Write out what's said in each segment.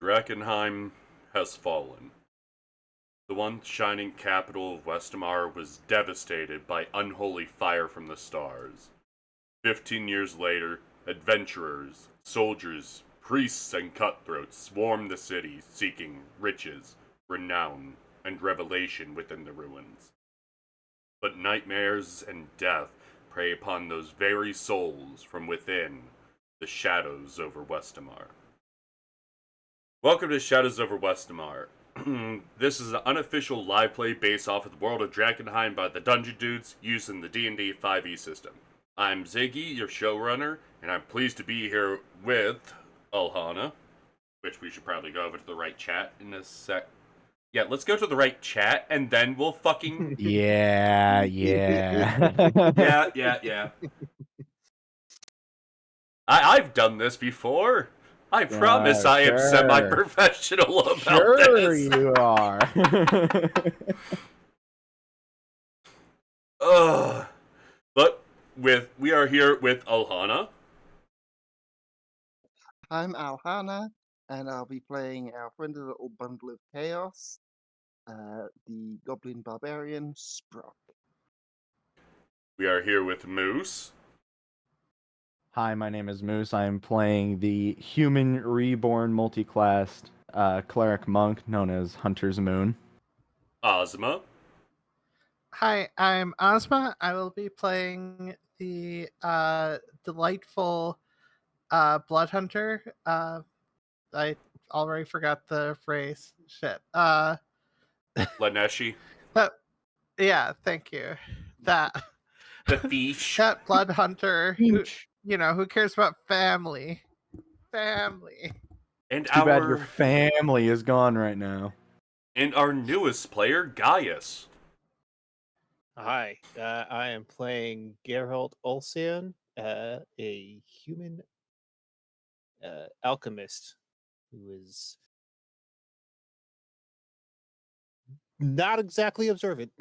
Drakkenheim has fallen. The once shining capital of Westemar was devastated by unholy fire from the stars. 15 years later, adventurers, soldiers, priests, and cutthroats swarmed the city seeking riches, renown, and revelation within the ruins. But nightmares and death prey upon those very souls from within the shadows over Westemar. Welcome to Shadows over Westemar. This is an unofficial live play based off of the world of Drakkenheim by the Dungeon Dudes using the D&D 5e system. I'm Ziggy, your showrunner, and I'm pleased to be here with Alhana, which we should probably go over to the right chat in a sec. Yeah, let's go to the right chat, and then we'll fucking... Yeah. Yeah. I've done this before. I promise I am Sure. semi-professional about Sure this. you are. Ugh. But we are here with Alhana. I'm Alhana, and I'll be playing our friendly little bundle of chaos, the Goblin Barbarian Sprock. We are here with Moose. Hi, my name is Moose. I am playing the human reborn multi-classed cleric monk known as Hunter's Moon. Ozma. Hi, I'm Ozma. I will be playing the delightful blood hunter. I already forgot the phrase. Shit. Laneshi. Yeah, thank you. That The Fish. that blood hunter who cares about family. Family. And Too bad your family is gone right now. And our newest player, Gaius. Hi, I am playing Geralt Olsian, a human alchemist who is not exactly observant.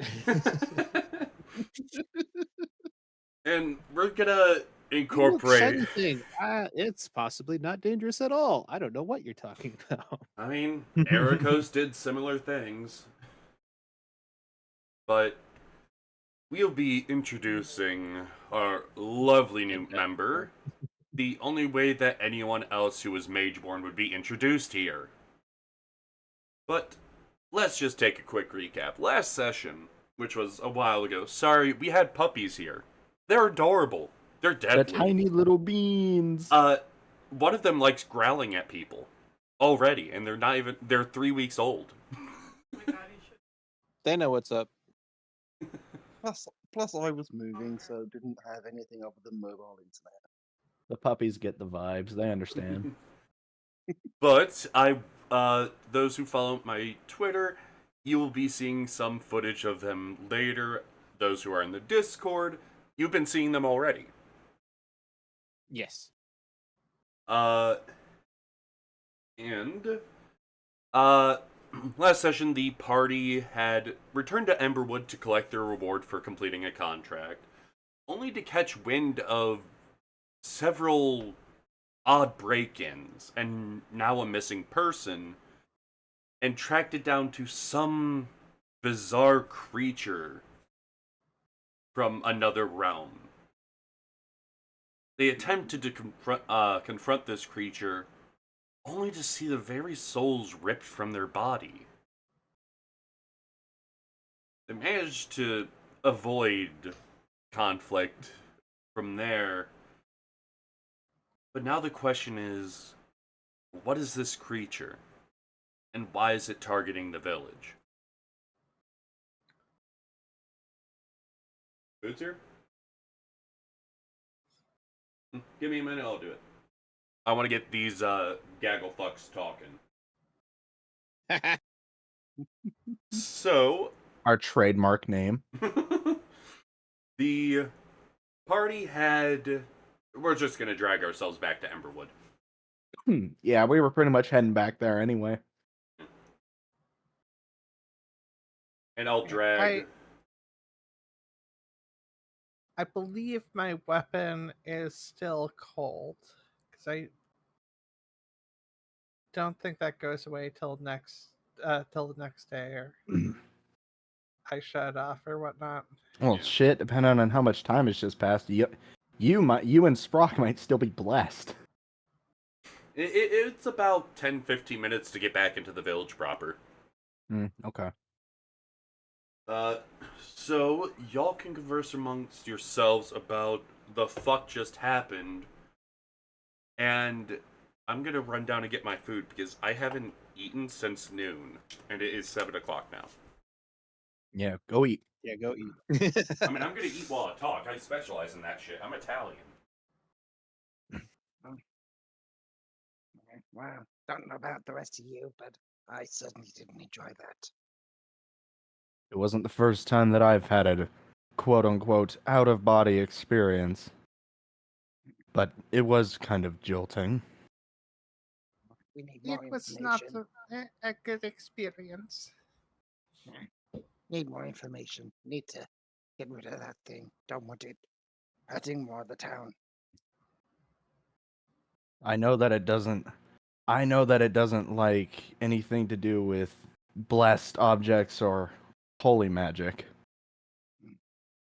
And we're gonna incorporate... anything. It's possibly not dangerous at all. I don't know what you're talking about. I mean, Ericos did similar things. But we'll be introducing our lovely new member the only way that anyone else who is Mageborn would be introduced here. But let's just take a quick recap. Last session, which was a while ago, sorry, we had puppies here. They're adorable. They're deadly. The tiny little beans. One of them likes growling at people already, and they're 3 weeks old. They know what's up. Plus, I was moving, so didn't have anything other than mobile internet. The puppies get the vibes. They understand. But those who follow my Twitter, you will be seeing some footage of them later. Those who are in the Discord, you've been seeing them already. Yes. Last session, the party had returned to Emberwood to collect their reward for completing a contract, only to catch wind of several odd break-ins, and now a missing person, and tracked it down to some bizarre creature from another realm. They attempted to confront this creature, only to see the very souls ripped from their body. They managed to avoid conflict from there. But now the question is, what is this creature? And why is it targeting the village? Boots here? Give me a minute, I'll do it. I want to get these gaggle fucks talking. So, Our trademark name. the party had... We're just going to drag ourselves back to Emberwood. Yeah, we were pretty much heading back there anyway. And I'll drag... I believe my weapon is still cold because don't think that goes away till the next day, or I shut off or whatnot. Well, Yeah. shit. Depending on how much time has just passed, you and Sprock might still be blessed. It's about 10-15 minutes to get back into the village proper. Okay. So y'all can converse amongst yourselves about the fuck just happened, and I'm gonna run down and get my food because I haven't eaten since noon, and it is 7 o'clock now. Yeah, go eat. Yeah, go eat. I mean, I'm gonna eat while I talk. I specialize in that shit. I'm Italian. Well, don't know about the rest of you, but I certainly didn't enjoy that. It wasn't the first time that I've had a quote-unquote out-of-body experience. But it was kind of jolting. We need more It was not information. a good experience. Need more information. Need to get rid of that thing. Don't want it hurting more of the town. I know that it doesn't like anything to do with blessed objects or holy magic.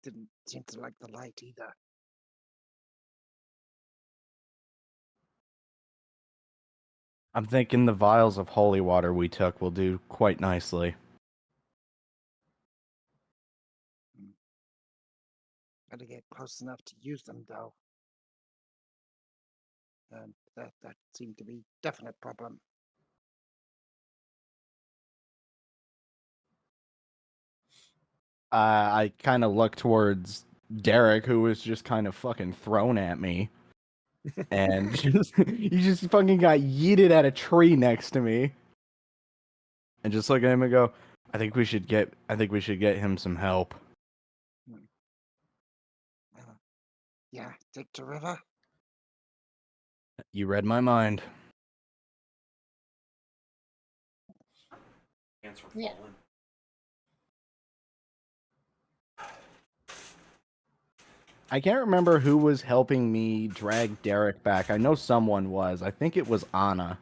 Didn't seem to like the light either. I'm thinking the vials of holy water we took will do quite nicely. Gotta get close enough to use them, though. And that seemed to be definite problem. I kind of look towards Derrik, who was just kind of fucking thrown at me. And you just fucking got yeeted at a tree next to me. And just look at him and go, I think we should get him some help. Yeah, take to river. You read my mind. Hands were Yeah. falling. I can't remember who was helping me drag Derrik back. I know someone was. I think it was Anna.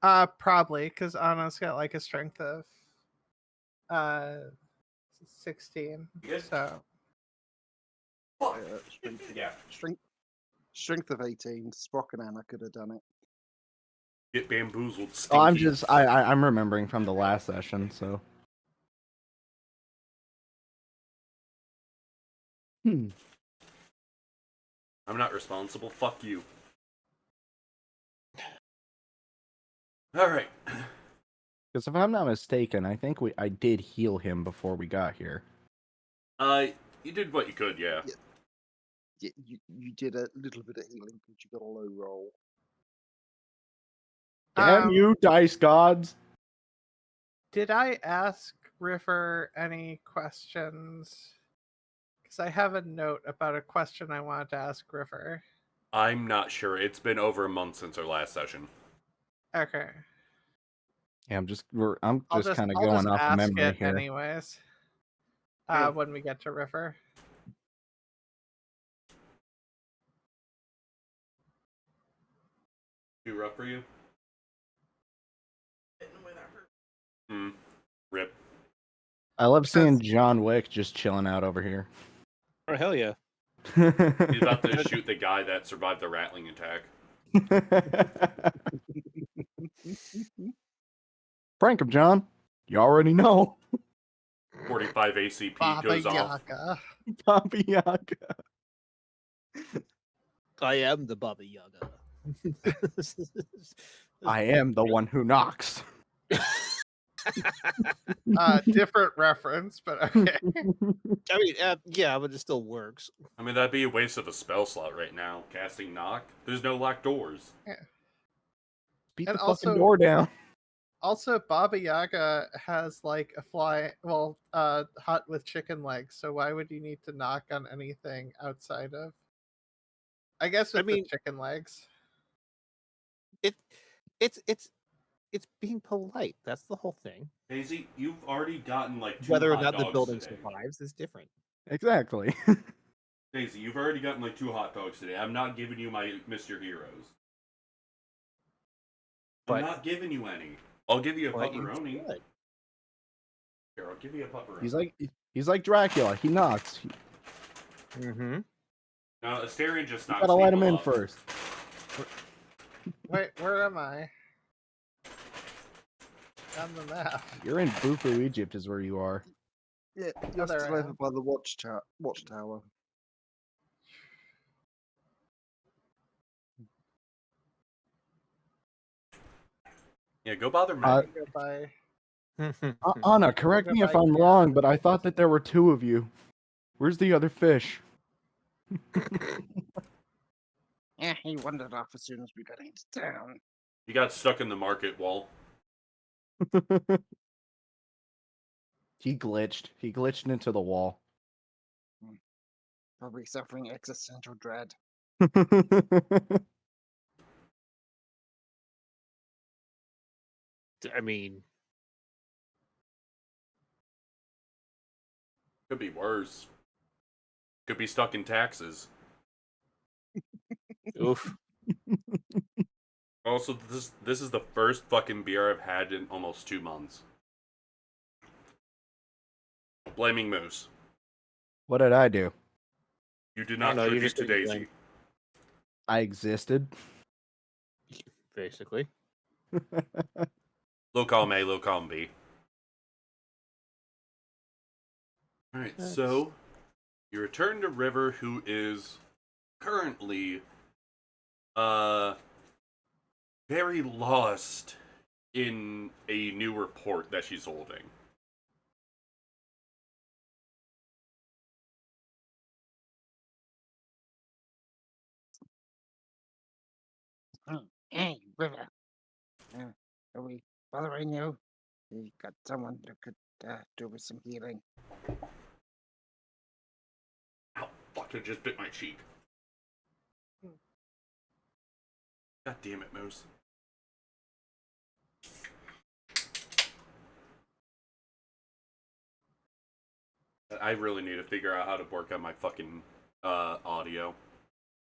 Probably because Anna's got like a strength of 16. Good. So Fuck. Yeah. Strength of 18. Spock and Anna could have done it. Get bamboozled, Oh, stinky. I'm remembering from the last session, so. I'm not responsible. Fuck you. Alright. Because if I'm not mistaken, I think I did heal him before we got here. You did what you could, yeah. You did a little bit of healing because you got a low roll. Damn you, dice gods! did I ask River any questions? Because I have a note about a question I wanted to ask River. I'm not sure. It's been over a month since our last session. Okay. Yeah, I'm just I'll kind of I'll going just off ask memory it here. anyways. Yeah. When we get to River. Too rough for you? Rip. I love seeing John Wick just chilling out over here. Oh, hell yeah. He's about to shoot the guy that survived the rattling attack. Prank him, John. You already know. 45 ACP Baba goes off. Yaga. Baba Yaga. I am the Baba Yaga. I am the one who knocks. Different reference, but okay. I mean, yeah, but it still works. I mean, that'd be a waste of a spell slot right now. Casting Knock. There's no locked doors. Beat And the also- fucking door down. Also, Baba Yaga has like a hut with chicken legs. So why would you need to knock on anything outside of? I guess with the chicken legs. It's being polite. That's the whole thing. Daisy, you've already gotten like 2 Whether or hot not the dogs building today. survives is different. Exactly. Daisy, you've already gotten like 2 hot dogs today. I'm not giving you my Mr. Heroes. I'm not giving you any. I'll give you a Why you pepperoni. Good. Here, I'll give you a pepperoni. He's like Dracula. He knocks. Mm-hmm. No, Asterion just You knocks gotta let him people in up. first. Wait, where am I? On the map. You're in Bufu, Egypt, is where you are. Yeah, you're there still I over am. by the watchtower. Yeah, go bother Uh, Megan. Goodbye. Anna, correct me if Goodbye, I'm Cat. wrong, but I thought that there were two of you. Where's the other fish? Yeah, he wandered off as soon as we got into town. He got stuck in the market wall. He glitched. He glitched into the wall. Probably suffering existential dread. I mean, Could be worse. Could be stuck in taxes. oof. Also, this is the first fucking beer I've had in almost 2 months. Blaming Moose. What did I do? You did I not don't know, you tribute just to didn't Daisy. blame. I existed. Basically. Low column A, low column B. Alright, That's- so you return to River, who is currently very lost in a new report that she's holding. Hey, River. Are we bothering you? We got someone that could do with some healing. Ow, fuck, I just bit my cheek. God damn it, Moose. I really need to figure out how to work on my fucking audio.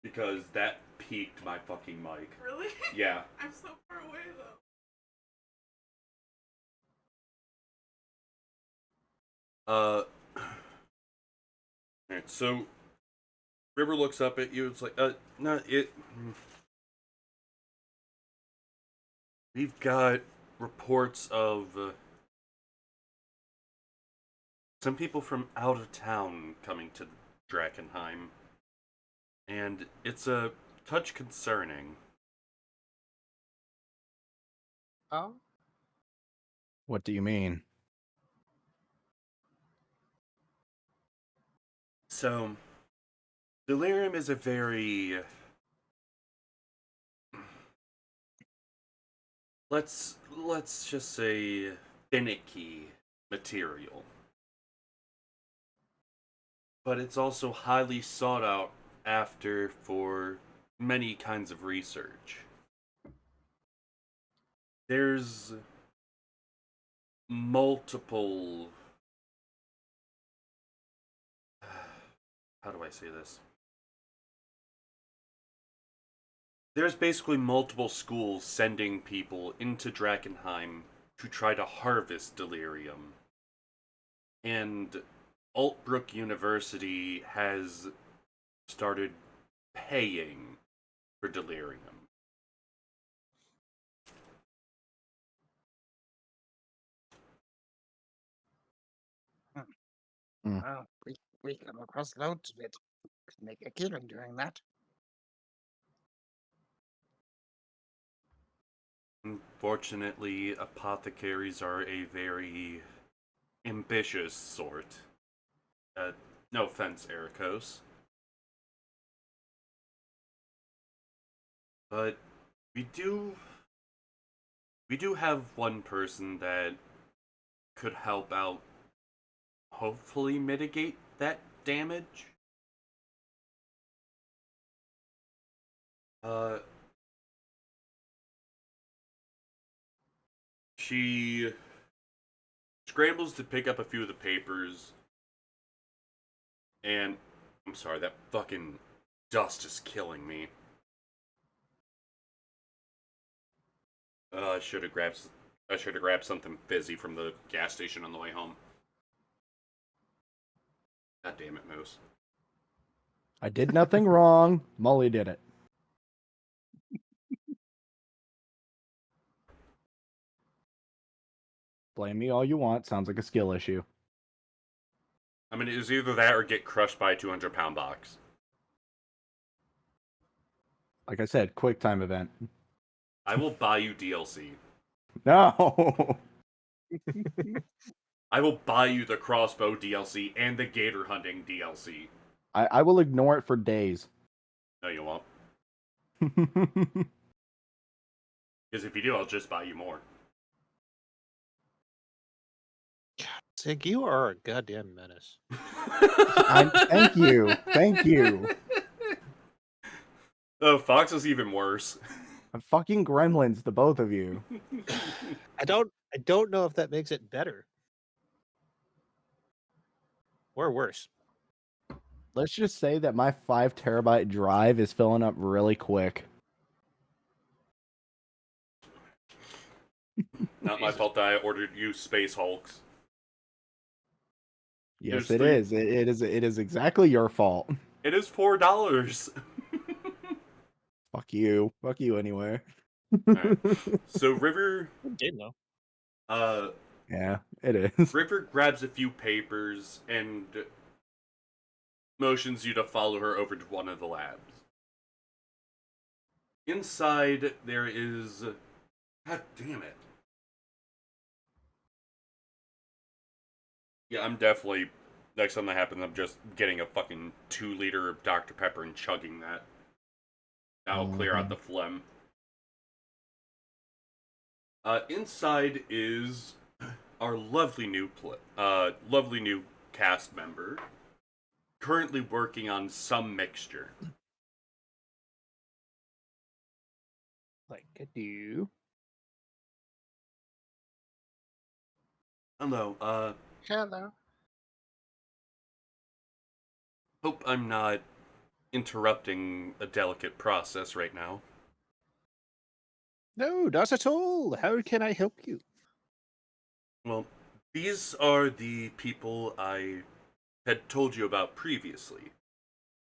Because that peaked my fucking mic. Really? Yeah. I'm so far away though. Alright, so River looks up at you. It's like, no, it. We've got reports of some people from out of town coming to Drakkenheim, and it's a touch concerning. Oh? What do you mean? So, delirium is a very let's just say finicky material. But it's also highly sought out after for many kinds of research. There's multiple how do I say this? There's basically multiple schools sending people into Drakkenheim to try to harvest delirium. And Altbrook University has started paying for delirium. Well, we come across loads of it. Could make a killing doing that. Unfortunately, apothecaries are a very ambitious sort. No offense, Ericos. But we do have one person that could help out, hopefully mitigate that damage. She scrambles to pick up a few of the papers, and I'm sorry, that fucking dust is killing me. I should have grabbed something fizzy from the gas station on the way home. God damn it, Moose. I did nothing wrong. Molly did it. Blame me all you want. Sounds like a skill issue. I mean, it was either that or get crushed by a 200-pound box. Like I said, quick time event. I will buy you DLC. No. I will buy you the crossbow DLC and the gator hunting DLC. I will ignore it for days. No, you won't. Because if you do, I'll just buy you more. Sig, you are a goddamn menace. Thank you. Thank you. Oh, Fox is even worse. Fucking gremlins, the both of you. I don't know if that makes it better. Or worse. Let's just say that my 5 terabyte drive is filling up really quick. Not my fault that I ordered you Space Hulks. Yes, There's it is. It is exactly your fault. It is $4. Fuck you. Fuck you anyway. Alright. So River, Didn't know. Yeah, it is. River grabs a few papers and motions you to follow her over to one of the labs. Inside, there is... God damn it. Yeah, I'm definitely... Next time that happens, I'm just getting a fucking 2-liter of Dr. Pepper and chugging that. That'll clear out the phlegm. Inside is our lovely new cast member, currently working on some mixture. Like I do. Hello, Hello. hope I'm not interrupting a delicate process right now. No, not at all. How can I help you? Well, these are the people I had told you about previously.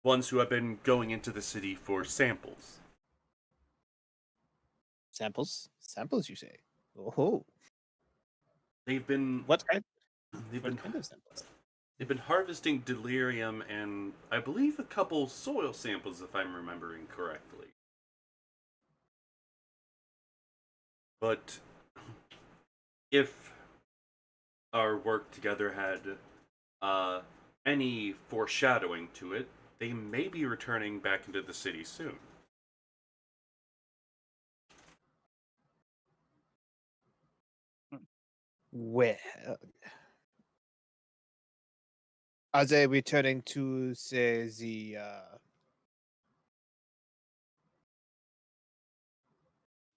Ones who have been going into the city for samples. Samples? Samples, you say? Oh, They've been what kind? they've What been kind of samples? they've been harvesting delirium and I believe a couple soil samples if I'm remembering correctly. But if our work together had any foreshadowing to it, they may be returning back into the city soon. Well, are they returning to say the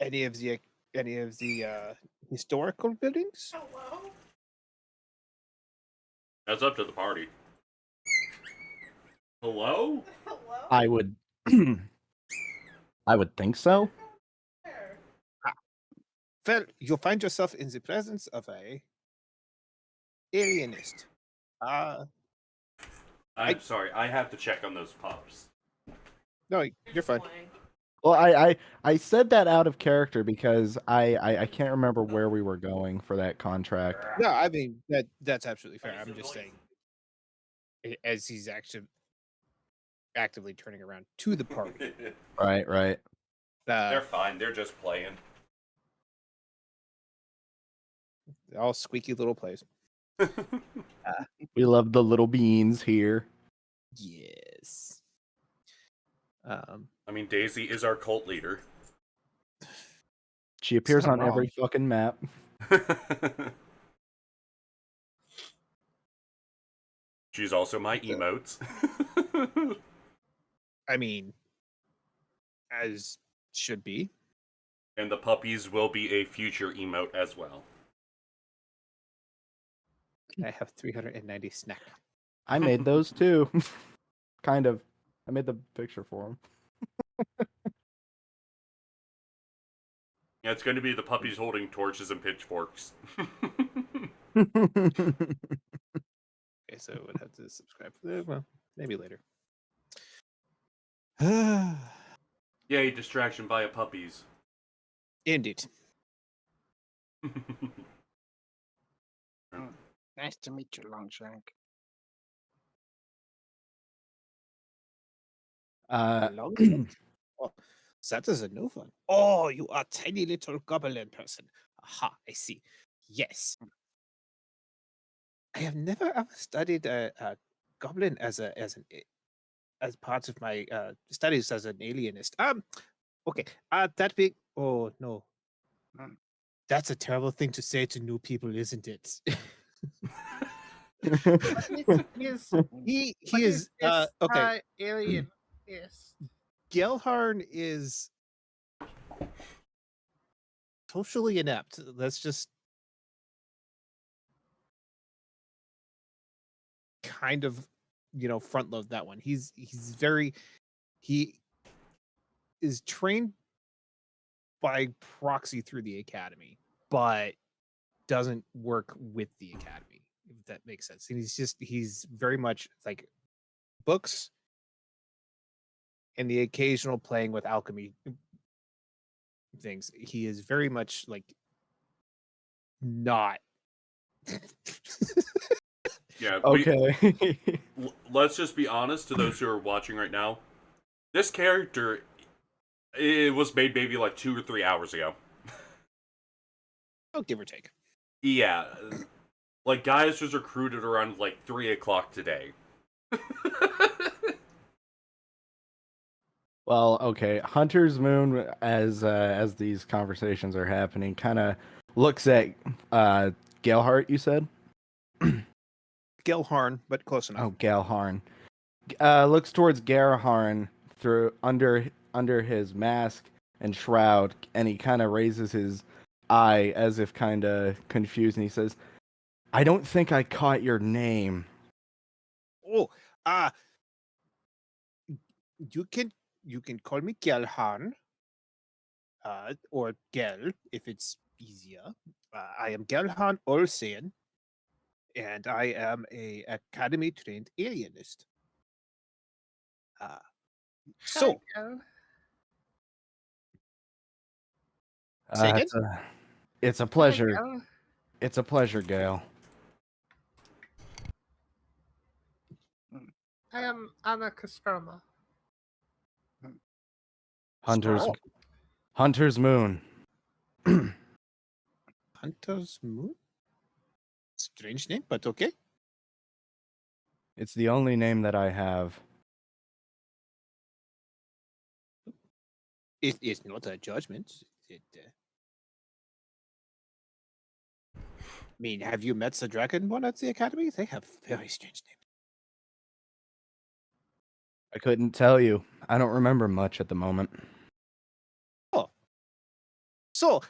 any of the historical buildings? That's up to the party. Hello? I would I would think so. Well, you'll find yourself in the presence of a alienist. I'm sorry, I have to check on those pups. No, you're fine. Well, I said that out of character because I can't remember where we were going for that contract. No, I mean that's absolutely fair. I'm just saying, as he's actively turning around to the party. Right. They're fine, they're just playing. All squeaky little plays. We love the little beans here. Yes. I mean, Daisy is our cult leader. She appears not on every wrong. fucking map. She's also my emotes. I mean, as should be. And the puppies will be a future emote as well. I have 390 snack. I made those too. Kind of. I made the picture for them. Yeah, it's going to be the puppies holding torches and pitchforks. Okay, so I would have to subscribe. Well, maybe later. Yay, distraction via puppies. Indeed. Nice to meet you, Longshank. Long oh, that is a new one. Oh, you are tiny little goblin person. Aha, I see. Yes. I have never ever studied a goblin as part of my studies as an alienist. Okay. That big. Oh no, Mm. that's a terrible thing to say to new people, isn't it? He's he but is okay. alien. Yes. Gelharn is socially inept. Let's just kind of, front load that one. He is trained by proxy through the academy, but doesn't work with the academy, if that makes sense. And he's very much like books and the occasional playing with alchemy things. He is very much like not. Yeah, Okay. let's just be honest to those who are watching right now. This character, it was made maybe like 2 or 3 hours ago. Oh, give or take. Yeah, like Gaius was recruited around like 3 o'clock today. Well, okay. Hunter's Moon, as these conversations are happening, kind of looks at Galhart. You said? Gelharn, but close enough. Oh, Galharn. Looks towards Galharn through under his mask and shroud, and he kind of raises his eye as if kind of confused, and he says, "I don't think I caught your name." Oh, you can call me Gelharn, or Gel if it's easier. I am Gelharn Olsen, and I am a academy trained alienist. So, say again? It's a Hi, pleasure. Gal. It's a pleasure, Gale. I am Anna Castroma. Hunter's Oh. Hunter's Moon. Hunter's Moon? Strange name, but okay. It's the only name that I have. It is not a judgment. I mean, have you met the Dragonborn at the academy? They have very strange names. I couldn't tell you. I don't remember much at the moment. Oh. So,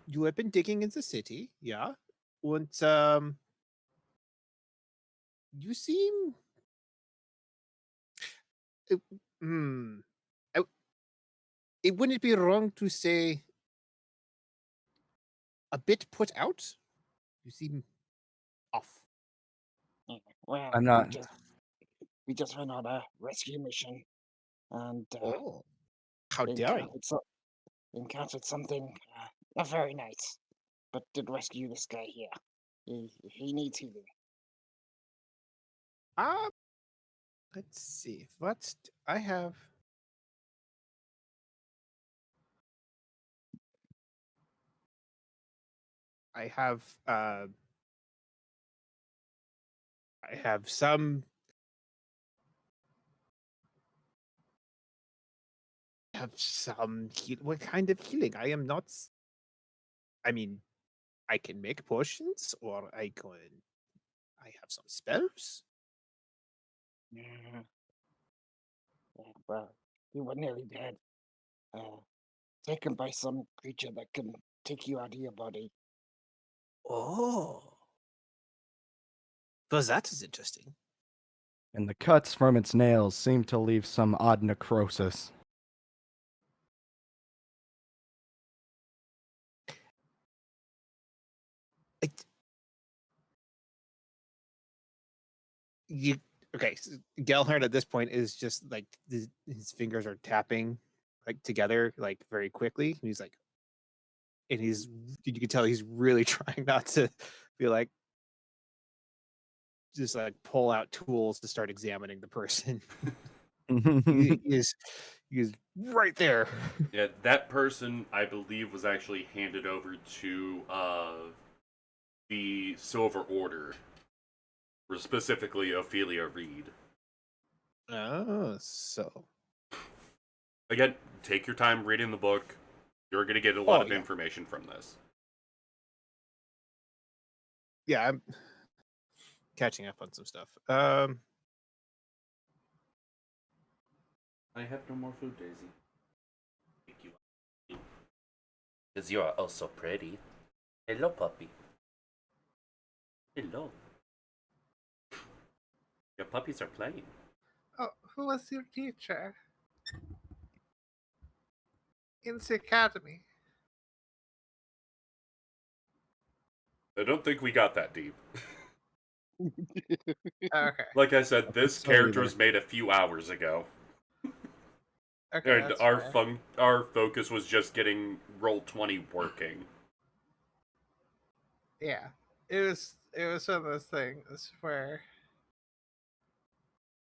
you have been digging in the city, yeah? And, you seem... It, hmm. It wouldn't be wrong to say a bit put out. You seem off. Yeah, well, I'm not. we just went on a rescue mission, and Oh. How daring. encountered something not very nice, but did rescue this guy here. He needs healing. Let's see. What I have. I have some. What kind of healing? I am not. I mean, I can make potions, or I have some spells. Yeah. Well, you were nearly dead. Taken by some creature that can take you out of your body. Oh, well, that is interesting. And the cuts from its nails seem to leave some odd necrosis. you okay? So Gelhard at this point is just like his fingers are tapping like together like very quickly. And he's like, and you can tell he's really trying not to be like just like pull out tools to start examining the person. he is right there. Yeah, that person, I believe, was actually handed over to the Silver Order, or specifically Ophelia Reed. Oh, so Again, take your time reading the book. You're going to get a lot of yeah. information from this. Yeah, I'm catching up on some stuff. I have no more food, Daisy. Thank you. Because you are also pretty. Hello, puppy. Hello. Your puppies are playing. Oh, who was your teacher in the academy? I don't think we got that deep. Okay. Like I said, this so character either. was made a few hours ago. Okay, And that's our fair. our focus was just getting Roll20 working. Yeah, it was one of those things where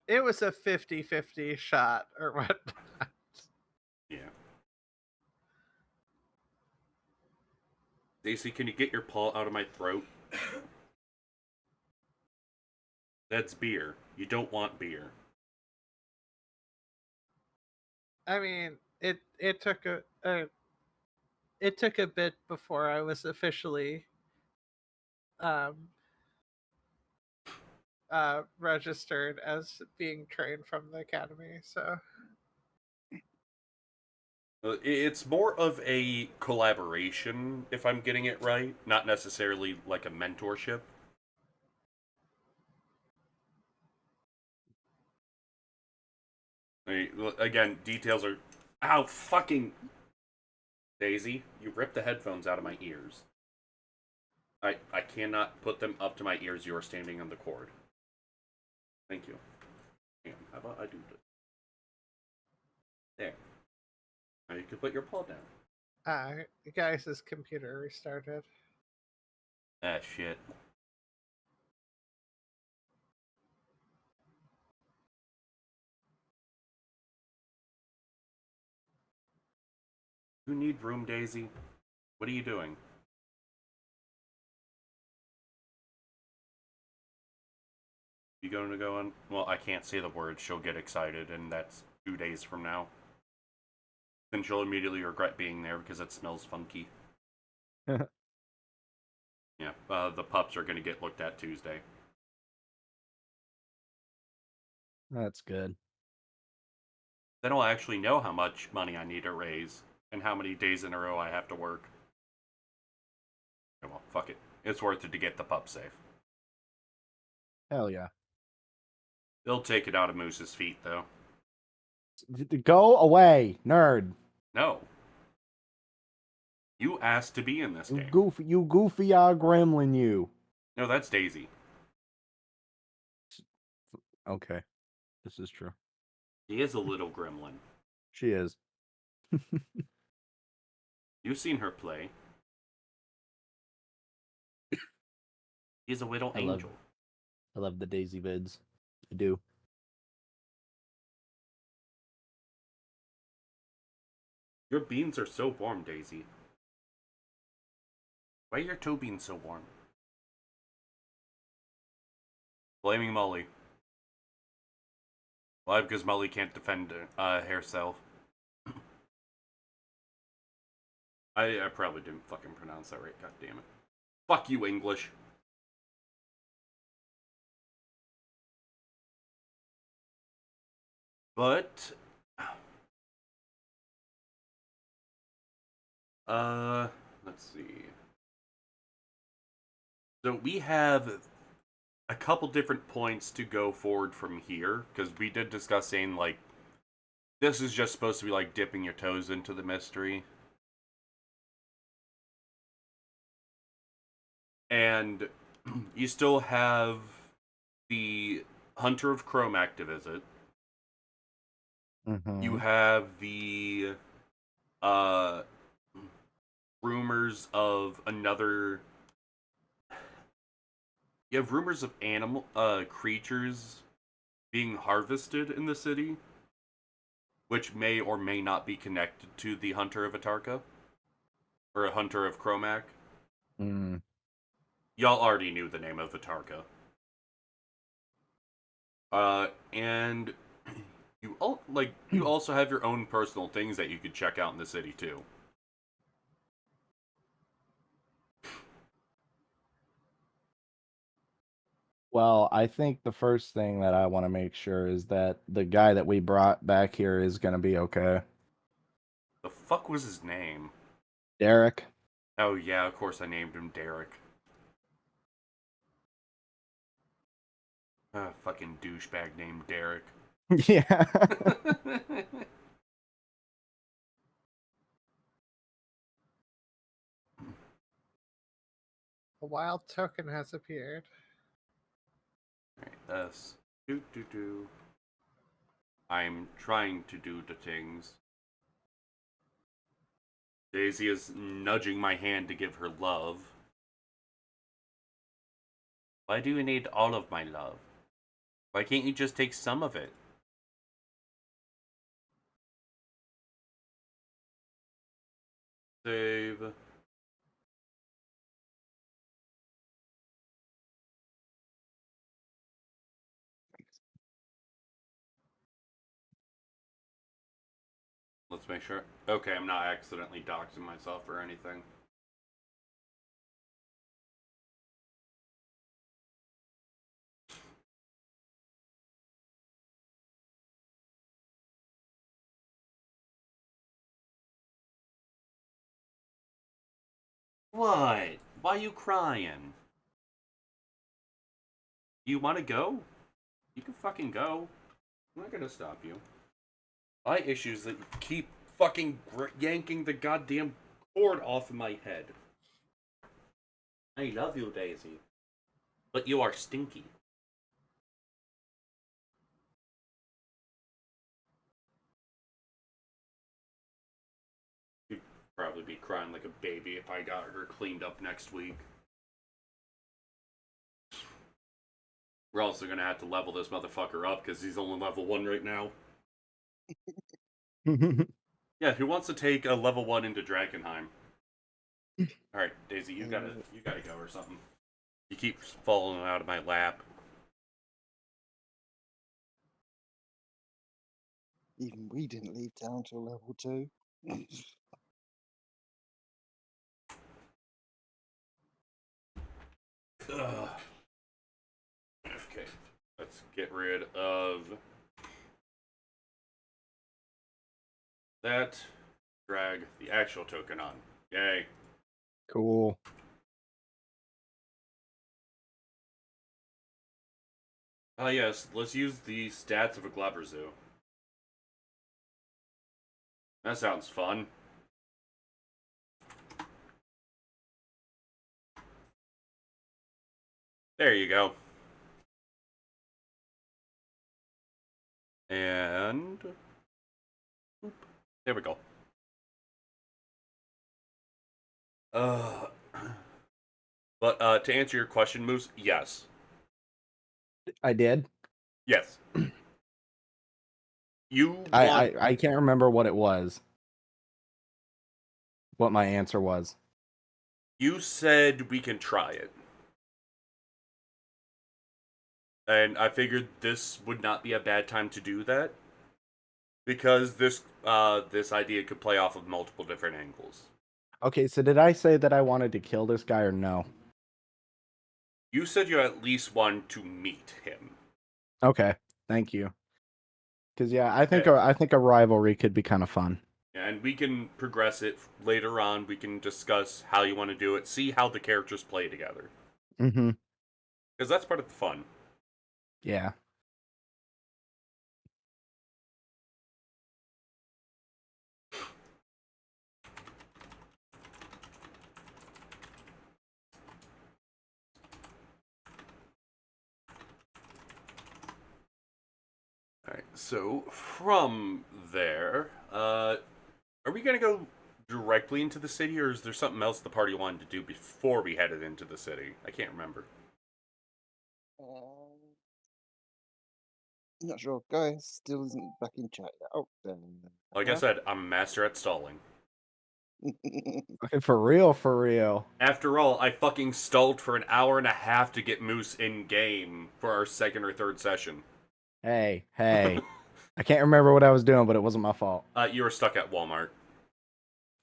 it was a 50-50 shot or whatnot. Yeah. Daisy, can you get your paw out of my throat? That's beer. You don't want beer. I mean, it took it took a bit before I was officially um registered as being trained from the academy. So It's more of a collaboration, if I'm getting it right, not necessarily like a mentorship. Again, details are. Ow, fucking. Daisy, you ripped the headphones out of my ears. I cannot put them up to my ears. You are standing on the cord. Thank you. Hang on, how about I do this? There. Now you can put your paw down. guys' computer restarted. Ah, shit. You need room, Daisy? What are you doing? You going to go on? Well, I can't say the word. She'll get excited, and that's 2 days from now. Then she'll immediately regret being there because it smells funky. Yeah, the pups are going to get looked at Tuesday. That's good. Then I'll actually know how much money I need to raise and how many days in a row I have to work. Okay, well, fuck it. It's worth it to get the pup safe. Hell yeah. They'll take it out of Moose's feet, though. Go away, nerd. No. You asked to be in this game. You goofy gremlin, you. No, that's Daisy. Okay, this is true. She is a little gremlin. She is. You've seen her play. She's a little angel. I love the Daisy vids. I do. Your beans are so warm, Daisy. Why are your toe beans so warm? Blaming Molly. Why? Because Molly can't defend herself. I probably didn't fucking pronounce that right, god damn it. Fuck you, English. But let's see. So we have a couple different points to go forward from here, because we did discuss saying, like, this is just supposed to be like dipping your toes into the mystery. And you still have the Hunter of Chromac to visit. Mm-hmm. You have the uh rumors of another. You have rumors of animal creatures being harvested in the city, which may or may not be connected to the Hunter of Atarka or a Hunter of Chromac. Mm. Y'all already knew the name of Atarka. And you also have your own personal things that you could check out in the city too. Well, I think the first thing that I want to make sure is that the guy that we brought back here is going to be okay. The fuck was his name? Derrik. Oh yeah, of course I named him Derrik. Fucking douchebag named Derrik. Yeah. A wild token has appeared. Alright, do. I'm trying to do the things. Daisy is nudging my hand to give her love. Why do you need all of my love? Why can't you just take some of it? Save. Let's make sure. Okay, I'm not accidentally doxing myself or anything. What? Why you crying? You want to go? You can fucking go. I'm not gonna stop you. My issue is that you keep fucking yanking the goddamn cord off of my head. I love you, Daisy. But you are stinky. You'd probably be crying like a baby if I got her cleaned up next week. We're also gonna have to level this motherfucker up because he's only level 1 right now. Yeah, who wants to take a level 1 into Drakkenheim? Alright, Daisy, you gotta go or something. You keep falling out of my lap. Even we didn't leave town till level 2. Ugh. Okay, let's get rid of that. Drag the actual token on. Yay. Cool. Oh yes, let's use the stats of a Glover Zoo. That sounds fun. There you go. And there we go. But to answer your question, Moose, yes. I did. Yes. You want... I can't remember what it was. What my answer was. You said we can try it. And I figured this would not be a bad time to do that. Because this idea could play off of multiple different angles. Okay, so did I say that I wanted to kill this guy or no? You said you at least want to meet him. Okay, thank you. Because yeah, I think a rivalry could be kind of fun. And we can progress it later on. We can discuss how you want to do it. See how the characters play together. Mm-hmm. Because that's part of the fun. Yeah. so from there, are we gonna go directly into the city, or is there something else the party wanted to do before we headed into the city? I can't remember. Not sure. Guy still isn't back in chat yet. Oh, there. Like I said, I'm a master at stalling. Okay, for real, for real. After all, I fucking stalled for an hour and a half to get Moose in game for our second or third session. Hey, hey. I can't remember what I was doing, but it wasn't my fault. You were stuck at Walmart,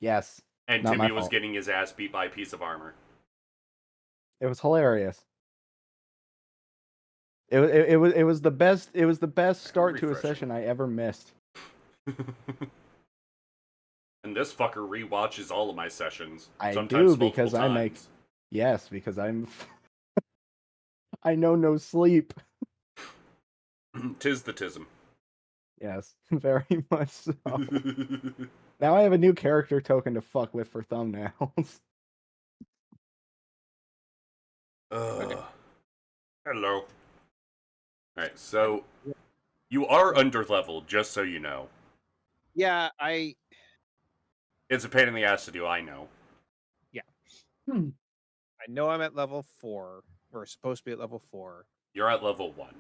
Yes, and not my Timmy was fault. getting his ass beat by a piece of armor. It was hilarious. It was the best. It was the best start to a Refreshing. session I ever missed. And this fucker rewatches all of my sessions. I sometimes do, because multiple I make- times. Yes, because I'm. I know no sleep. 'Tis the tism. Yes, very much so. Now I have a new character token to fuck with for thumbnails. Hello. Alright, so you are underleveled, just so you know. Yeah, It's a pain in the ass to do, I know. I know I'm at level 4, or supposed to be at level 4. You're at level 1.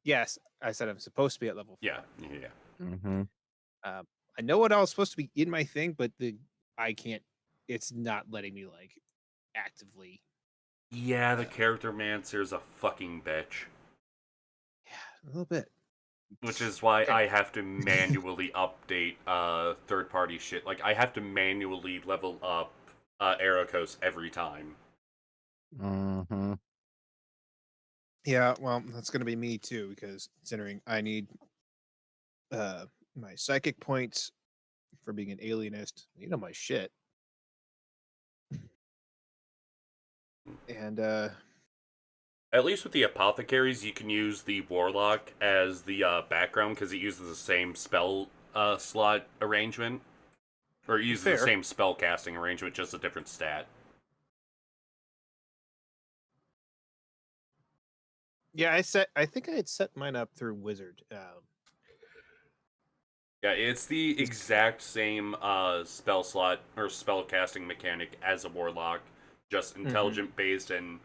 Yes, I said I'm supposed to be at level 4. Yeah. Mm-hmm. I know what I was supposed to be in my thing, but I can't. It's not letting me like actively. Yeah, the character mancer's a fucking bitch. Yeah, a little bit. Which is why Okay. I have to manually update third-party shit. Like, I have to manually level up Ericos every time. Mm-hmm. Yeah, well, that's gonna be me too, because considering I need my psychic points for being an alienist. You know my shit. And At least with the apothecaries, you can use the warlock as the background because it uses the same spell slot arrangement, or it uses Fair. the same spell casting arrangement, just a different stat. yeah, I think I had set mine up through Wizard. Yeah, it's the exact same spell slot or spell casting mechanic as a warlock, just intelligent based, and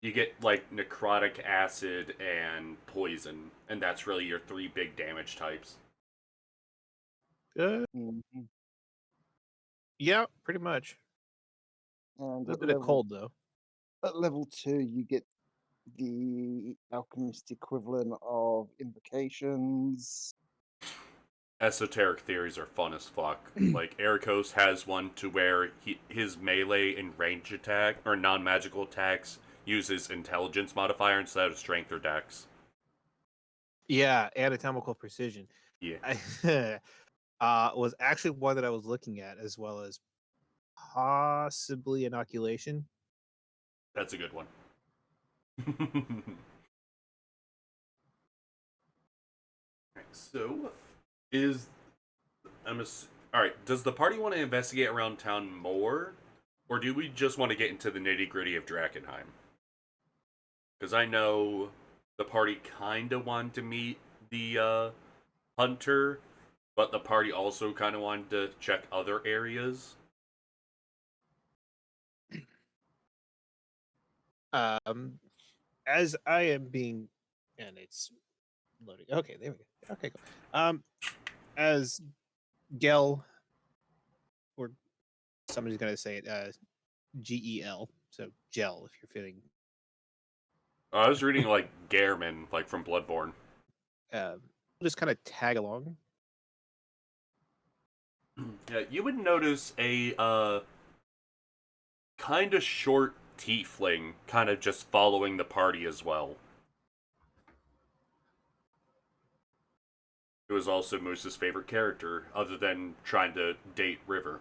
you get like necrotic acid and poison, and that's really your 3 big damage types. Mhm. Yeah, pretty much. And A at bit of level, cold though. at level 2, you get the alchemist equivalent of invocations. Esoteric theories are fun as fuck. Like, Ericos has one to where his melee and range attack, or non-magical attacks, uses intelligence modifier instead of strength or dex. Yeah, anatomical precision. Yeah. I was actually one that I was looking at, as well as possibly inoculation. That's a good one. So, alright, does the party want to investigate around town more? Or do we just want to get into the nitty-gritty of Drakkenheim? Because I know the party kind of wanted to meet the hunter, but the party also kind of wanted to check other areas. As I am being, and it's loading. Okay, there we go. Okay, cool. As Gel, or somebody's gonna say it, GEL, so Gel, if you're feeling. I was reading like Gehrman, like from Bloodborne. Just kind of tag along. Yeah, you would notice a kind of short tiefling kind of just following the party as well. It was also Moose's favorite character, other than trying to date River.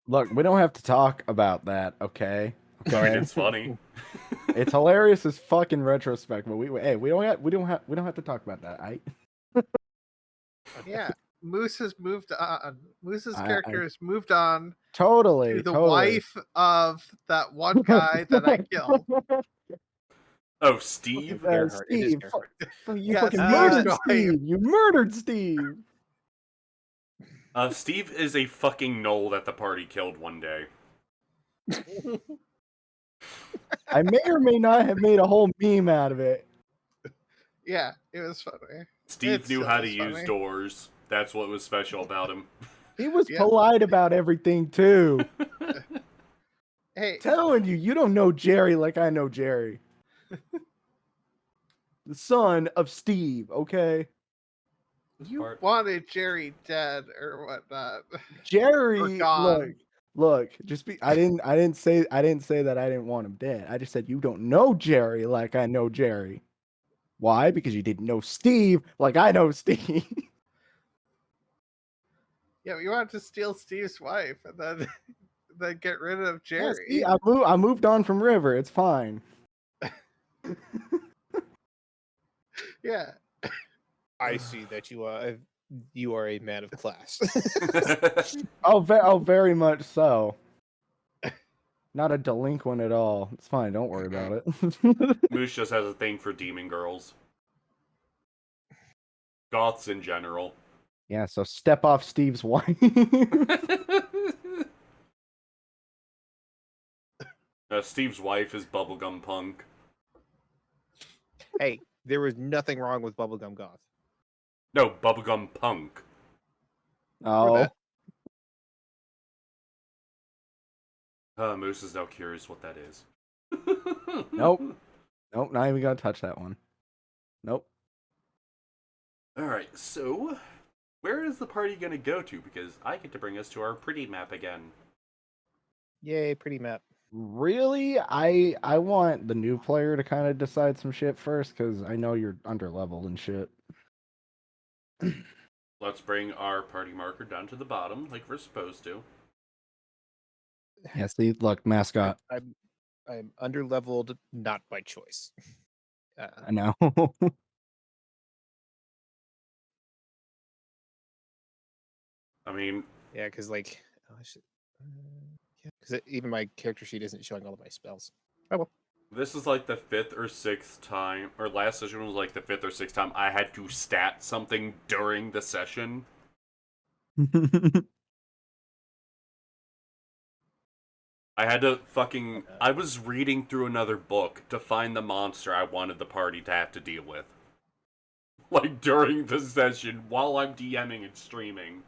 Look, we don't have to talk about that, okay? I mean, it's funny. It's hilarious as fucking retrospect, but we don't have to talk about that. Yeah, Moose has moved on. Moose's I- character has moved on Totally, to the totally. wife of that one guy that I killed. Oh, Steve? Earhart. It is Steve, Earhart. you Yeah, fucking Steve's murdered going. Steve. You murdered Steve. Steve is a fucking knoll that the party killed one day. I may or may not have made a whole meme out of it. Yeah, it was funny. Steve It knew still how to is use funny. doors. That's what was special about him. He was Yeah. polite about everything too. Hey, Telling you, you don't know Jerry like I know Jerry. The son of Steve, okay? you Part- wanted Jerry dead or whatnot. Jerry, gone. look, I didn't say that I didn't want him dead. I just said you don't know Jerry like I know Jerry. Why? Because you didn't know Steve like I know Steve. Yeah, you wanted to steal Steve's wife and then get rid of Yeah, Jerry. see, I moved on from River. It's fine. Yeah. I see that you are a man of class. Oh, very much so. Not a delinquent at all. It's fine. Don't worry about it. Moose just has a thing for demon girls. Goths in general. Yeah, so step off Steve's wife. Steve's wife is Bubblegum Punk. Hey, there was nothing wrong with Bubblegum Goth. No, Bubblegum Punk. Oh, that. Moose is now curious what that is. Nope. Nope, not even gonna touch that one. Nope. Alright, so where is the party gonna go to? Because I get to bring us to our pretty map again. Yay, pretty map. Really? I want the new player to kind of decide some shit first, because I know you're underleveled and shit. Let's bring our party marker down to the bottom, like we're supposed to. Yeah, see, look, mascot. I'm underleveled, not by choice. I know. I mean, Yeah, because like, because even my character sheet isn't showing all of my spells. Oh well. this is like the 5th or 6th time, or last session was like the 5th or 6th time I had to stat something during the session. I had to fucking... I was reading through another book to find the monster I wanted the party to have to deal with. Like, during the session, while I'm DMing and streaming.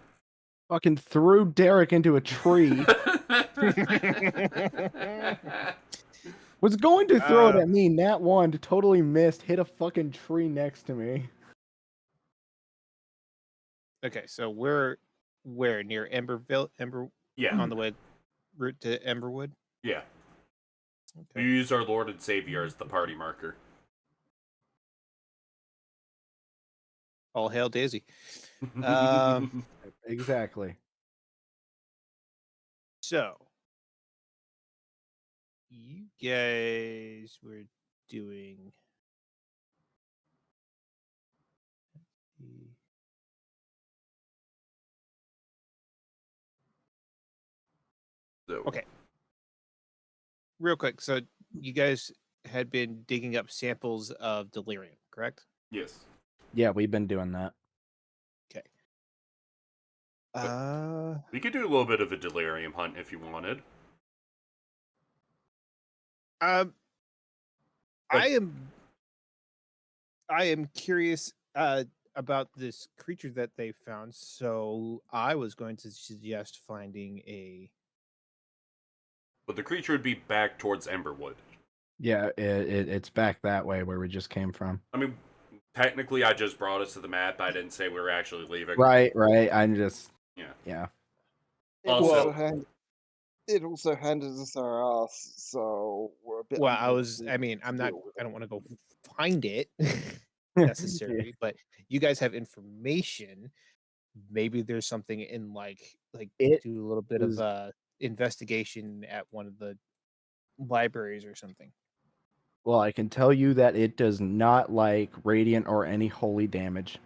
Fucking threw Derek into a tree. Was going to throw it at me. Nat 1 totally missed. Hit a fucking tree next to me. Okay, so we're where near Emberville, Yeah, on the way route to Emberwood. yeah. We Okay. use our Lord and Savior as the party marker. All hail Daisy. Exactly. So you guys were doing. So, Okay. Real quick, so you guys had been digging up samples of delirium, correct? yes. Yeah, we've been doing that. Okay. We could do a little bit of a delirium hunt if you wanted. Um, Like- I am curious about this creature that they found, so I was going to suggest finding a. But the creature would be back towards Emberwood. Yeah, it's back that way where we just came from. I mean, technically I just brought us to the map. I didn't say we were actually leaving. Right. I'm just... Yeah. Yeah. Also- It also handed us our ass, so we're a bit. Well, uncomfortable I mean, to I'm not. deal with I it. don't want to go find it necessarily, but you guys have information. Maybe there's something in like It do a little bit is- of investigation at one of the libraries or something. Well, I can tell you that it does not like radiant or any holy damage.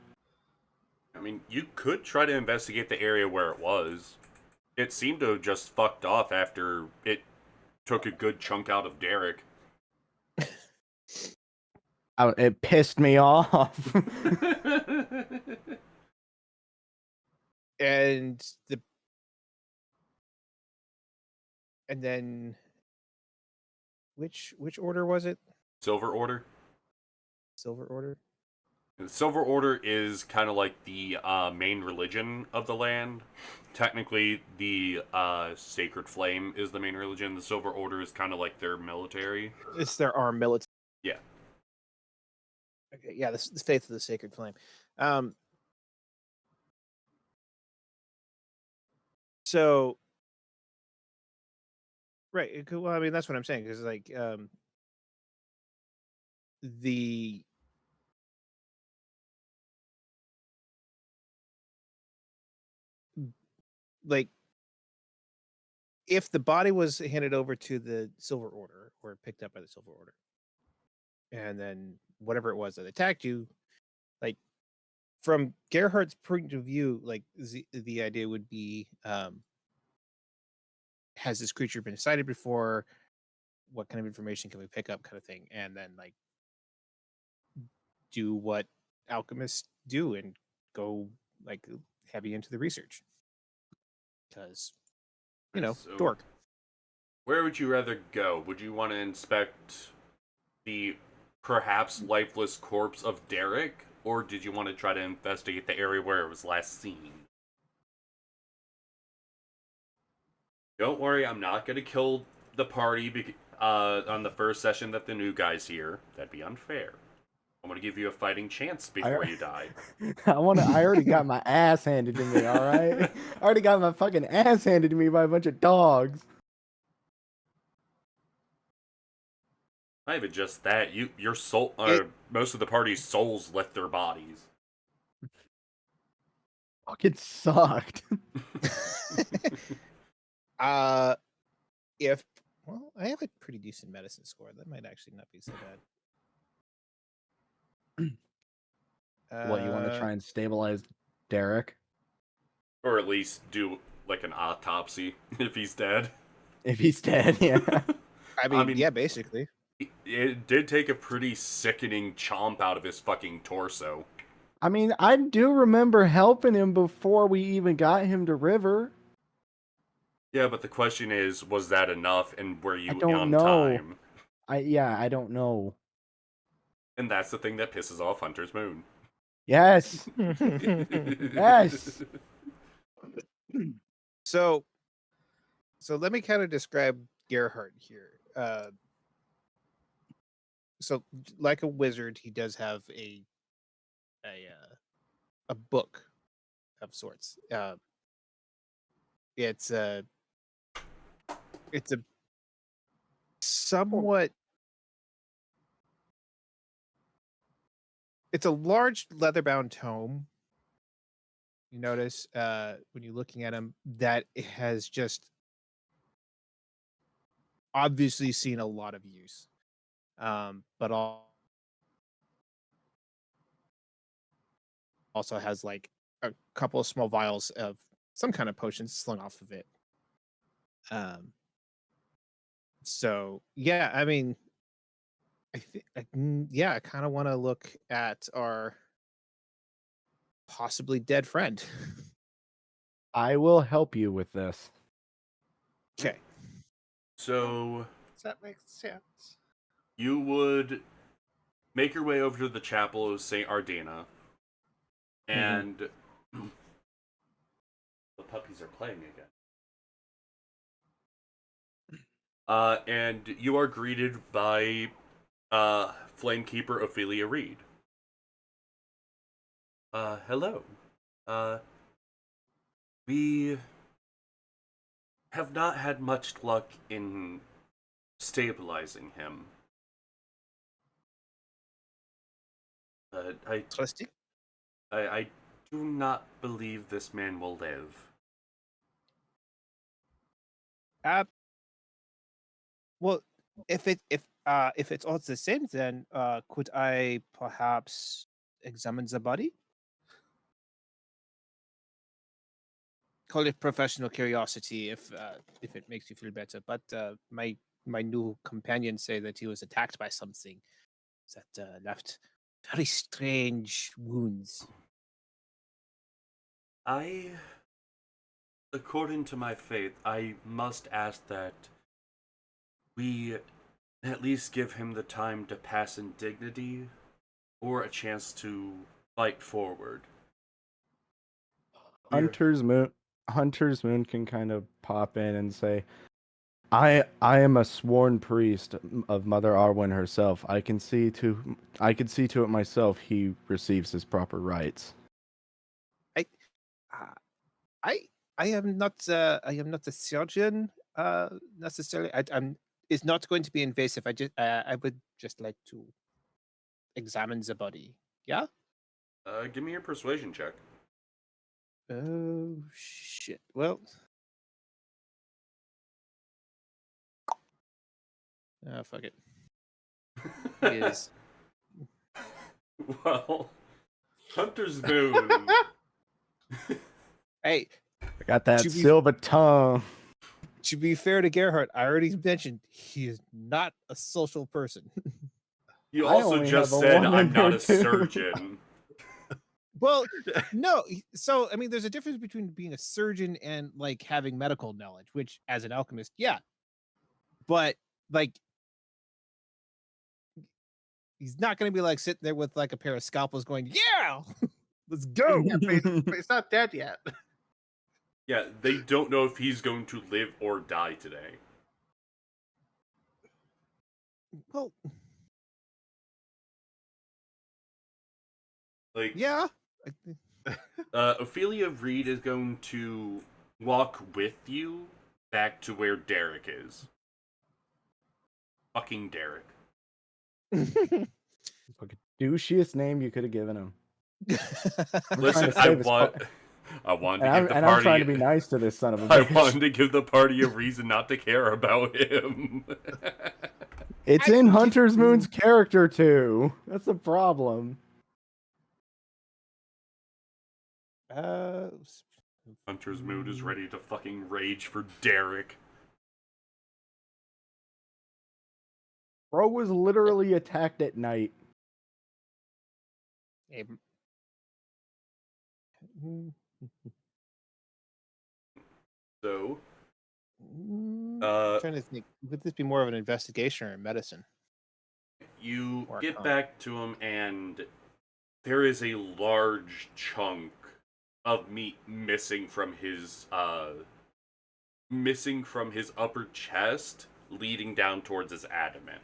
I mean, you could try to investigate the area where it was. It seemed to have just fucked off after it took a good chunk out of Derrik. It pissed me off. And then which order was it? Silver Order. Silver Order. The Silver Order is kind of like the main religion of the land. Technically, the Sacred Flame is the main religion. The Silver Order is kind of like their military. It's their armed military. Yeah. Okay, yeah, the Faith of the Sacred Flame. So, right. Well, I mean, that's what I'm saying. Because, like, the like, if the body was handed over to the Silver Order or picked up by the Silver Order, and then whatever it was that attacked you, like, from Gerhardt's point of view, like, the idea would be, has this creature been sighted before? What kind of information can we pick up, kind of thing, and then, like, do what alchemists do and go, like, heavy into the research, because So, dork. Where would you rather go? Would you want to inspect the perhaps lifeless corpse of Derrik, or did you want to try to investigate the area where it was last seen? Don't worry, I'm not going to kill the party on the first session that the new guy's here. That'd be unfair. I'm going to give you a fighting chance before you die. I already got my ass handed to me, all right? I already got my fucking ass handed to me by a bunch of dogs. Not even just that. Your soul. Most of the party's souls left their bodies. Fucking sucked. If well, I have a pretty decent medicine score. That might actually not be so bad. What, you want to try and stabilize Derrik? Or at least do like an autopsy if he's dead. If he's dead, yeah. I mean, yeah, basically. It did take a pretty sickening chomp out of his fucking torso. I mean, I do remember helping him before we even got him to River. Yeah, but the question is, was that enough, and were you I don't on know. time? I don't know. And that's the thing that pisses off Hunter's Moon. Yes. Yes. So let me kind of describe Gerhardt here. So like a wizard, he does have a book of sorts. It's a somewhat, it's a large leather-bound tome. You notice when you're looking at him that it has just obviously seen a lot of use, but also has like a couple of small vials of some kind of potions slung off of it. So yeah, I mean, I kind of want to look at our possibly dead friend. I will help you with this. Okay. So Does that make sense? you would make your way over to the chapel of Saint Ardena, and the puppies are playing again. And you are greeted by Flamekeeper Ophelia Reed. Hello. We have not had much luck in stabilizing him. Trusty. I do not believe this man will live. Well, if it's all the same, then could I perhaps examine the body? Call it professional curiosity if it makes you feel better. But my new companions say that he was attacked by something, that left very strange wounds. According to my faith, I must ask that we at least give him the time to pass in dignity or a chance to fight forward. Hunter's Moon can kind of pop in and say, I am a sworn priest of Mother Arwen herself. I can see to it myself he receives his proper rights. Uh, I am not a surgeon necessarily. I'm It's not going to be invasive. I would just like to examine the body. Yeah. Give me your persuasion check. Oh shit. Well. Fuck it. It is. Well, Hunter's Moon. Hey, I got that To be- silver tongue. to be fair to Gerhardt, I already mentioned he is not a social person. You I also only just have a said one I'm in not there, a too." surgeon. Well, no. So I mean, there's a difference between being a surgeon and like having medical knowledge, which as an alchemist, yeah. But like, he's not going to be like sitting there with like a pair of scalpels going, "Yeah, let's go." But he's not dead yet. Yeah, they don't know if he's going to live or die today. Well, Like, yeah. Ophelia Reed is going to walk with you back to where Derrik is. Fucking Derrik. Fucking douchiest name you could have given him. We're Listen, trying to save his I wanted and to give the I'm party. trying to be nice to this son of a I bitch. wanted to give the party a reason not to care about him. It's in Hunter's Moon's character too. That's the problem. Hunter's Moon is ready to fucking rage for Derrik. Bro was literally attacked at night. So, I'm trying to think. Would this be more of an investigation or a medicine? you Or get con. back to him, and there is a large chunk of meat missing from his upper chest, leading down towards his abdomen.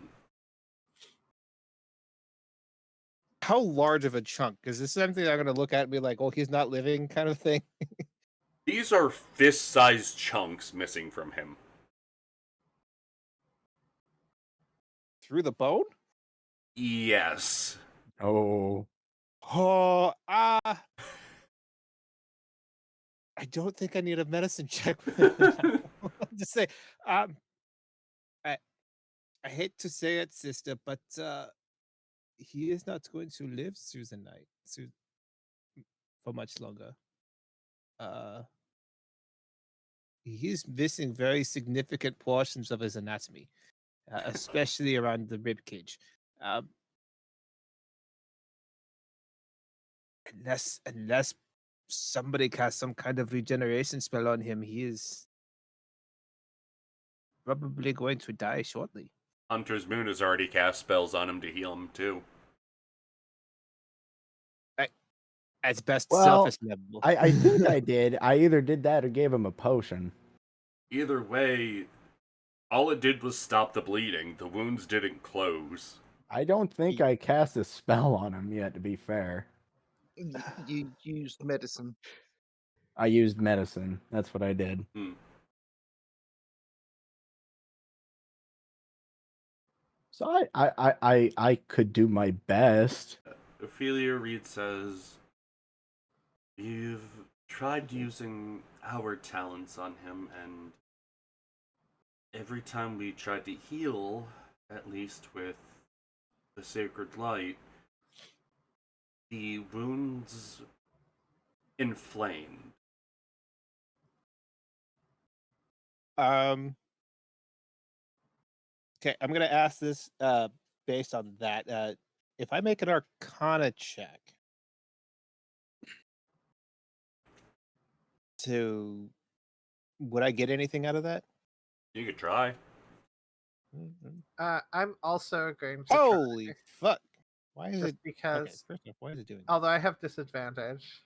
How large of a chunk? Is this something I'm going to look at and be like, "Oh, he's not living," kind of thing? These are fist-sized chunks missing from him. Through the bone? Yes. Oh. Oh, I don't think I need a medicine check. Just say, I hate to say it, sister, but he is not going to live through the night for much longer. He's missing very significant portions of his anatomy, especially around the rib cage. Unless somebody casts some kind of regeneration spell on him, he is probably going to die shortly. Hunter's Moon has already cast spells on him to heal him, too. As best Well, self-estimable. I think I did. I either did that or gave him a potion. Either way, all it did was stop the bleeding. The wounds didn't close. I don't think I cast a spell on him yet, to be fair. You used medicine. I used medicine. That's what I did. So I could do my best. Ophelia Reed says, "You've tried using our talents on him, and every time we tried to heal, at least with the sacred light, the wounds inflamed." Okay, I'm gonna ask this based on that. if I make an Arcana check to, would I get anything out of that? You could try. I'm also going to Holy try, fuck! Why is just it? Okay, because, first off, why is it doing? although I have disadvantage.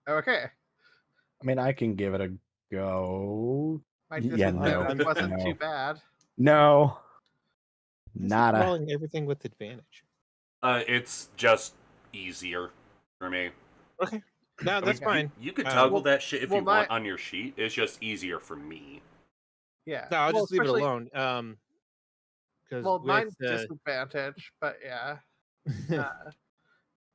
Okay, I mean, I can give it a go. my Yeah, disadvantage no, wasn't too no, bad. no, Why is it nada. rolling everything with advantage? It's just easier for me. Okay, no, I that's mean, fine. You could toggle Well- that shit if well, you my- want on your sheet. It's just easier for me. Yeah. No, I'll well, just leave it especially- alone. Because Well, mine's disadvantage, but yeah, uh,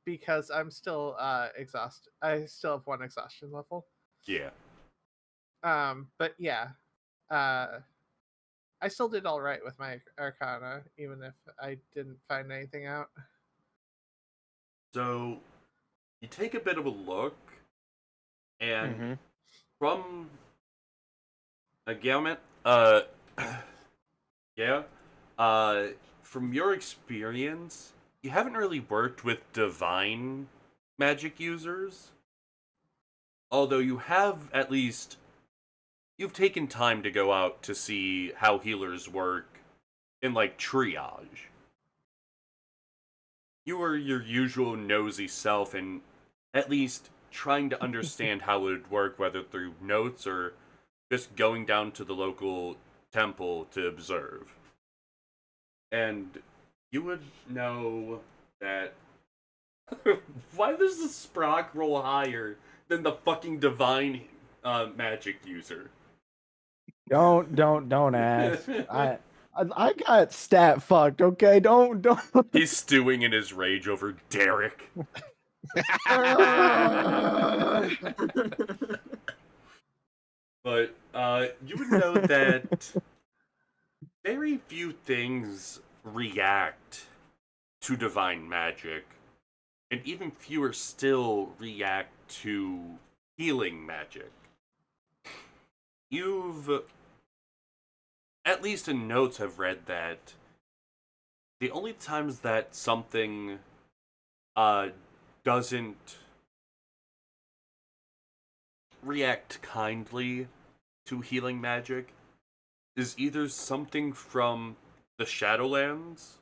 because I'm still exhausted. I still have 1 exhaustion level. Yeah. But yeah, I still did all right with my Arcana, even if I didn't find anything out. So you take a bit of a look, and mhm. from a gamut, yeah, from your experience, you haven't really worked with divine magic users. Although you have at least you've taken time to go out to see how healers work in like triage. You were your usual nosy self and at least trying to understand how it would work, whether through notes or just going down to the local temple to observe. And you would know that. Why does the Sprock roll higher than the fucking divine magic user? Don't ask. I got stat fucked. Okay, don't. He's stewing in his rage over Derrik. But you would know that very few things react to divine magic, and even fewer still react to healing magic. You've, at least in notes, have read that the only times that something doesn't react kindly to healing magic is either something from the Shadowlands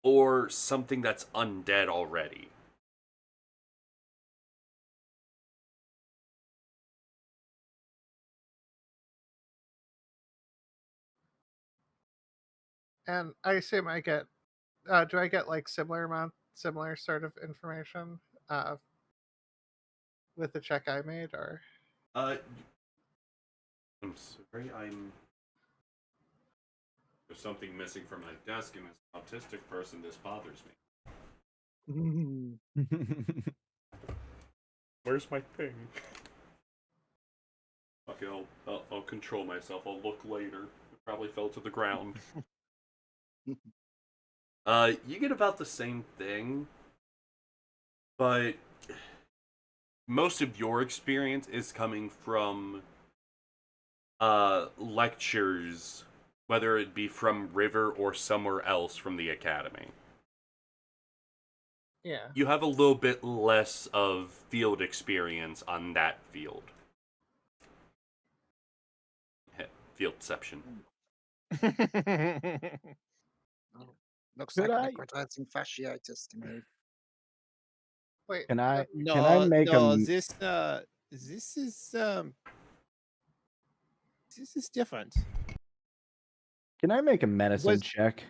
or something that's undead already. And I assume I get. Do I get like similar sort of information with the check I made, or? I'm sorry, there's something missing from my desk, and as an autistic person, this bothers me. Where's my thing? Okay, I'll control myself. I'll look later. It probably fell to the ground. You get about the same thing, but most of your experience is coming from lectures, whether it be from River or somewhere else from the academy. Yeah. You have a little bit less of field experience on that field. Fieldception. Looks Could like I- necrotizing fasciitis to me. Wait. Can I? No, Can I make no, a? this is different. Can I make a medicine Was- check?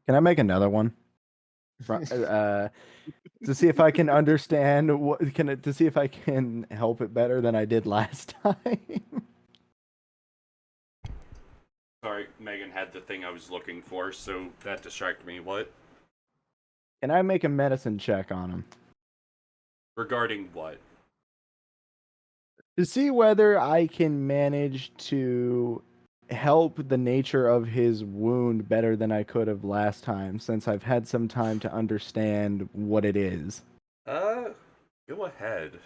Can I make another one? To see if I can understand to see if I can help it better than I did last time. Sorry, Megan had the thing I was looking for, so that distracted me. What? Can I make a medicine check on him Regarding what? to see whether I can manage to help the nature of his wound better than I could have last time, since I've had some time to understand what it is? Go ahead.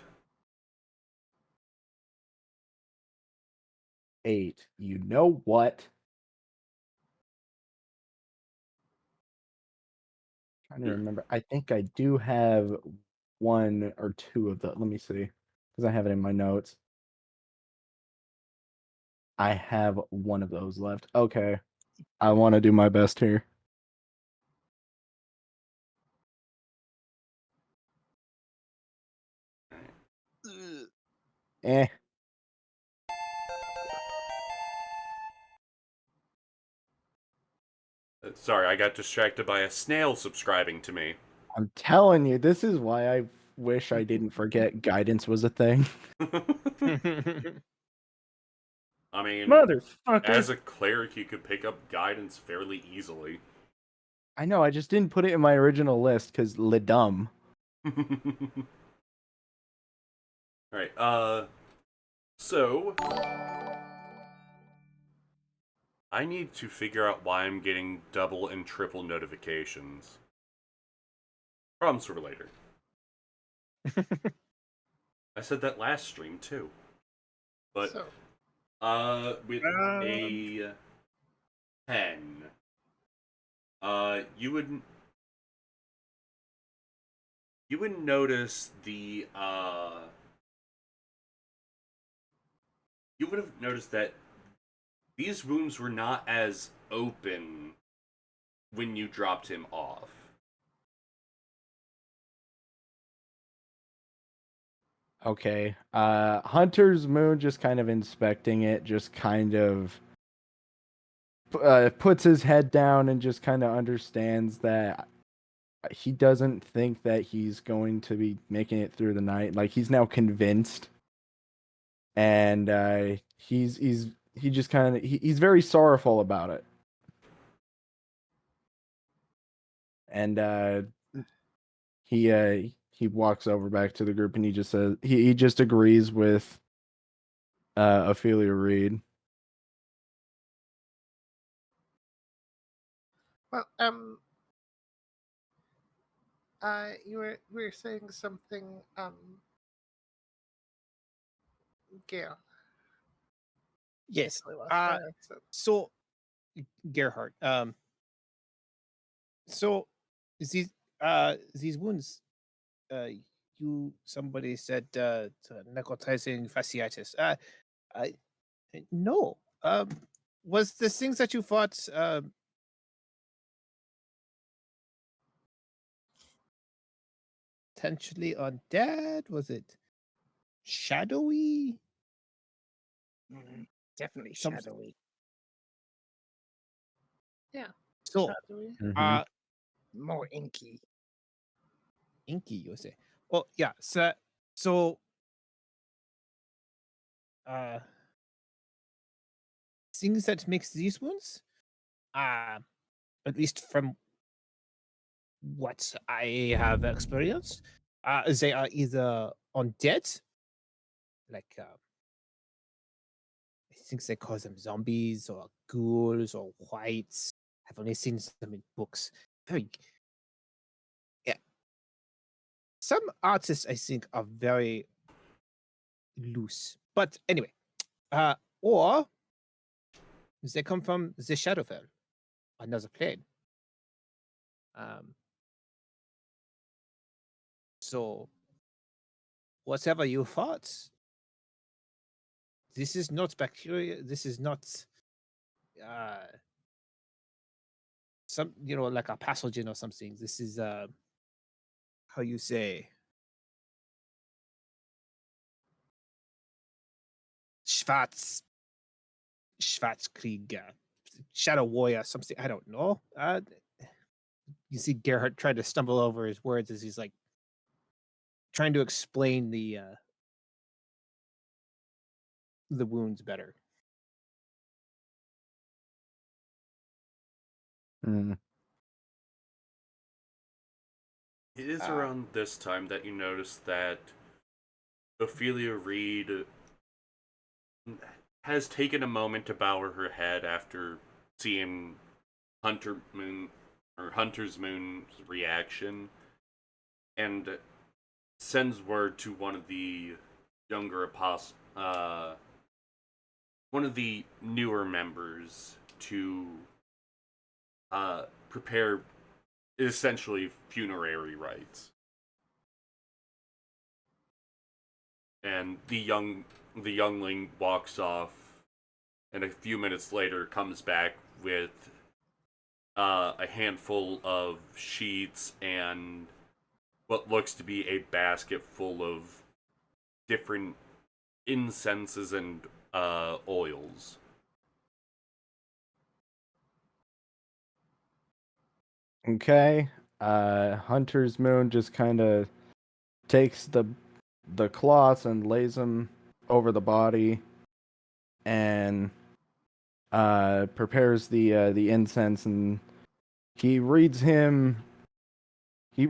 8. You know what? trying to remember. I think I do have one or two of the. Let me see, because I have it in my notes. I have one of those left. Okay, I want to do my best here. Ugh. Eh. Sorry, I got distracted by a snail subscribing to me. I'm telling you, this is why I wish I didn't forget guidance was a thing. I mean, Motherfucker. as a cleric, you could pick up guidance fairly easily. I know, I just didn't put it in my original list because le dumb. Alright, so I need to figure out why I'm getting double and triple notifications. Problems for later. I said that last stream too. But So, with a 10, you would notice the you would have noticed that these wounds were not as open when you dropped him off. Okay. Hunter's Moon just kind of inspecting it, just kind of puts his head down and just kind of understands that he doesn't think that he's going to be making it through the night. Like, he's now convinced, and he's just kind of he's very sorrowful about it. And he walks over back to the group and he just says he just agrees with Ophelia Reed. well, you were saying something, Gail. Yes. Actually lost my accent. So, Gerhardt, so these wounds, somebody said necrotizing fasciitis. I no. Was the things that you fought potentially undead? Was it shadowy? Definitely Some- shadowy. So, Shadowy. Mhm. More inky. inky, you say? Oh yeah. So things that makes these wounds, at least from what I have experienced, they are either undead, like I think they call them zombies or ghouls or whites. I've only seen them in books. Very, yeah. Some artists I think are very loose, but anyway, or they come from the Shadowfell, another plane. So whatever you fought, this is not bacteria. This is not some like a pathogen or something. This is how you say Schwarz Schwarzkrieger, Shadow Warrior, something I don't know. You see Gerhardt trying to stumble over his words as he's like trying to explain the wounds better. Mm. It is around this time that you notice that Ophelia Reed has taken a moment to bow her head after seeing Hunter's Moon's reaction, and sends word to one of the younger one of the newer members to prepare essentially funerary rites. And the youngling walks off, and a few minutes later comes back with a handful of sheets and what looks to be a basket full of different incenses and oils. Okay. Hunter's Moon just kind of takes the cloths and lays them over the body, and prepares the incense, and he reads him a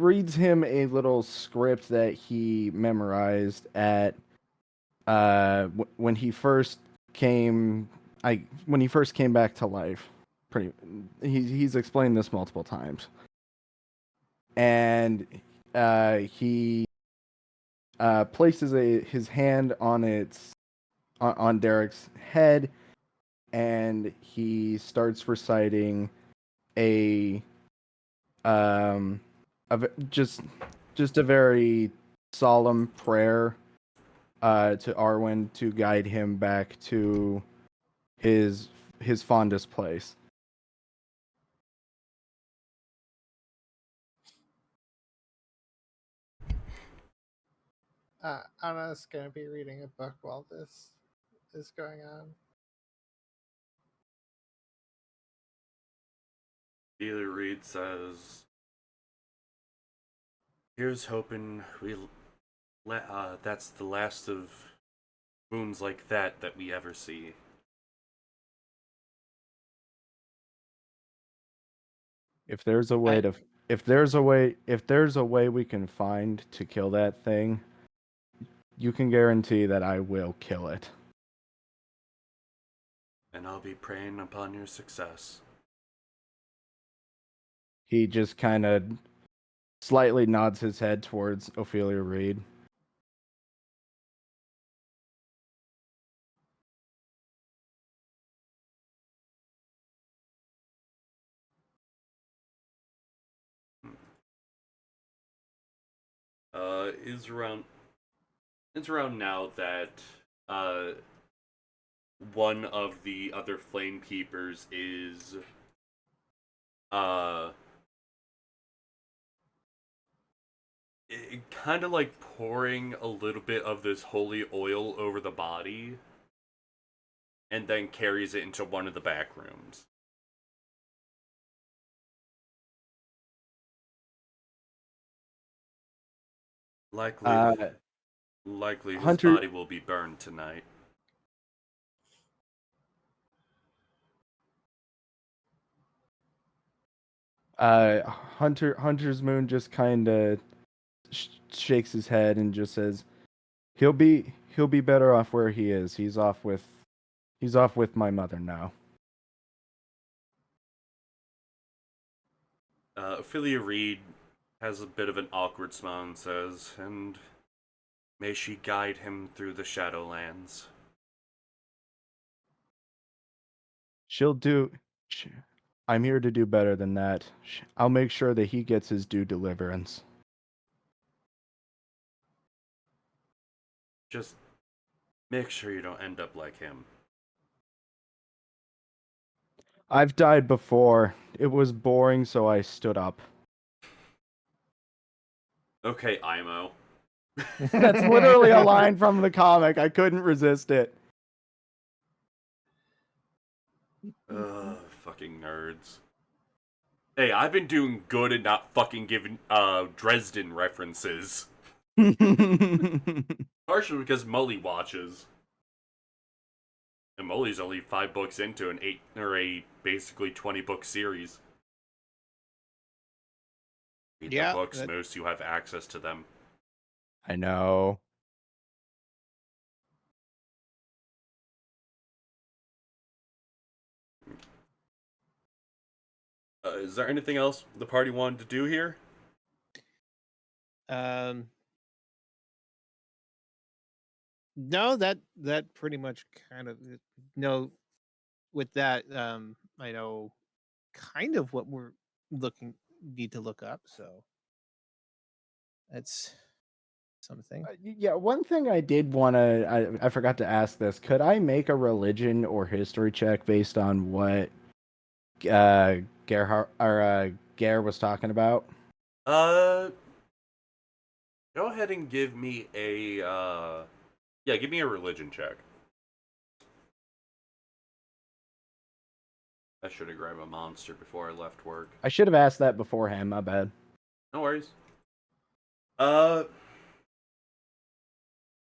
little script that he memorized at when he first came back to life. He's explained this multiple times, and he places his hand on Derrick's head, and he starts reciting a just a very solemn prayer to Arwen to guide him back to his fondest place. Anna's gonna be reading a book while this is going on. Dealer Reed says, "Here's hoping that's the last of wounds like that we ever see." If there's a way we can find to kill that thing, you can guarantee that I will kill it. And I'll be praying upon your success. He just kind of slightly nods his head towards Ophelia Reed. It's around now that one of the other flame keepers is kind of like pouring a little bit of this holy oil over the body, and then carries it into one of the back rooms. Likely his Hunter- body will be burned tonight. Hunter's Moon just kind of shakes his head and just says, he'll be better off where he is. He's off with my mother now." Ophelia Reed has a bit of an awkward smile and says, "And may she guide him through the Shadowlands." I'm here to do better than that. I'll make sure that he gets his due deliverance. Just make sure you don't end up like him. I've died before. It was boring, so I stood up. Okay, Imo. That's literally a line from the comic. I couldn't resist it. Ugh, fucking nerds. Hey, I've been doing good and not fucking giving Dresden references. Partially because Mully watches. And Mully's only 5 books into an 8 or a basically 20-book series. Read the books, Moose, you have access to them. I know. Is there anything else the party wanted to do here? No, that pretty much kind of no. With that, I know kind of what we're looking need to look up. So that's something. Yeah, one thing I did want to, I forgot to ask this. Could I make a religion or history check based on what Gerhard or Ger was talking about? Go ahead and give me a give me a religion check. I should have grabbed a monster before I left work. I should have asked that beforehand. My bad. No worries.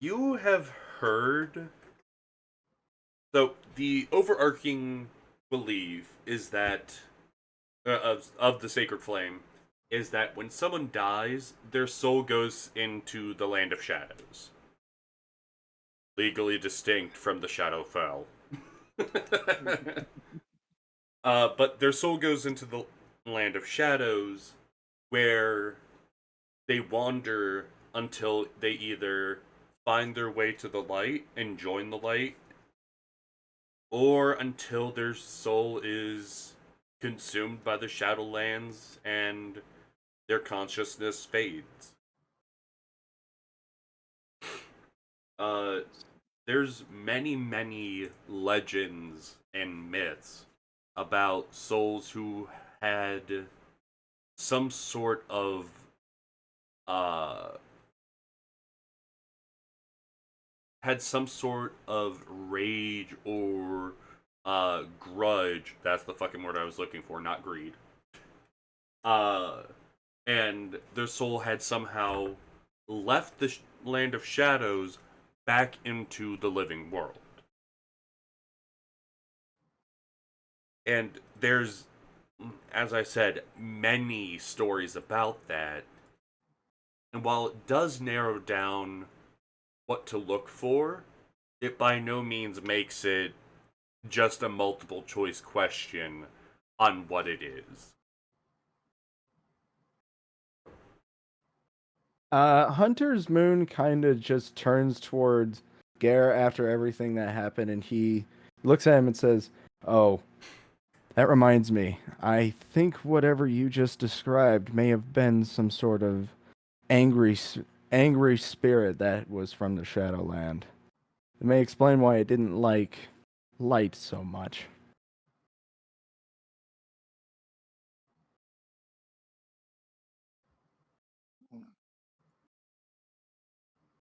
You have heard. So the overarching belief is that of the sacred flame is that when someone dies, their soul goes into the land of shadows, legally distinct from the Shadowfell. But their soul goes into the land of shadows, where they wander until they either find their way to the light and join the light, or until their soul is consumed by the Shadowlands and their consciousness fades. There's many legends and myths about souls who had some sort of rage or grudge. That's the fucking word I was looking for, not greed. And their soul had somehow left the land of shadows back into the living world. And there's, as I said, many stories about that. And while it does narrow down what to look for, it by no means makes it just a multiple choice question on what it is. Hunter's Moon kind of just turns towards Gare after everything that happened, and he looks at him and says, "Oh, that reminds me. I think whatever you just described may have been some sort of angry spirit that was from the Shadowland. It may explain why it didn't like light so much."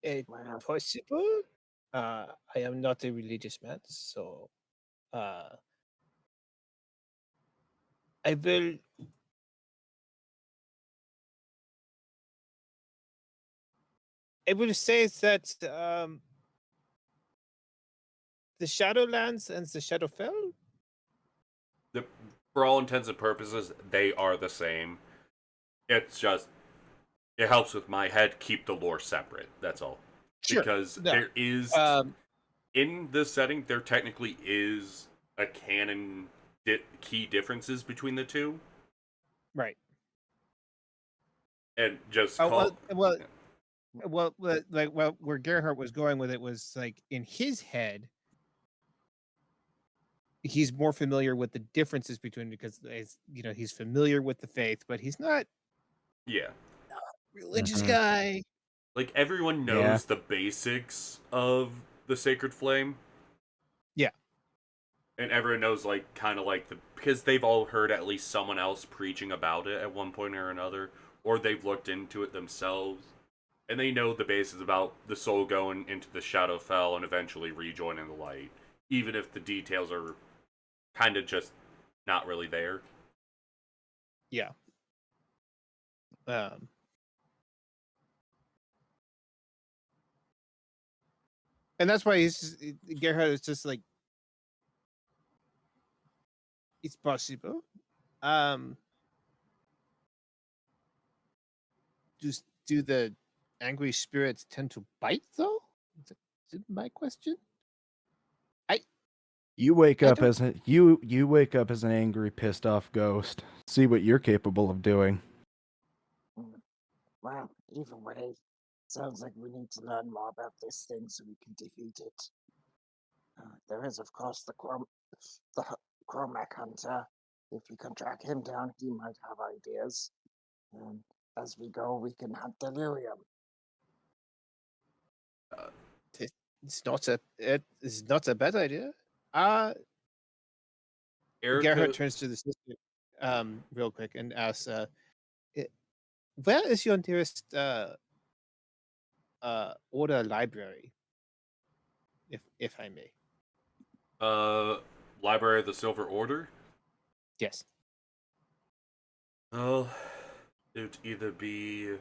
It's Wow. possible. I am not a religious man, so I will. I will say that the Shadowlands and the Shadowfell. For all intents and purposes, they are the same. It's just, it helps with my head keep the lore separate. That's all. Sure. Because No. there is, in this setting, there technically is a canon key differences between the two. Right. And just Well, where Gerhardt was going with it was like in his head, he's more familiar with the differences between, because he's familiar with the faith, but he's not Yeah. a religious Mhm. guy. Like, everyone knows the basics of the Sacred Flame. Yeah. And everyone knows, like, kind of like because they've all heard at least someone else preaching about it at one point or another, or they've looked into it themselves. And they know the basis about the soul going into the Shadowfell and eventually rejoining the light, even if the details are kind of just not really there. Yeah. And that's why Gerhardt is just like, it's possible. Do the angry spirits tend to bite though? Is it my question? You wake I up don't- as you wake up as an angry, pissed off ghost. See what you're capable of doing. Well, either way, sounds like we need to learn more about this thing so we can defeat it. There is, of course, the Cormac Hunter. if we can track him down, he might have ideas. And as we go, we can hunt delirium. It's not a bad idea. Erica, Gerhard turns to the sister real quick and asks, where is your nearest order library? If I may. Library of the Silver Order? Yes. Well, it would either be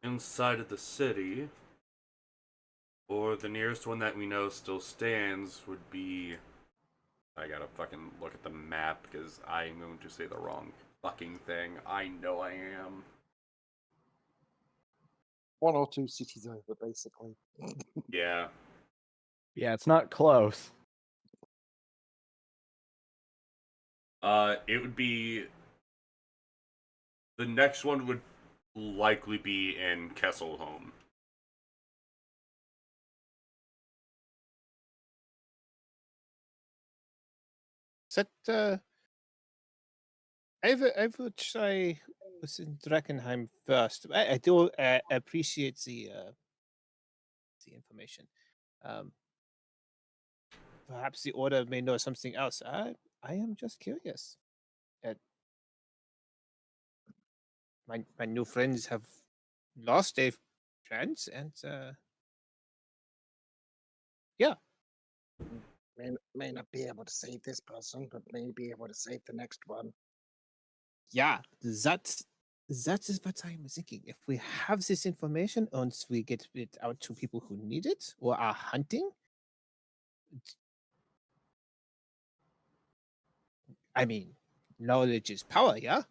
inside of the city, or the nearest one that we know still stands would be... I gotta fucking look at the map because I'm going to say the wrong fucking thing. I know I am. 1 or 2 cities over, basically. Yeah. Yeah, it's not close. It would be... The next one would likely be in Kesselholm. That I would try was in Drakkenheim first. I do appreciate the information. Perhaps the order may know something else. I am just curious. My new friends have lost a friends, and yeah. May not be able to save this person, but may be able to save the next one. Yeah, that is what I'm thinking. If we have this information and we get it out to people who need it or are hunting, I mean, knowledge is power, yeah?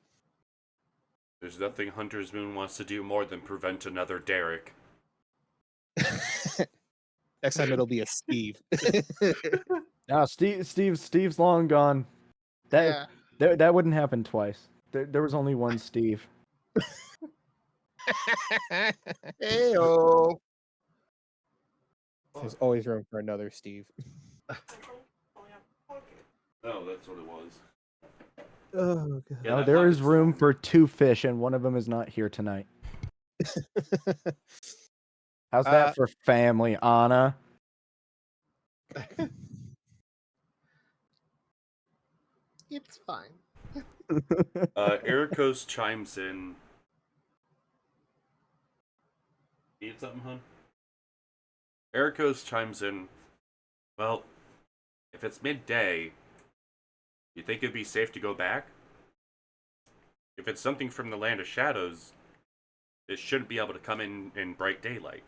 There's nothing Hunter's Moon wants to do more than prevent another Derrik. Next time it'll be a Steve. No, Steve's long gone. Yeah. That wouldn't happen twice. There was only one Steve. Heyo! There's always room for another Steve. Oh, that's what it was. Oh, God. Yeah, No, that there is fucking room song. for 2 fish, and one of them is not here tonight. How's that for family, Anna? It's fine. Ericos chimes in. Need something, hun? Ericos chimes in. Well, if it's midday, you think it'd be safe to go back? If it's something from the Land of Shadows, it shouldn't be able to come in bright daylight.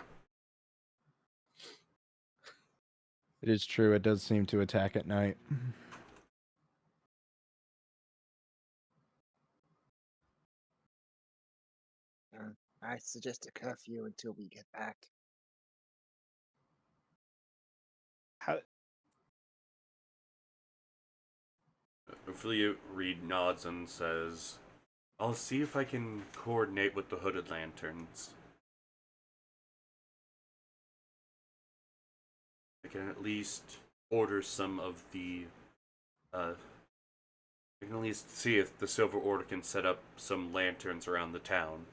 It is true. It does seem to attack at night. I suggest a curfew until we get back. How, Hopefully, Reed nods and says, I'll see if I can coordinate with the Hooded Lanterns. I can at least order some of the, I can at least see if the Silver Order can set up some lanterns around the town.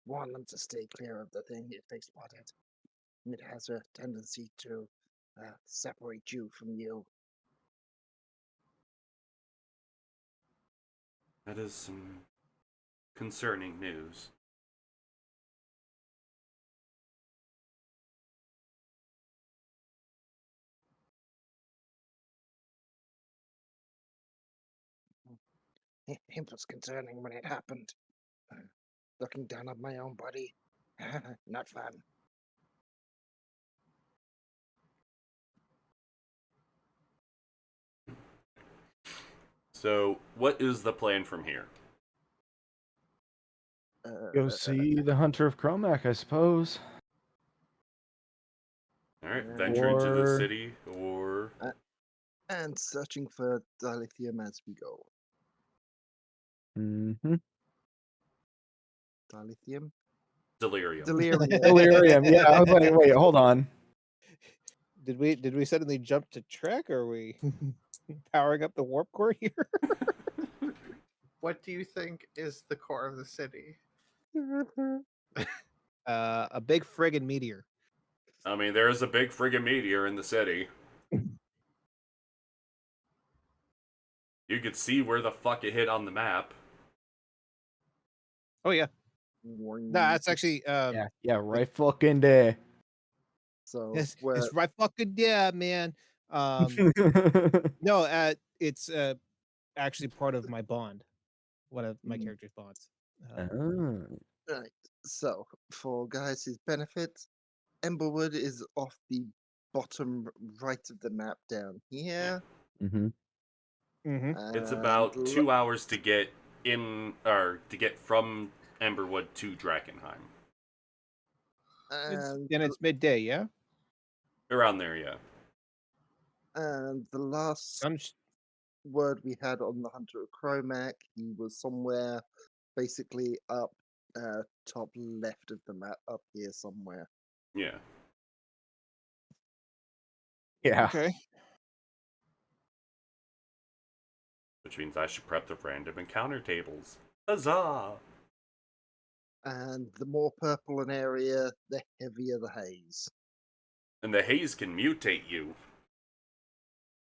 Warn them to stay clear of the thing if they spot it. It has a tendency to separate you from you. That is some concerning news. It was concerning when it happened. Looking down on my own body. Not fun. So, what is the plan from here? Go see the Hunter of Chromac, I suppose. Alright, venture into the Or- city, or... And searching for dilithium as we go. Mm-hmm. Dilithium? Delirium. Delirium. Delirium. Yeah, I was like, wait, hold on. Did we suddenly jump to Trek, or are we powering up the warp core here? What do you think is the core of the city? A big friggin' meteor. I mean, there is a big friggin' meteor in the city. You could see where the fuck it hit on the map. Oh yeah. No, that's actually Yeah, right fucking there. So it's we're right fucking yeah, man. No, it's actually part of my bond. One of my character's bonds. Oh. right. So for guys' benefit, Emberwood is off the bottom right of the map down here. Mm-hmm. Mm-hmm. It's and about lo- 2 hours to get to get from Emberwood to Drakkenheim. and Then it's midday, yeah. Around there, yeah. and the last Sun's word we had on the Hunter of Chromac, he was somewhere basically up top left of the map, up here somewhere. Yeah. Yeah. okay. Which means I should prep the random encounter tables. Huzzah! And the more purple an area, the heavier the haze. And the haze can mutate you.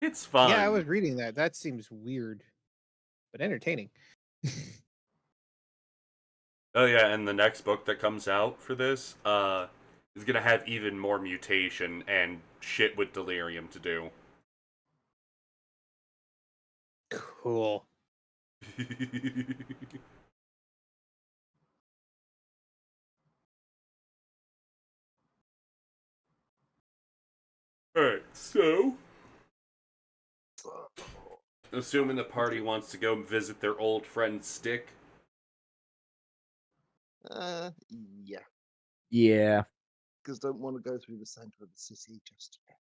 It's fun. Yeah, I was reading that. That seems weird, but entertaining. Oh yeah, and the next book that comes out for this, is gonna have even more mutation and shit with delirium to do. Cool. Alright, so So, assuming the party wants to go visit their old friend Stick. yeah, Yeah. because don't want to go through the center of the city just yet.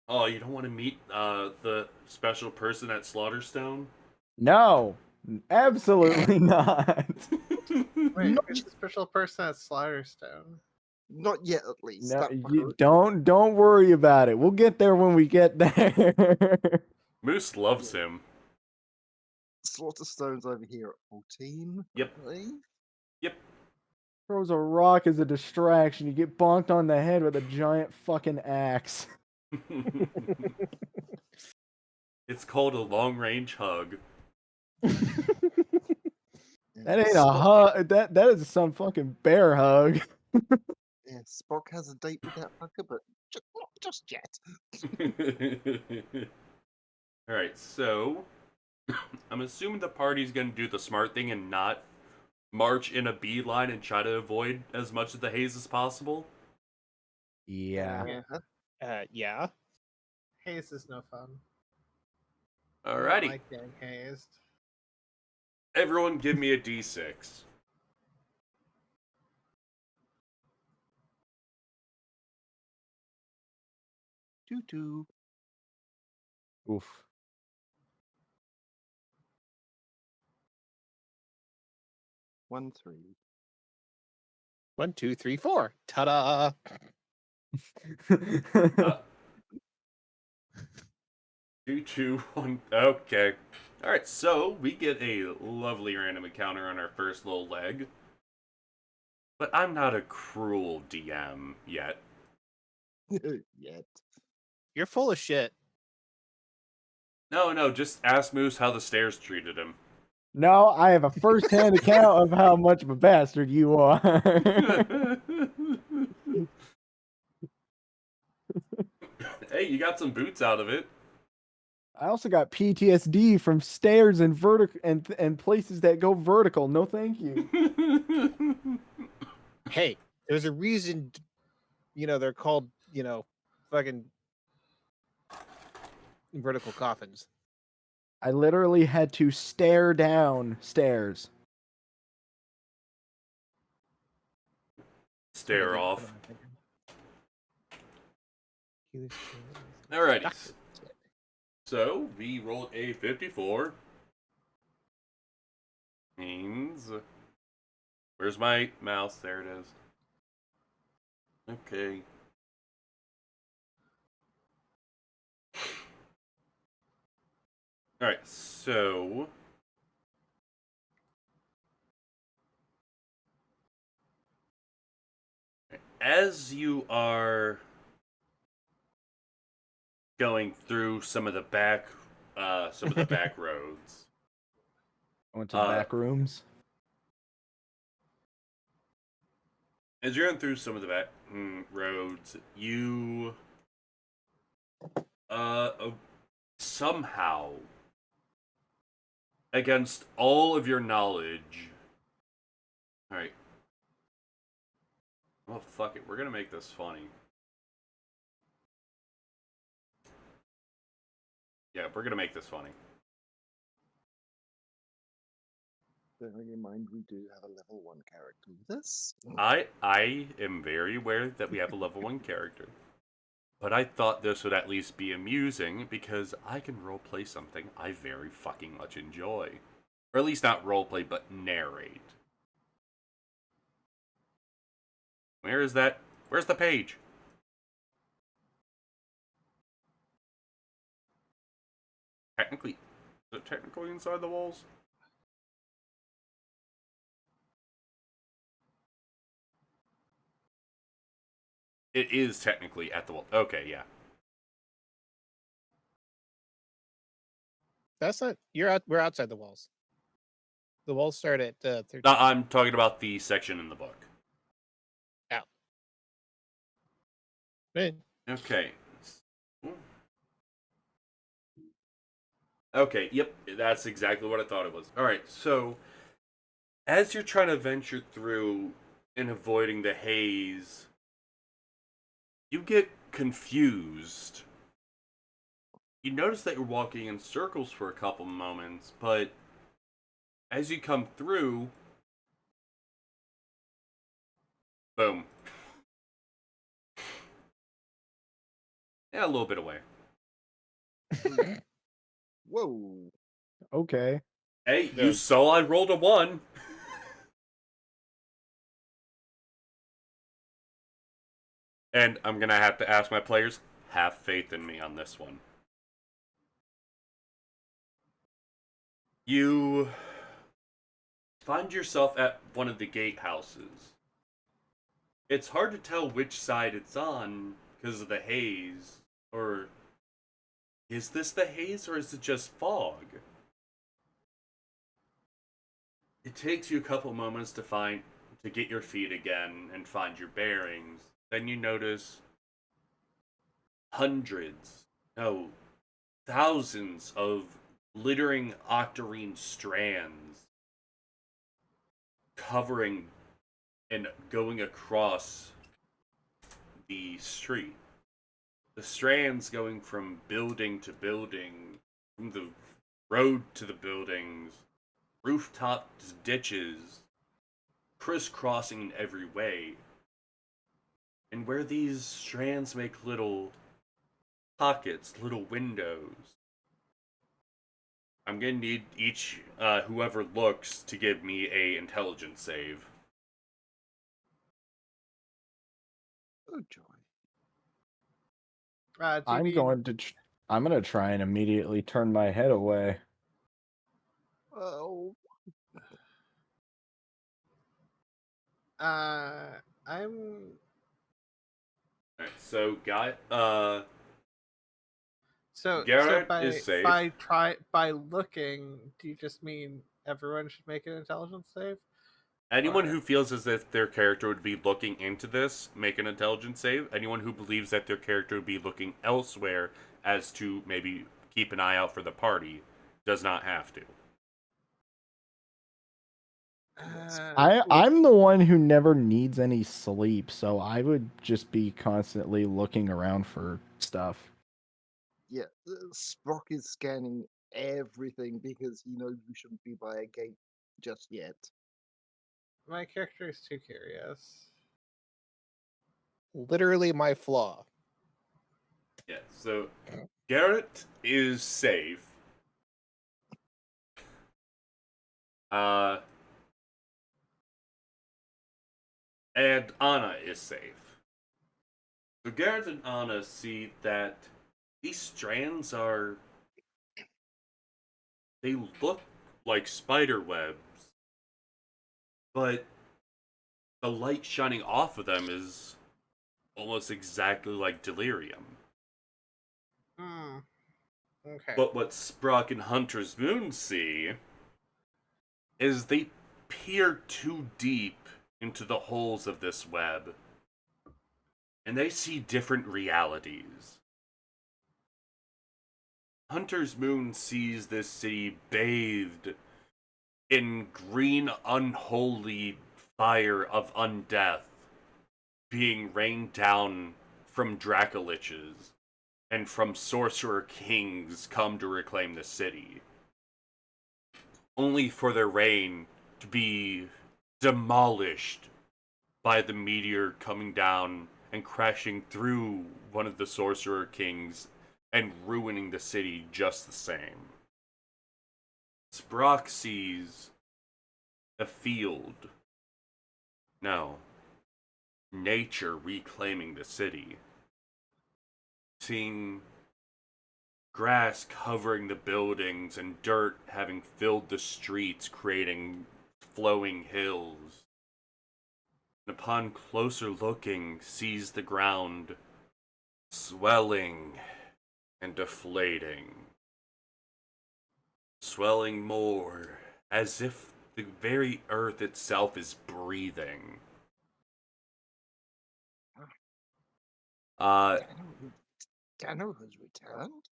Oh, you don't want to meet the special person at Slaughterstone? No. Absolutely not. Wait, who's the special person at Slaughterstone? Not yet, at least. No, That you fucker- don't worry about it. We'll get there when we get there. Moose loves him. Slaughterstone's over here at 14. Yep. I believe. Yep. Throws a rock as a distraction. You get bonked on the head with a giant fucking axe. It's called a long range hug. That And ain't a hug. That is some fucking bear hug. Yeah, Spock has a date with that fucker, but not just yet. Alright, so I'm assuming the party's gonna do the smart thing and not march in a beeline and try to avoid as much of the haze as possible. Yeah. Uh-huh. Yeah. Haze is no fun. I Alrighty. don't like getting hazed. Everyone give me a d6. Doo-doo. Oof. One, three. 1, 2, 3, 4. Ta-da! Uh, 2, 2, 1. Okay. Alright, so we get a lovely random encounter on our first little leg. But I'm not a cruel DM yet. Yet. You're full of shit. No, just ask Moose how the stairs treated him. No, I have a first-hand account of how much of a bastard you are. Hey, you got some boots out of it. I also got PTSD from stairs and and places that go vertical. No, thank you. Hey, there's a reason, they're called, fucking vertical coffins. I literally had to stare down stairs. Stare off. Alrighty. So, we rolled a 54. Means Where's my mouse? There it is. Okay. Alright, so... as you are going through some of the back roads. I went to the back rooms. As you're going through some of the back roads, you somehow, against all of your knowledge, alright. Well, fuck it, we're gonna make this funny. Yeah, we're gonna make this funny. Bearing in mind we do have a level 1 character with us. I am very aware that we have a level 1 character. But I thought this would at least be amusing because I can roleplay something I very fucking much enjoy. Or at least not roleplay, but narrate. Where is that? Where's the page? Technically, is it technically inside the walls? It is technically at the wall. Okay, yeah. That's not. You're out. We're outside the walls. The walls start at 13. No, I'm talking about the section in the book. Out. Man. Okay. Okay, yep, that's exactly what I thought it was. Alright, so as you're trying to venture through and avoiding the haze, you get confused. You notice that you're walking in circles for a couple moments, but as you come through, boom. Yeah, a little bit away. Whoa. Okay. Hey, you saw I rolled a 1. And I'm gonna have to ask my players, have faith in me on this one. You find yourself at one of the gatehouses. It's hard to tell which side it's on because of the haze. Or is this the haze or is it just fog? It takes you a couple moments to get your feet again and find your bearings. Then you notice thousands of glittering octarine strands covering and going across the street. The strands going from building to building, from the road to the buildings, rooftops, ditches, crisscrossing in every way. And where these strands make little pockets, little windows, I'm gonna need each, whoever looks, to give me a intelligence save. Oh, joy. I'm gonna try and immediately turn my head away. Oh. I'm. Alright, so So Garrett by is safe. by looking, do you just mean everyone should make an intelligence save? Anyone who feels as if their character would be looking into this, make an intelligence save. Anyone who believes that their character would be looking elsewhere as to maybe keep an eye out for the party, does not have to. I'm the one who never needs any sleep, so I would just be constantly looking around for stuff. Yeah, Sprock is scanning everything because he knows we shouldn't be by a gate just yet. My character is too curious. Literally my flaw. Yeah, so Garrett is safe. and Anna is safe. So Garrett and Anna see that these strands they look like spider webs, but the light shining off of them is almost exactly like delirium. Okay. But what Sprock and Hunter's Moon see is they peer too deep into the holes of this web, and they see different realities. Hunter's Moon sees this city bathed in green, unholy fire of undeath being rained down from Dracoliches and from sorcerer kings come to reclaim the city, only for their reign to be demolished by the meteor coming down and crashing through one of the sorcerer kings and ruining the city just the same. Sprock sees a field. No. Nature reclaiming the city. Seeing grass covering the buildings and dirt having filled the streets, creating flowing hills. And upon closer looking, sees the ground swelling and deflating. Swelling more, as if the very earth itself is breathing. Dano has returned?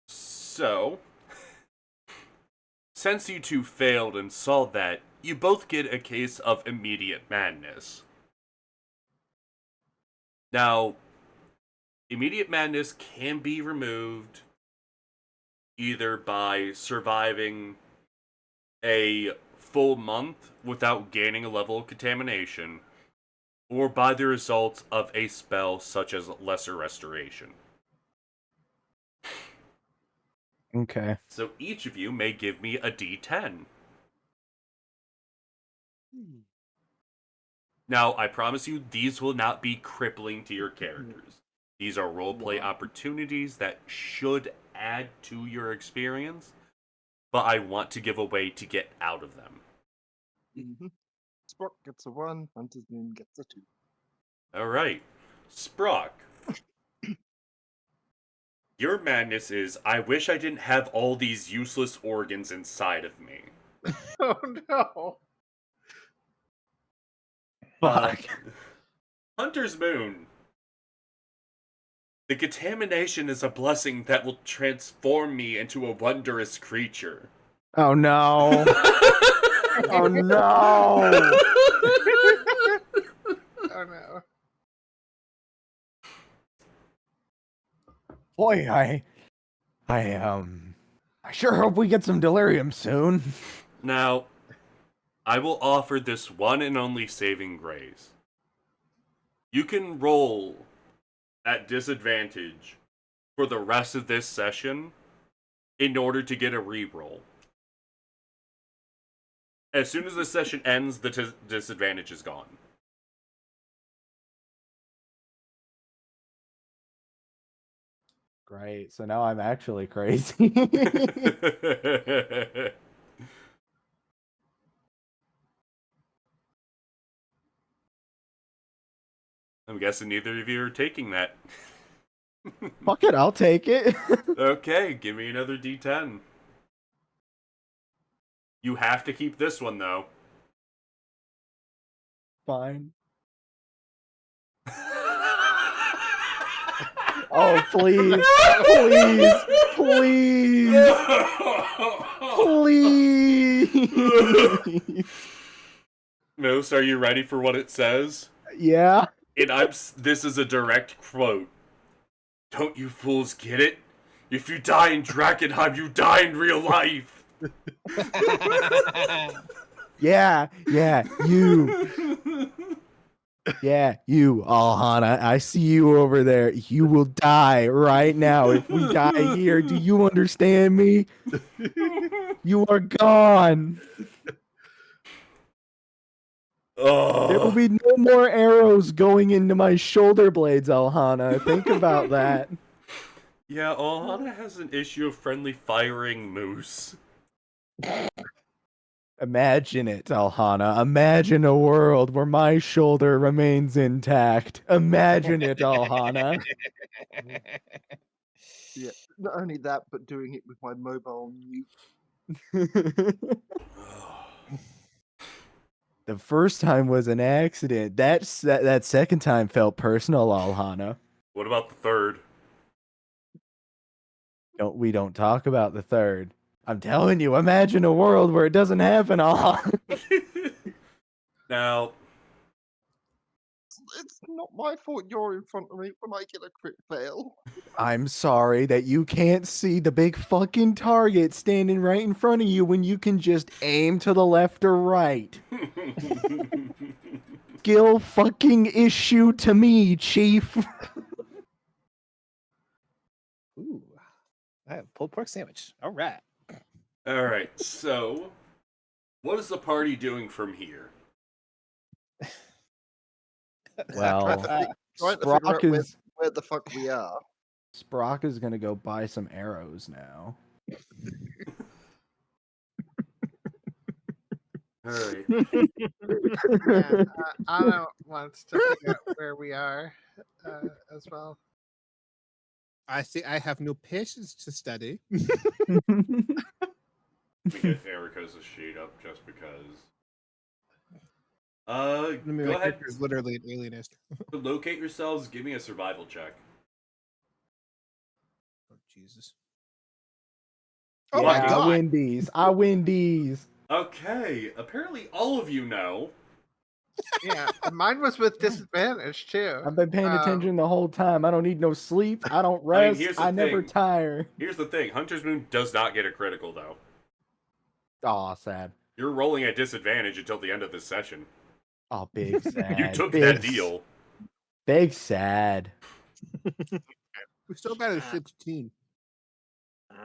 So, since you two failed and saw that, you both get a case of immediate madness. Now, immediate madness can be removed either by surviving a full month without gaining a level of contamination, or by the results of a spell such as Lesser Restoration. Okay. So each of you may give me a D10. Now, I promise you, these will not be crippling to your characters. These are roleplay opportunities that should add to your experience, but I want to give a way to get out of them. Mm-hmm. Spock gets a 1, Hunter's Moon gets a 2. Alright. Sprock. Your madness is, I wish I didn't have all these useless organs inside of me. Oh no. Fuck. Hunter's Moon. The contamination is a blessing that will transform me into a wondrous creature. Oh no. Oh no. Oh no. Boy, I sure hope we get some delirium soon. Now, I will offer this one and only saving grace. You can roll at disadvantage for the rest of this session in order to get a reroll. As soon as the session ends, the disadvantage is gone. Great. So now I'm actually crazy. I'm guessing neither of you are taking that. Fuck it, I'll take it. Okay, give me another D10. You have to keep this one, though. Fine. Oh, please. Please. Please. Please. Moose, are you ready for what it says? Yeah. This is a direct quote. Don't you fools get it? If you die in Drakkenheim, you die in real life. Yeah, you. Yeah, you, Alhana. I see you over there. You will die right now. If we die here, do you understand me? You are gone. There will be no more arrows going into my shoulder blades, Alhana. Think about that. Yeah, Ohana has an issue of friendly firing moose. Imagine it, Alhana. Imagine a world where my shoulder remains intact. Imagine it, Alhana. Yeah. Not only that, but doing it with my mobile mute. The first time was an accident. That second time felt personal, Alhana. What about the third? We don't talk about the third. I'm telling you, imagine a world where it doesn't happen, Alhana. Now, It's not my fault you're in front of me when I get a crit fail. I'm sorry that you can't see the big fucking target standing right in front of you when you can just aim to the left or right. Skill fucking issue to me, Chief. Ooh, I have pulled pork sandwich. All right. alright, so what is the party doing from here? Well, Trying to figure Sprock out is where the fuck we are. Sprock is gonna go buy some arrows now. Alright. Yeah, Anna wants to figure out where we are as well. I see. I have no patience to study. Let me get Erica's sheet up just because. Go My ahead. character is literally an alienist. Locate yourselves. Give me a survival check. Oh Jesus! Oh Yeah, my I God! win these. I win these. Okay, apparently all of you know. Yeah, and mine was with disadvantage too. I've been paying attention the whole time. I don't need no sleep. I don't I mean, rest. here's the I never thing. tire. Here's the thing: Hunter's Moon does not get a critical though. Aw, sad. You're rolling at disadvantage until the end of this session. Oh, big sad. You took big, that deal. Big sad. We still got a 16. Uh,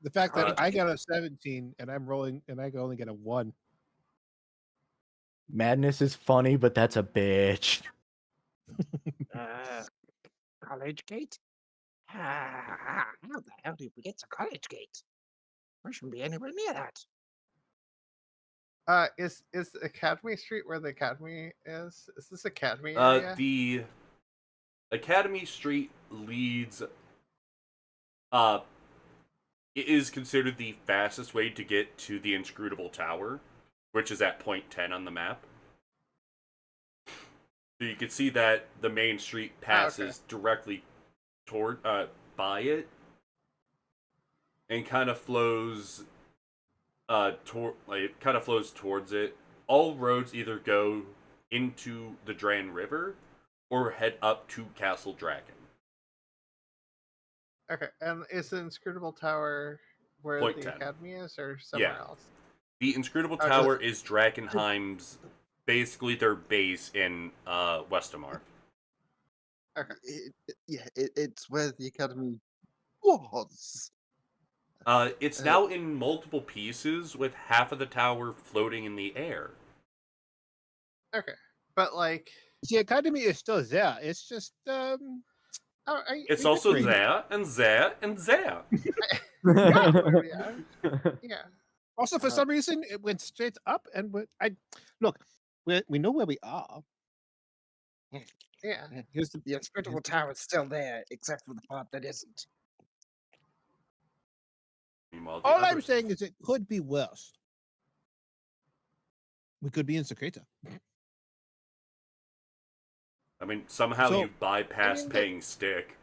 The fact that Uh, I got a 17 and I'm rolling and I only get a 1. Madness is funny, but that's a bitch. College Gate? How the hell did we get to College Gate? We shouldn't be anywhere near that. Is Academy Street where the Academy is? Is this Academy area? The Academy Street leads. It is considered the fastest way to get to the Inscrutable Tower, which is at point 10 on the map. So you can see that the main street passes directly toward by it, and kind of flows towards it. All roads either go into the Dran River or head up to Castle Draken. Okay, and is the Inscrutable Tower where Point the 10. Academy is, or somewhere else? The Inscrutable Okay. Tower is Drakkenheim's, basically their base in Westemar. Okay. It's where the academy was. It's now in multiple pieces, with half of the tower floating in the air. Okay, but like, The Academy is still there. It's just It's we also could- there, and there, and there. Yeah, where we are. Yeah. also for some reason it went straight up and we know where we are. Yeah. Here's the The Inscrutable Tower is still there, except for the part that isn't. Meanwhile, the all other- I'm saying is it could be worse. We could be in Secreta. I mean, somehow So- you bypassed but- paying stick.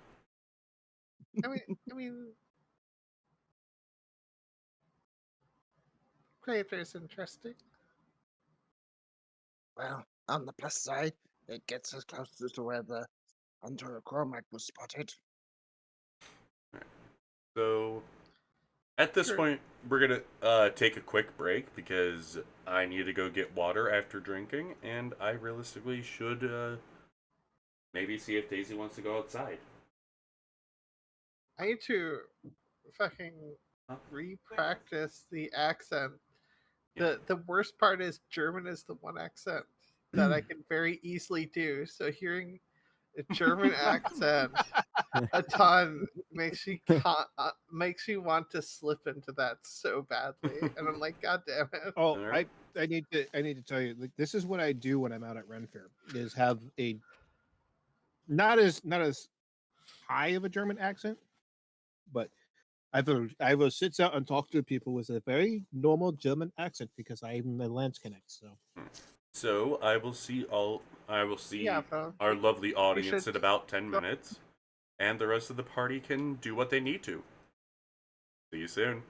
I mean, Creator is interesting. Well, on the plus side, it gets us closer to where the Hunter of Cormac was spotted. So, at this Sure. point, we're gonna take a quick break because I need to go get water after drinking, and I realistically should maybe see if Daisy wants to go outside. I need to fucking re-practice the accent The worst part is German is the one accent that I can very easily do. So hearing a German accent a ton makes me want to slip into that so badly, and I'm like, God damn it! Oh, Alright. I need to tell you, like, this is what I do when I'm out at Ren Fair, is have a not as high of a German accent, but I will sit down and talk to people with a very normal German accent because I'm a Lance Connect. So So I will see Yeah, bro. our lovely audience should in about 10 minutes, and the rest of the party can do what they need to. See you soon.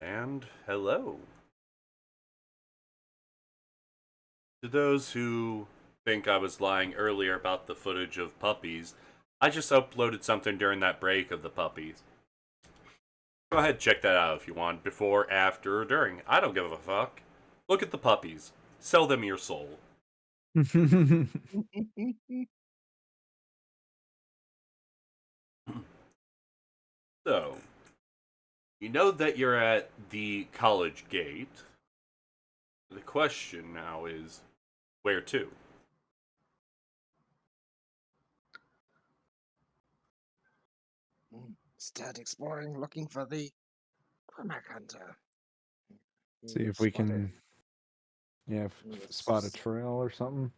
And hello. To those who think I was lying earlier about the footage of puppies, I just uploaded something during that break of the puppies. Go ahead, check that out if you want, before, after, or during. I don't give a fuck. Look at the puppies. Sell them your soul. So, you know that you're at the college gate. The question now is, where to? Start exploring, looking for the Cormac Hunter. He See was if we spotted. can, yeah, spot a trail or something.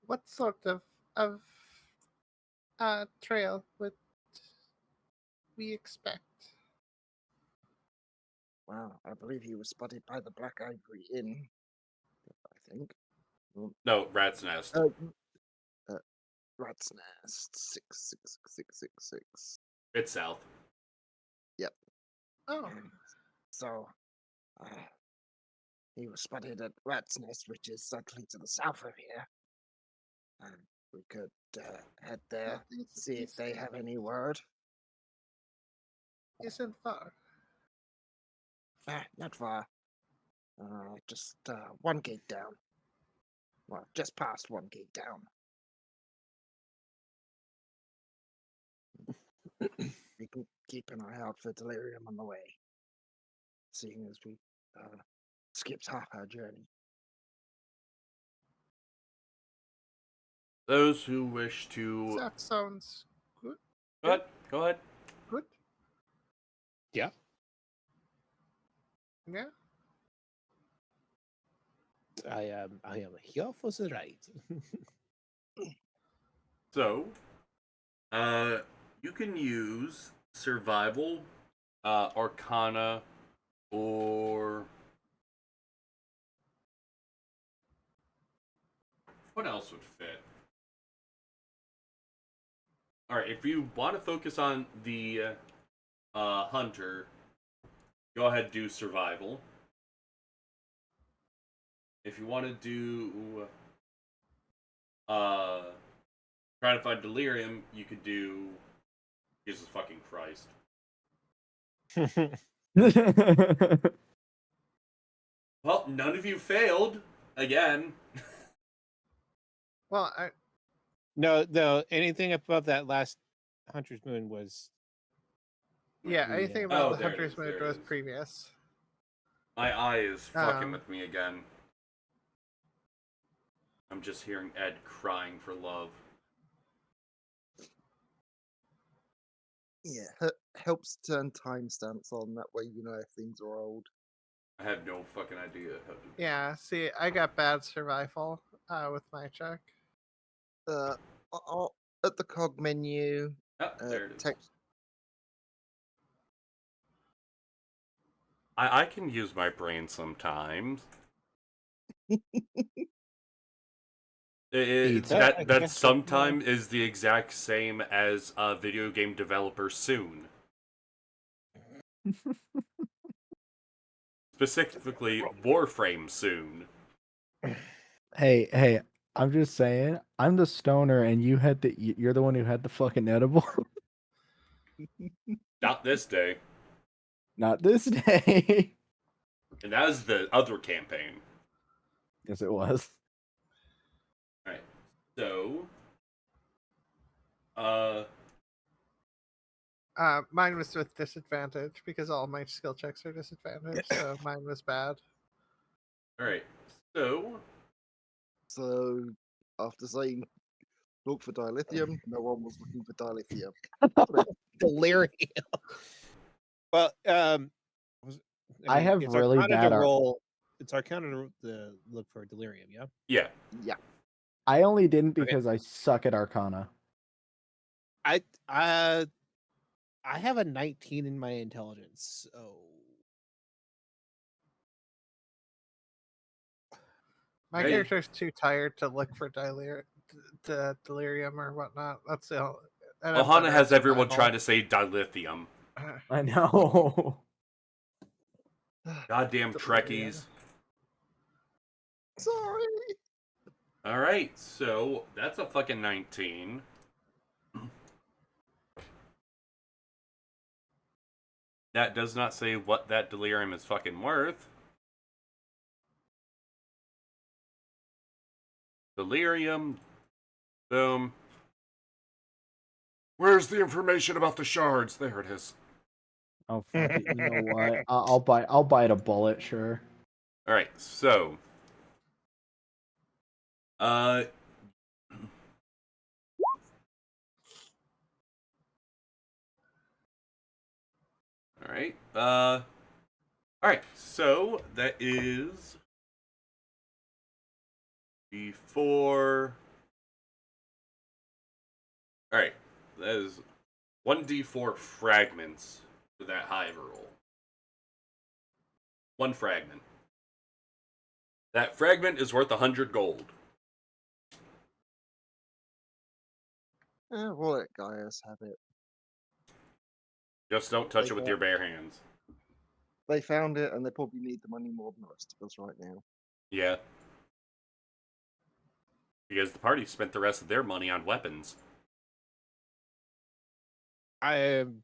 What sort of trail would we expect? Well, I believe he was spotted by the Black Ivory Inn. I think. No, Rat's Nest. Rat's Nest 66666. It's south. Oh, So, uh, he was spotted at Rat's Nest, which is slightly to the south of here. And we could head there, see if they have any word. isn't far. Not far. Just one gate down. Well, just past one gate down. We can keep an eye out for delirium on the way, seeing as we skipped half our journey. Those who wish to... That sounds good. Go ahead. Good. Yeah. Yeah. I am here for the ride. So, you can use Survival, Arcana, or... What else would fit? Alright, if you want to focus on the Hunter, go ahead and do Survival. If you want to do try to find Delirium, you could do Jesus fucking Christ. Well, none of you failed again. Well, No, anything above that last Hunter's Moon was yeah. the, Anything uh, about Oh, the there it Hunter's is, Moon there it was is. previous. My eye is fucking Um, with me again. I'm just hearing Ed crying for love. Yeah, helps turn timestamps on. That way, you know if things are old. I have no fucking idea how to. Yeah. See, I got bad survival with my check. Uh, at the cog menu, Oh, there it is. text. I can use my brain sometimes. It's Yeah, I that guess so. sometime is the exact same as video game developer soon. Specifically, Warframe soon. Hey, I'm just saying, I'm the stoner, and you're the one who had the fucking edible. Not this day. Not this day. And that was the other campaign. Yes, it was. Alright. So Mine was with disadvantage because all my skill checks are disadvantaged, so mine was bad. alright. So So after saying look for dilithium, no one was looking for dilithium. Delirium. Well, I have it's really Arcana bad to ar- roll. It's Arcana to look for delirium. Yeah. yeah. Yeah. I only didn't Okay. because I suck at Arcana. I have a 19 in my intelligence, so My Hey. character's too tired to look for delirium or whatnot. That's the And I'm Ohana better has at everyone survival. trying to say dilithium. I know. Goddamn Delirium. Trekkies. Sorry. Alright, so that's a fucking 19. That does not say what that delirium is fucking worth. Delirium. Boom. Where's the information about the shards? There it is. Oh fuck it! You know what? I'll bite a bullet. Sure. Alright, so. Alright. Alright, so that is D4. Alright, that is 1d4 fragments for that hive roll. One fragment. That fragment is worth 100 gold. We'll let Gaius have it. Just don't touch They it with got- your bare hands. They found it, and they probably need the money more than the rest of us right now. Yeah. Because the party spent the rest of their money on weapons. I am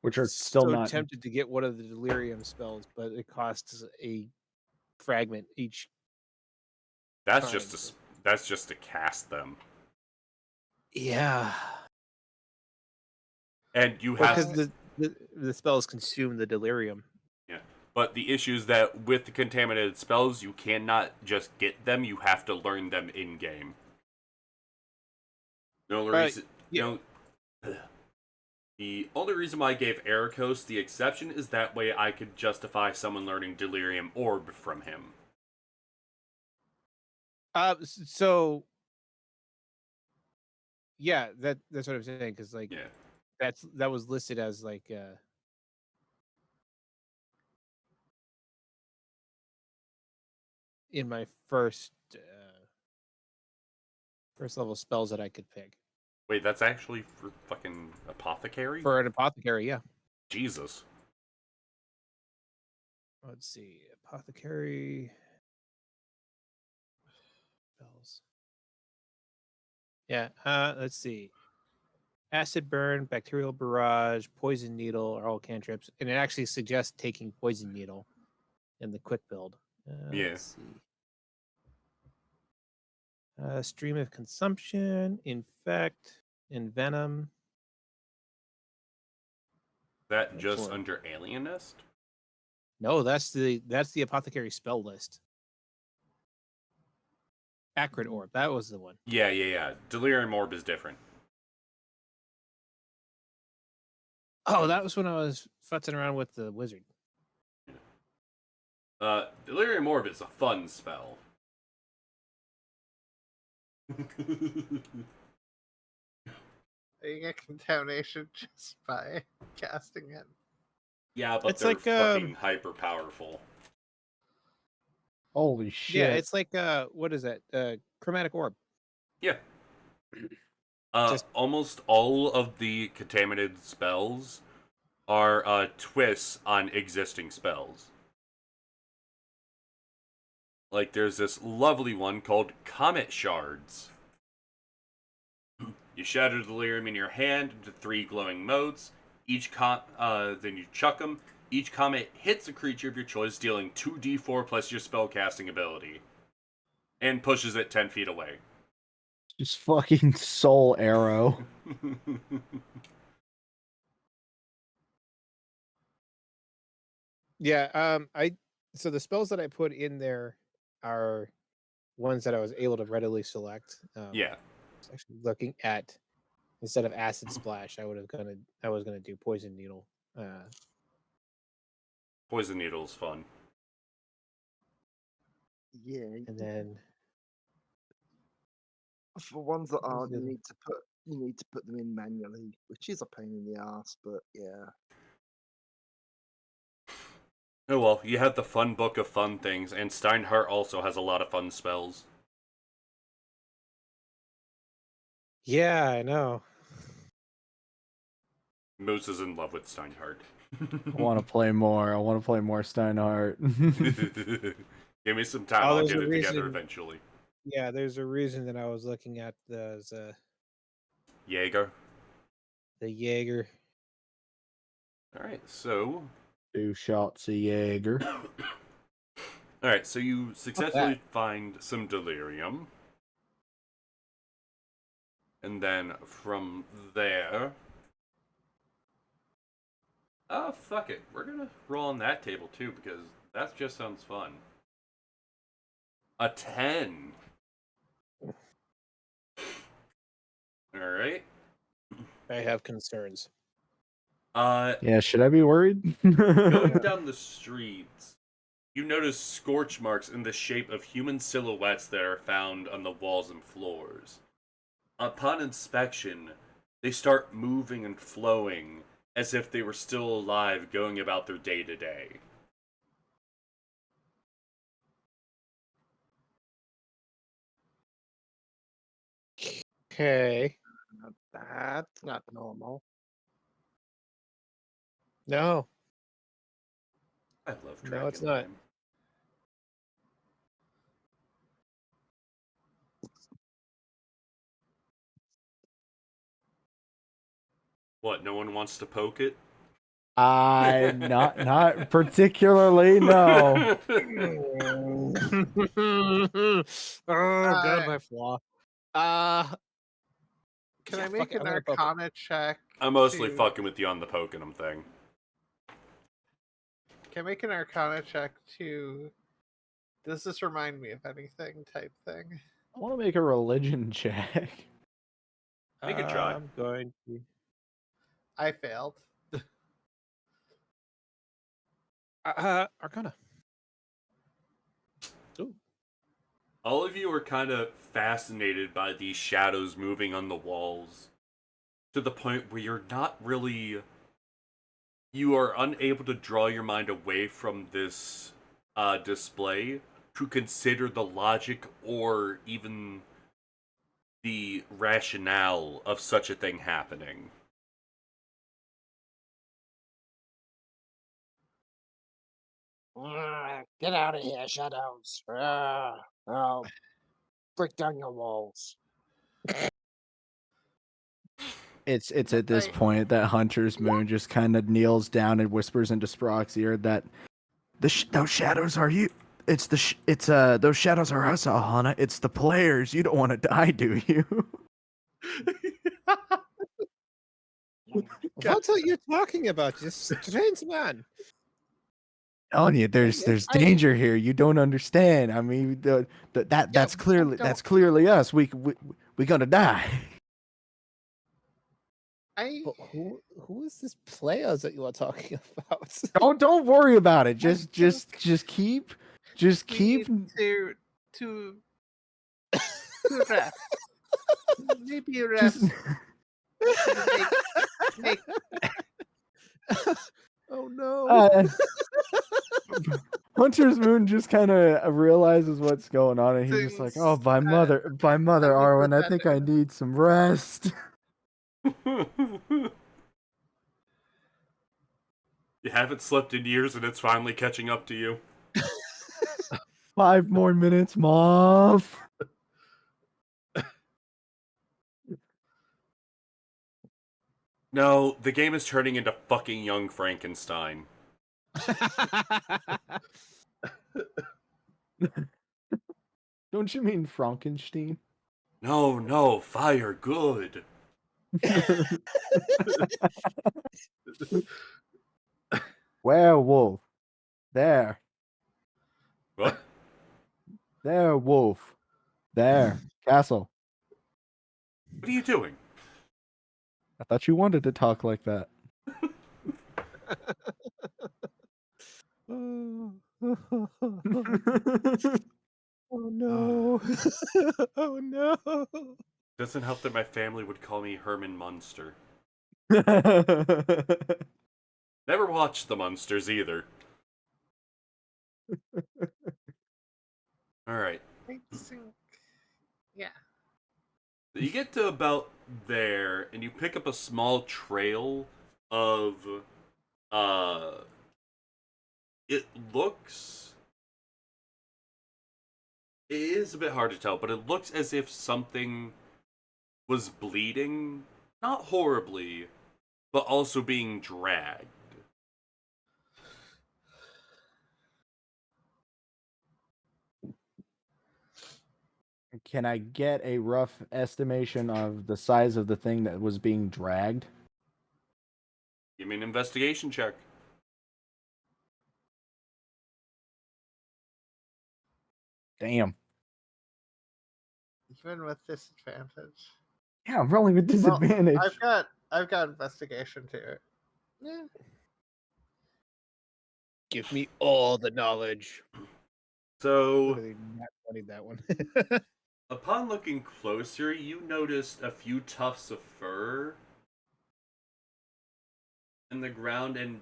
Which are still so not. tempted to get one of the delirium spells, but it costs a fragment each. That's Fine. that's just to cast them. Yeah, And you because have the spells consume the delirium. but the issue is that with the contaminated spells, you cannot just get them, you have to learn them in game. The only reason yeah. the only reason why I gave Ericos the exception is that way I could justify someone learning Delirium Orb from him. So yeah, that's what I'm saying, because like Yeah. that was listed as like in my first level spells that I could pick Wait, that's actually for fucking apothecary? for an apothecary. Yeah, Jesus. let's see, apothecary spells. Yeah, let's see. Acid burn, bacterial barrage, poison needle are all cantrips, and it actually suggests taking poison needle in the quick build. Yeah. Let's see. Stream of consumption, infect, envenom. That just For- under Alienist? No, that's the apothecary spell list. Acrid orb, that was the one. Yeah. Delirium Orb is different. Oh, that was when I was futzing around with the wizard. Delirium Orb is a fun spell. You get contamination just by casting it. Yeah, but It's they're like, fucking hyper powerful. Holy shit! Yeah, it's like what is that? Chromatic orb. Yeah. Just- Almost all of the contaminated spells are twists on existing spells. Like, there's this lovely one called Comet Shards. You shatter Delirium in your hand into 3 glowing modes. Then you chuck them. Each comet hits a creature of your choice, dealing 2d4 plus your spellcasting ability. And pushes it 10 feet away. Just fucking soul arrow. Yeah, so the spells that I put in there are ones that I was able to readily select. Yeah. I was actually looking at, instead of acid splash, I was gonna do poison needle. Poison Needle is fun. Yeah. And then For ones that aren't, the you other- need to put them in manually, which is a pain in the ass. But yeah. Oh well, you have the fun book of fun things, and Steinhardt also has a lot of fun spells. Yeah, I know. Moose is in love with Steinhardt. I want to play more. I want to play more Steinhardt. Give me some time. Oh, I'll there's get a it together reason. eventually. Yeah, there's a reason that I was looking at the Jaeger. Jaeger. Alright, so... 2 shots of Jaeger. Alright, so you successfully find some delirium. And then from there... Oh, fuck it. We're gonna roll on that table too, because that just sounds fun. A 10. Alright. I have concerns. Yeah, should I be worried? Going down the streets, you notice scorch marks in the shape of human silhouettes that are found on the walls and floors. Upon inspection, they start moving and flowing as if they were still alive, going about their day-to-day. Okay. That's not normal. No. I love Drakenheim. No, it's not. What, no one wants to poke it? Not particularly, no. Oh god, my flaw. Can Yeah, I fuck make it, an I'm gonna poke it. Arcana check? I'm mostly to- fucking with you on the poking them thing. Can I make an Arcana check to? Does this remind me of anything? Type thing. I want to make a religion check. Make a try. I'm going to. I failed. Arcana. Ooh. All of you are kind of fascinated by these shadows moving on the walls, to the point where you're not really... You are unable to draw your mind away from this display to consider the logic or even the rationale of such a thing happening. Get out of here, shadows. I'll break down your walls. It's at this point that Hunter's Moon just kind of kneels down and whispers into Sprock's ear that those shadows are you. It's those shadows are us, Ahana. It's the players. You don't want to die, do you? What are you talking about? You strange man. Telling you, there's danger here. You don't understand. I mean, that's clearly us. We gonna die. But who is this players that you are talking about? Don't worry about it. Just keep We need to rest. Maybe rest. just Make Oh no. Hunter's Moon just kind of realizes what's going on, and he's just like, "Oh, by mother, Arwen, I think I need some rest." You haven't slept in years and it's finally catching up to you. 5 more minutes, Mom. No, the game is turning into fucking Young Frankenstein. Don't you mean Frankenstein? No, fire good. Werewolf. There. What? There, wolf. There. Castle. What are you doing? I thought you wanted to talk like that. Oh no. Oh no. Doesn't help that my family would call me Herman Munster. Never watched the Munsters either. Alright. Yeah. You get to about there, and you pick up a small trail of it looks, it is a bit hard to tell, but it looks as if something was bleeding, not horribly, but also being dragged. Can I get a rough estimation of the size of the thing that was being dragged? Give me an investigation check. Damn. Even with disadvantage. Yeah, I'm rolling with Well, disadvantage. I've got investigation too. Yeah. Give me all the knowledge. So, Literally not wanting that one. upon looking closer, you noticed a few tufts of fur in the ground, and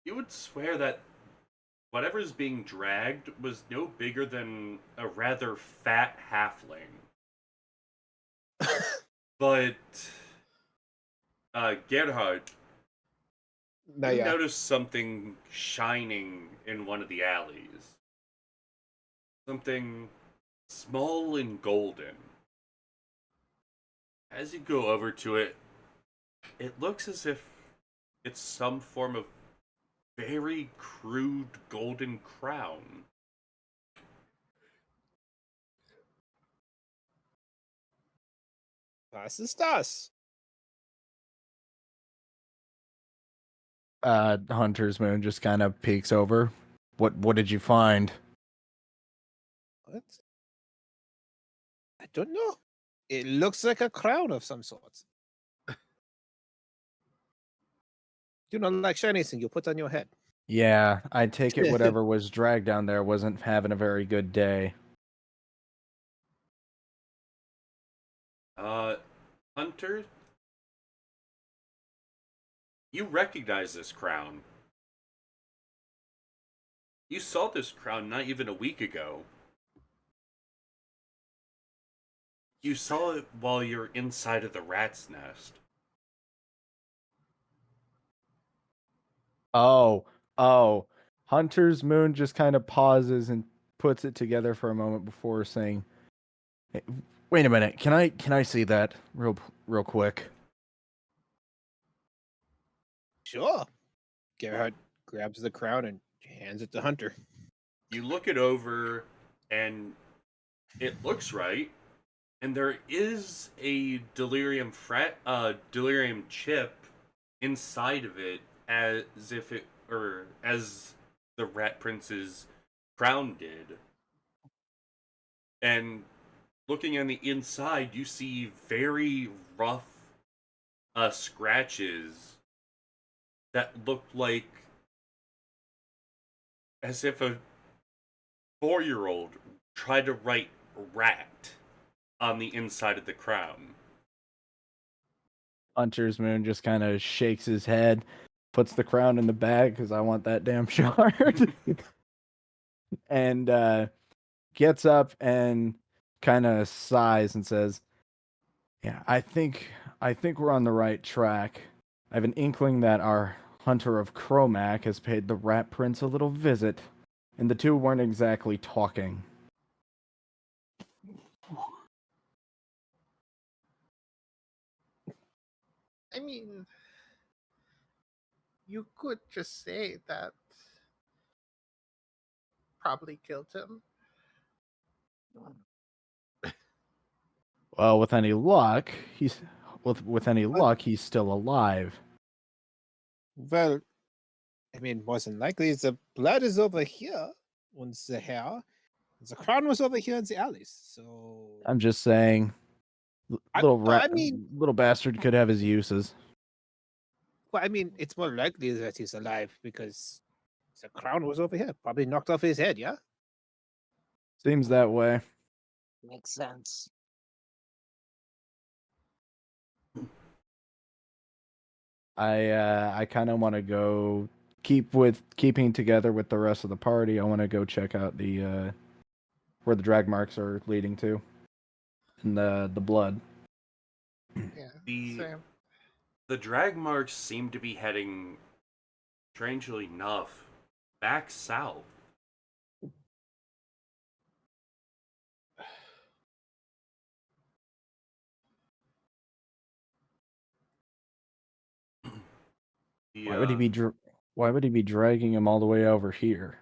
you would swear that whatever's being dragged was no bigger than a rather fat halfling. But, Gerhard, No, you yeah. noticed something shining in one of the alleys. Something small and golden. As you go over to it, it looks as if it's some form of very crude golden crown. Was ist das? Hunter's Moon just kind of peeks over. What did you find? What? I don't know. It looks like a crown of some sort. You know, like shiny thing you put on your head. Yeah, I take it whatever was dragged down there wasn't having a very good day. Hunter, you recognize this crown. You saw this crown not even a week ago. You saw it while you're inside of the rat's nest. Oh. Hunter's Moon just kind of pauses and puts it together for a moment before saying, "Hey, wait a minute. Can I see that real quick?" Sure. Gerhard grabs the crown and hands it to Hunter. You look it over, and it looks right. And there is a delirium chip inside of it, as if it, or as the Rat Prince's crown did. And looking on the inside, you see very rough scratches that look like as if a 4-year-old tried to write rat on the inside of the crown. Hunter's Moon just kind of shakes his head, puts the crown in the bag because I want that damn shard, and gets up and kind of sighs and says, "Yeah, I think we're on the right track. I have an inkling that our hunter of Cromac has paid the Rat Prince a little visit, and the two weren't exactly talking." I mean, you could just say that probably killed him. Well, with any luck, he's still alive. Well, I mean, wasn't likely. The blood is over here on the hair. The crown was over here in the alleys. So I'm just saying, I mean, little bastard could have his uses. well, I mean, it's more likely that he's alive because the crown was over here, probably knocked off his head. Yeah. Seems that way. Makes sense. I kind of want to go keeping together with the rest of the party. I want to go check out the where the drag marks are leading to, and the blood. Yeah, The same. The drag marks seem to be heading, strangely enough, back south. The, Why would he be why would he be dragging him all the way over here?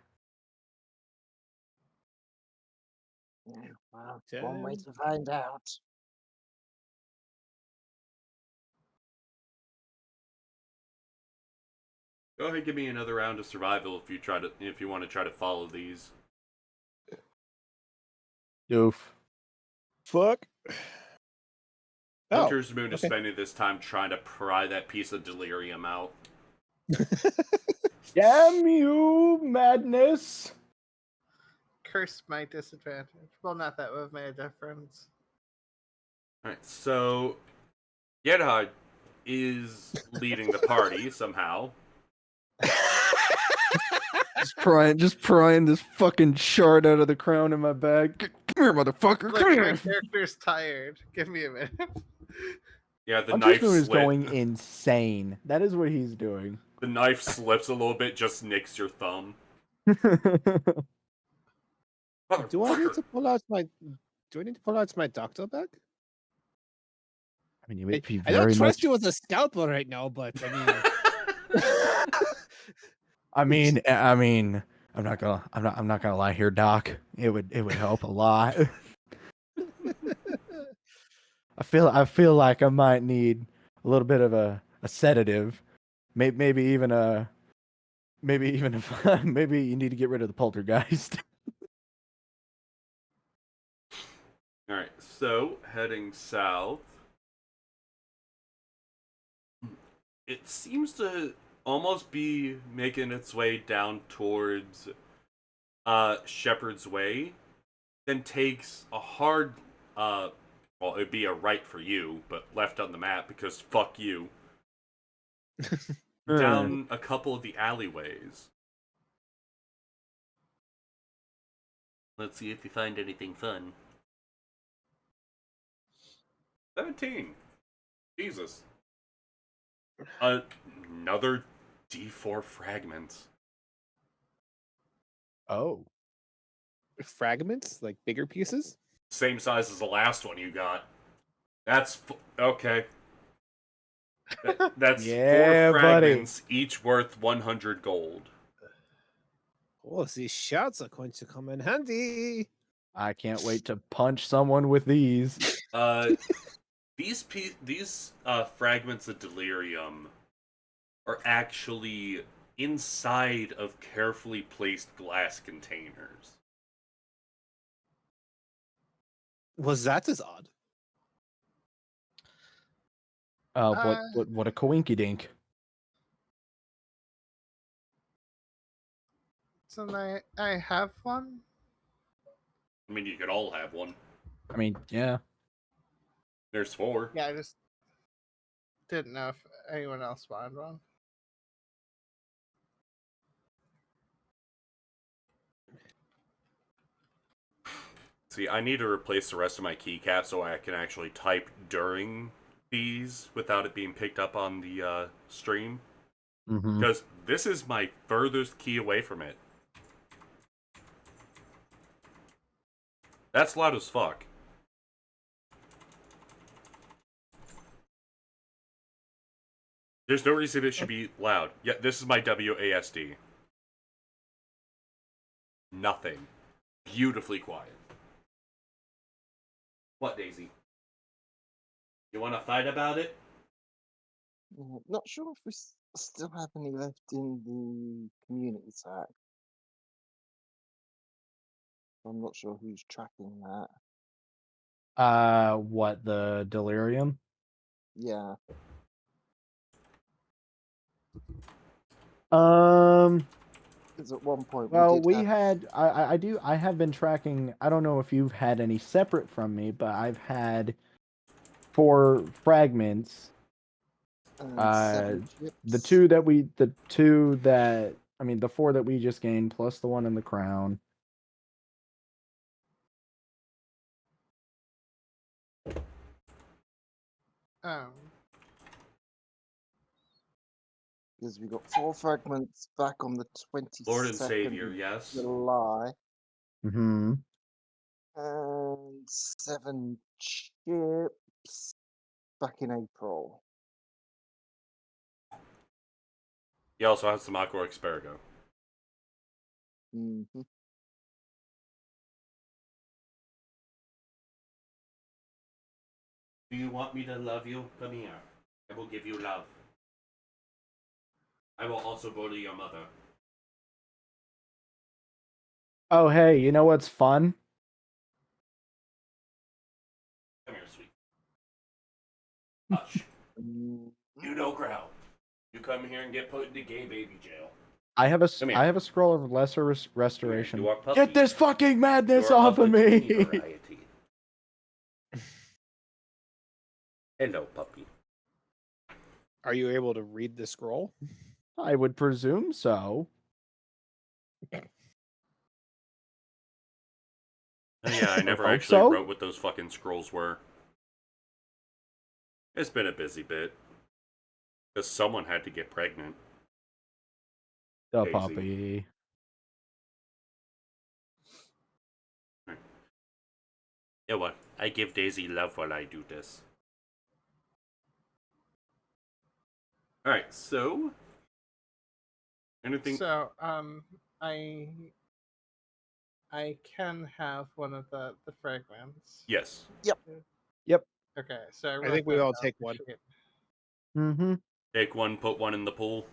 Yeah, well, one way to find out. Go ahead, give me another round of survival if you want to try to follow these. Doof. Fuck. Oh, Hunter's Moon is okay. spending this time trying to pry that piece of delirium out. Damn you, madness! Curse my disadvantage. Well, not that would have made a difference. Alright, so Gerhard is leading the party somehow. Just prying this fucking shard out of the crown in my bag. Come here, motherfucker. Look, Come my here. character's tired. Give me a minute. Yeah, the Hunter's knife Moon is slips. going insane. That is what he's doing. The knife slips a little bit, just nicks your thumb. Do I need Motherfucker. to pull out my? Do I need to pull out my doctor bag? I mean, you would be I don't very trust much. you with a scalpel right now, but I mean, I mean, I'm not gonna lie here, Doc. It would help a lot. I feel like I might need a little bit of a sedative, maybe even maybe you need to get rid of the poltergeist. Alright, so heading south. It seems to almost be making its way down towards Shepherd's Way, then takes a hard well, it'd be a right for you, but left on the map because fuck you. Down a couple of the alleyways. Let's see if you find anything fun. 17. Jesus. Another D4 fragment. Oh, fragments, like bigger pieces. Same size as the last one you got. That's okay. That's Yeah, 4 buddy. fragments, each worth 100 gold. Oh, these shots are going to come in handy. I can't wait to punch someone with these. These fragments of delirium are actually inside of carefully placed glass containers. Was that as odd? What a coinky dink. So I have one. I mean, you could all have one. I mean, yeah. There's 4. Yeah, I just didn't know if anyone else wanted one. See, I need to replace the rest of my keycap so I can actually type during these without it being picked up on the stream. Mm-hmm. Because this is my furthest key away from it. That's loud as fuck. There's no reason it should be loud. Yeah, this is my WASD. Nothing. Beautifully quiet. What, Daisy? You want to fight about it? Not sure if we still have any left in the community sack. I'm not sure who's tracking that. What, the delirium? Yeah. Because at one point Well, we did I have been tracking. I don't know if you've had any separate from me, but I've had 4 fragments. have 7 The chips. 4 that we just gained, plus the one in the crown. Oh. Because we got 4 fragments back on the 22nd Lord and Savior, of yes. July, Mm-hmm. and 7 chips back in April. He also has some Aqua Asparago. Mm-hmm. Do you want me to love you? Come here. I will give you love. I will also go to your mother. Oh, hey, you know what's fun? Come here, sweet. Hush. Mm, You know growl. You come here and get put into gay baby jail. I have a Come here. I have a scroll of lesser Come here, restoration. you are puppy. Get this fucking madness You are off of the me! teeny variety. Hello, puppy. Are you able to read the scroll? I would presume so. Oh, yeah, I never hope actually so. wrote what those fucking scrolls were. It's been a busy bit. Because someone had to get pregnant. The Daisy. puppy. Yeah, what? I give Daisy love while I do this. Alright, so... Anything... So, I can have one of the fragments. Yes. Okay, so I, I wrote think we that all down. take one. Mm-hmm. Take one, put one in the pool.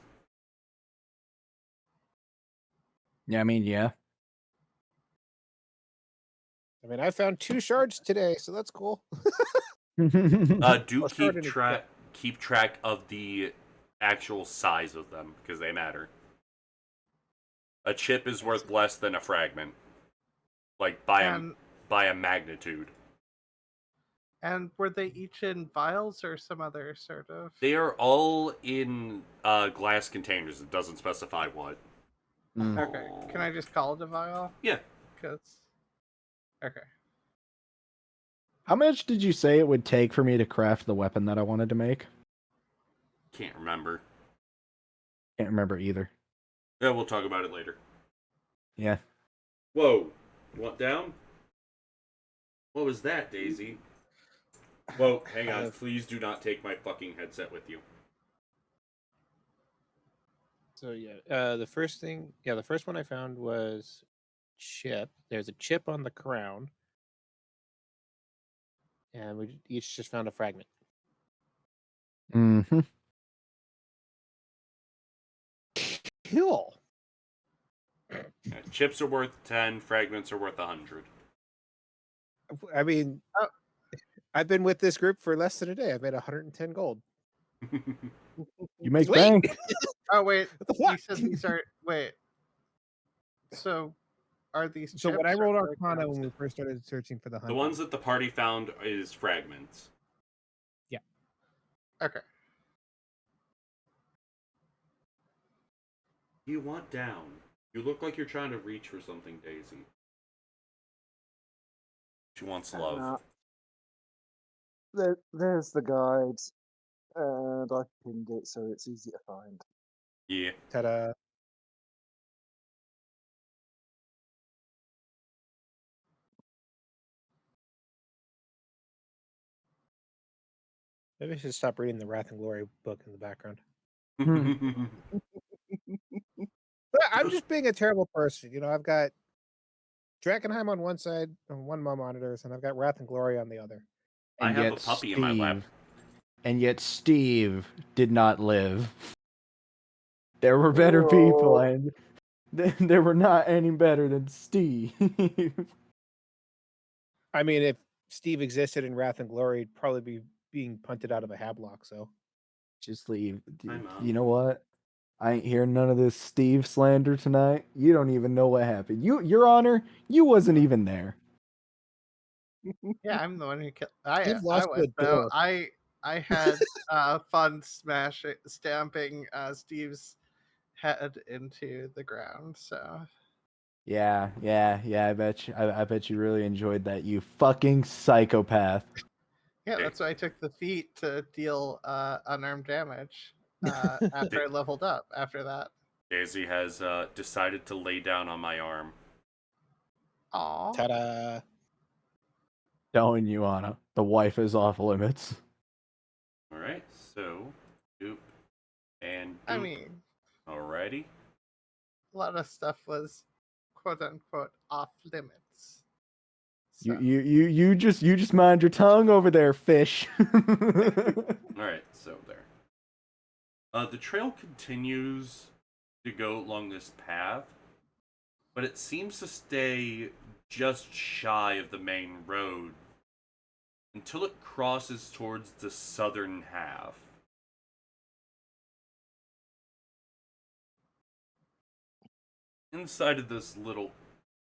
Yeah, I mean, yeah. I mean, I found 2 shards today, so that's cool. Do Well, shard keep track of the actual size of them, because they matter. A chip is worth less than a fragment. Like, by a magnitude. And were they each in vials or some other sort of? They are all in glass containers. It doesn't specify what. Mm. Okay, can I just call it a vial? Yeah. Because. Okay. How much did you say it would take for me to craft the weapon that I wanted to make? Can't remember. Can't remember either. Yeah, we'll talk about it later. Yeah. Whoa. You want down? What was that, Daisy? Whoa, hang on. Please do not take my fucking headset with you. So yeah, the first one I found was chip. There's a chip on the crown, and we each just found a fragment. Mm-hmm. Cool. Yeah, chips are worth 10, fragments are worth 100. I mean, I've been with this group for less than a day. I've made 110 gold. You make Sweet. bank. Oh wait, What the you fuck? said these are wait. So, are these? So when I chips or rolled Arcana fragments? when we first started searching for the The hunter, ones that the party found is fragments. Okay. You want down. You look like you're trying to reach for something, Daisy. She wants love. there's the guide, and I pinned it so it's easy to find. Yeah. ta-da! Maybe I should stop reading the Wrath and Glory book in the background. But I'm just being a terrible person. You know, I've got Drakkenheim on one side, on one of my monitors, and I've got Wrath and Glory on the other. I And have a yet puppy in my lap. And yet Steve did not live. There were better people, Oh. and there were not any better than Steve. I mean, if Steve existed in Wrath and Glory, he'd probably be being punted out of a hablock. So Just leave. Hi, Mom. You know what? I ain't hearing none of this Steve slander tonight. You don't even know what happened. Your Honor, you wasn't even there. Yeah, I'm the one who killed. Steve I lost was to a though. door. I had fun stamping Steve's head into the ground. So Yeah. I bet you. I bet you really enjoyed that. You fucking psychopath. yeah, Hey. that's why I took the feat to deal unarmed damage. after I leveled up. After that. Daisy has decided to lay down on my arm. Aw. Ta-da! Telling you, Anna, the wife is off limits. All right, so doop and doop. I mean, alrighty. a lot of stuff was quote unquote off limits. So. You just mind your tongue over there, fish. Alright, so there. The trail continues to go along this path, but it seems to stay just shy of the main road until it crosses towards the southern half. Inside of this little...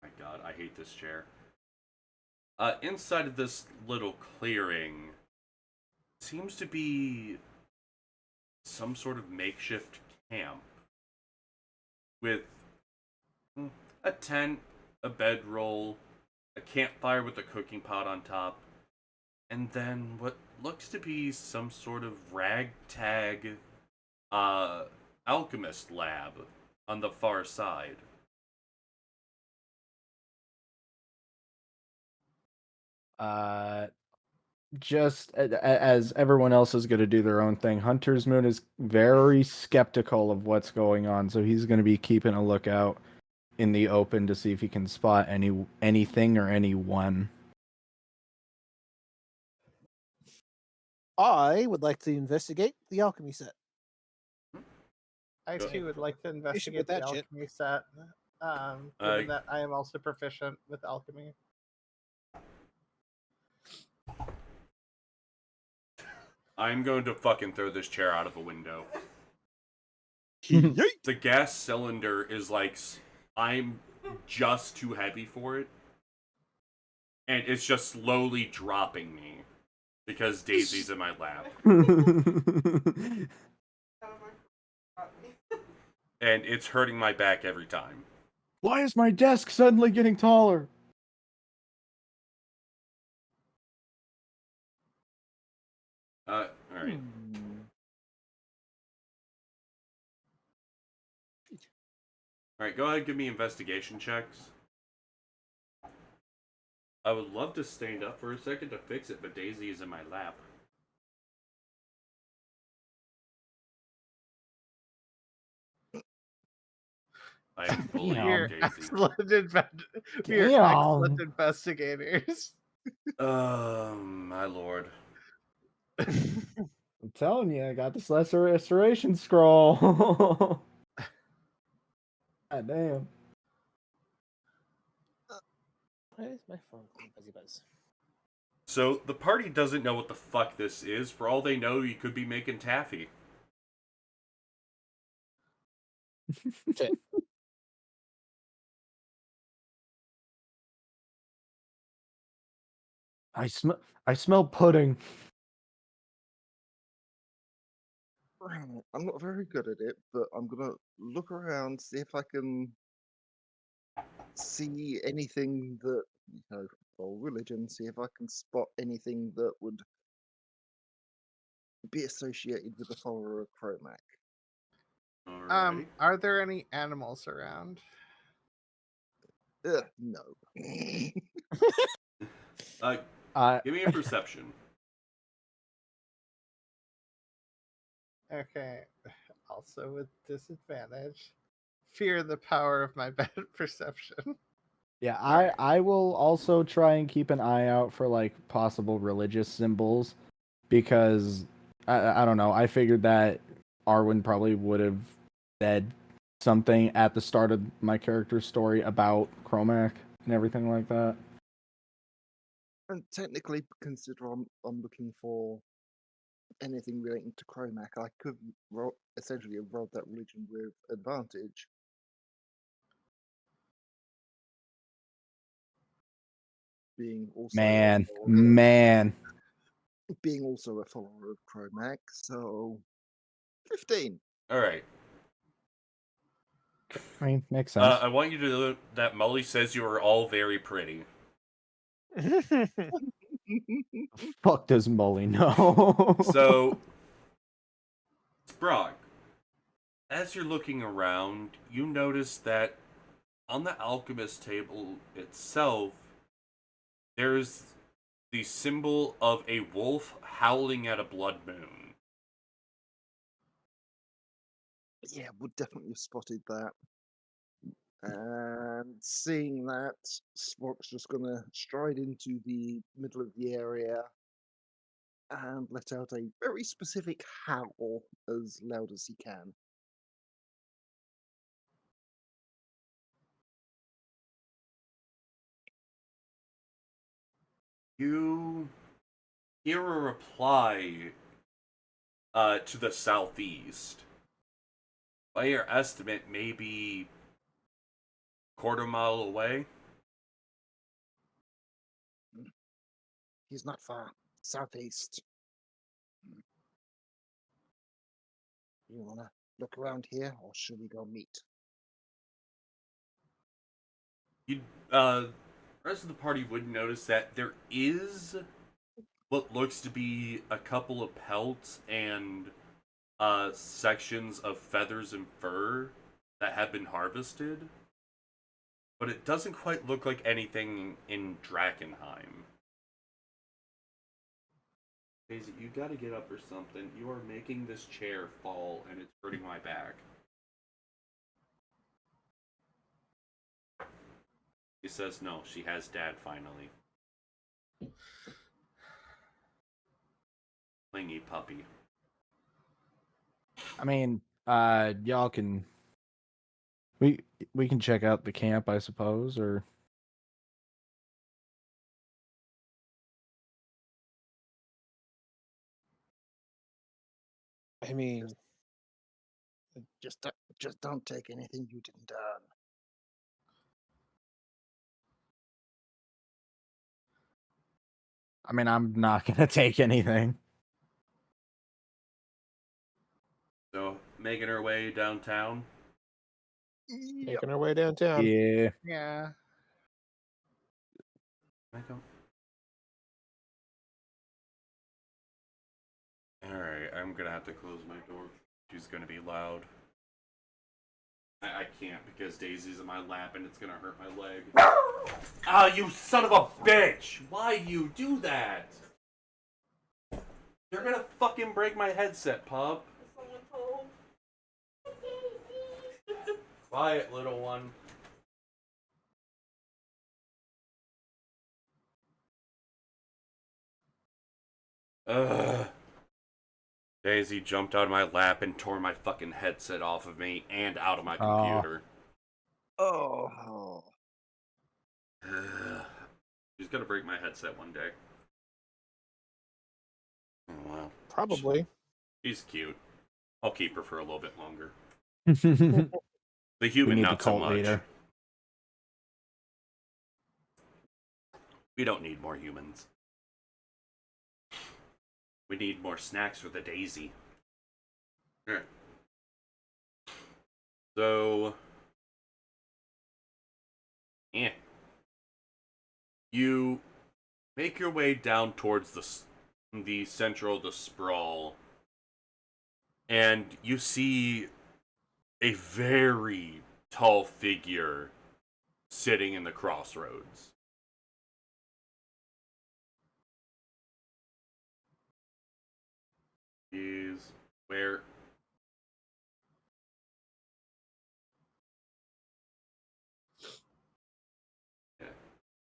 my god, I hate this chair. Inside of this little clearing seems to be some sort of makeshift camp with a tent, a bedroll, a campfire with a cooking pot on top, and then what looks to be some sort of ragtag alchemist lab on the far side. Just as everyone else is going to do their own thing, Hunter's Moon is very skeptical of what's going on, so he's going to be keeping a lookout in the open to see if he can spot anything or anyone. I would like to investigate the alchemy set. I too would like to investigate with the that shit. alchemy set, given that I am also proficient with alchemy. I'm going to fucking throw this chair out of a window. The gas cylinder is like... I'm just too heavy for it. And it's just slowly dropping me. Because Daisy's in my lap. And it's hurting my back every time. Why is my desk suddenly getting taller? Alright. Alright, go ahead and give me investigation checks. I would love to stand up for a second to fix it, but Daisy is in my lap. I am fully We're Daisy. we're excellent investigators. My lord. I'm telling you, I got this lesser restoration scroll. God damn. Why is my phone going buzzy buzz? So, the party doesn't know what the fuck this is. For all they know, you could be making taffy. Shit. I smell pudding. I'm not very good at it, but I'm gonna look around, see if I can see anything that, or religion, see if I can spot anything that would be associated with the follower of Chromac. Alrighty. Are there any animals around? No. Give me a perception. Okay. Also with disadvantage. Fear the power of my bad perception. Yeah, I will also try and keep an eye out for like possible religious symbols, because I don't know. I figured that Arwen probably would have said something at the start of my character's story about Chromac and everything like that. And technically, consider I'm looking for anything relating to Chromac. I could essentially have rolled that religion with advantage. Being also being also a follower of Chromac, so 15. Alright. I mean, makes sense. I want you to know that Molly says you are all very pretty. Fuck does Molly know? So, Sprague, as you're looking around, you notice that on the alchemist table itself, there's the symbol of a wolf howling at a blood moon. Yeah, would definitely have spotted that. And seeing that, Spock's just gonna stride into the middle of the area and let out a very specific howl as loud as he can. You hear a reply to the southeast. By your estimate, maybe quarter mile away. He's not far. Southeast. You wanna look around here, or should we go meet? You, rest of the party would notice that there is what looks to be a couple of pelts and sections of feathers and fur that have been harvested, but it doesn't quite look like anything in Drakkenheim. Daisy, you gotta get up or something. You are making this chair fall and it's hurting my back. She says no, she has Dad finally. Clingy puppy. I mean, y'all can we can check out the camp, I suppose, or I mean, Just don't take anything you didn't earn. I'm not gonna take anything. So, making her way downtown. making our way downtown. Yeah. Yeah. Alright, I'm gonna have to close my door. She's gonna be loud. I can't because Daisy's in my lap and it's gonna hurt my leg. Ah, you son of a bitch! Why you do that? You're gonna fucking break my headset, pup. Quiet, little one. Ugh. Daisy jumped out of my lap and tore my fucking headset off of me and out of my computer. Oh, Ugh. She's gonna break my headset one day. Oh, wow. Probably. She's cute. I'll keep her for a little bit longer. The The human, need not the so cult much. leader. We don't need more humans. We need more snacks for the Daisy. Alright. So... yeah. You make your way down towards the central, the sprawl. And you see a very tall figure sitting in the crossroads. Is where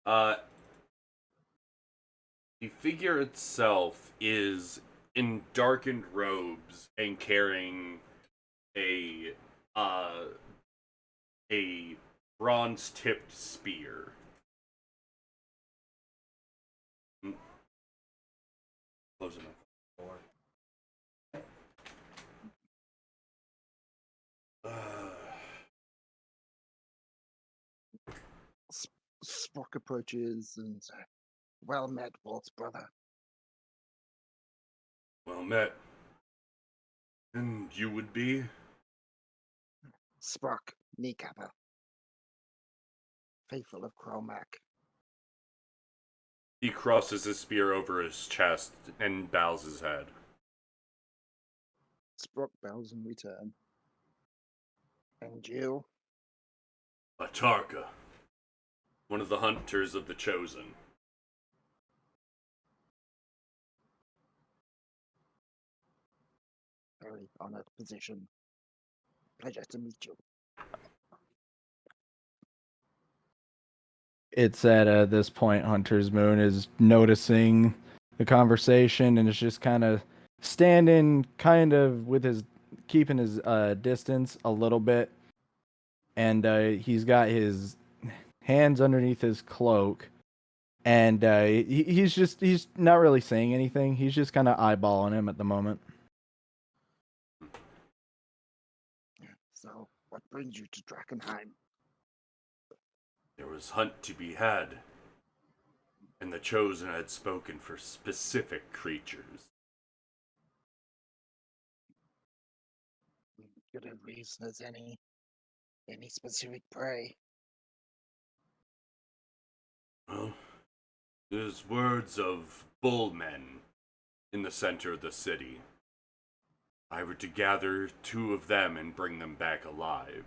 the figure itself is in darkened robes and carrying a a bronze-tipped spear. Closing my door. Spock approaches and Well met, Walt's brother. Well met. And you would be? Spock, kneecapper. Faithful of Cromac. He crosses his spear over his chest and bows his head. Sprock bows in return. And you? Atarka, one of the hunters of the Chosen. Very honored position. Pleasure to meet you. It's at this point Hunter's Moon is noticing the conversation and is just kind of standing, kind of with his keeping his distance a little bit, and he's got his hands underneath his cloak, and he's not really saying anything. He's just kind of eyeballing him at the moment. So, what brings you to Drakkenheim? There was hunt to be had, and the Chosen had spoken for specific creatures. Good a reason as any specific prey? Well, there's words of bullmen in the center of the city. I were to gather 2 of them and bring them back alive.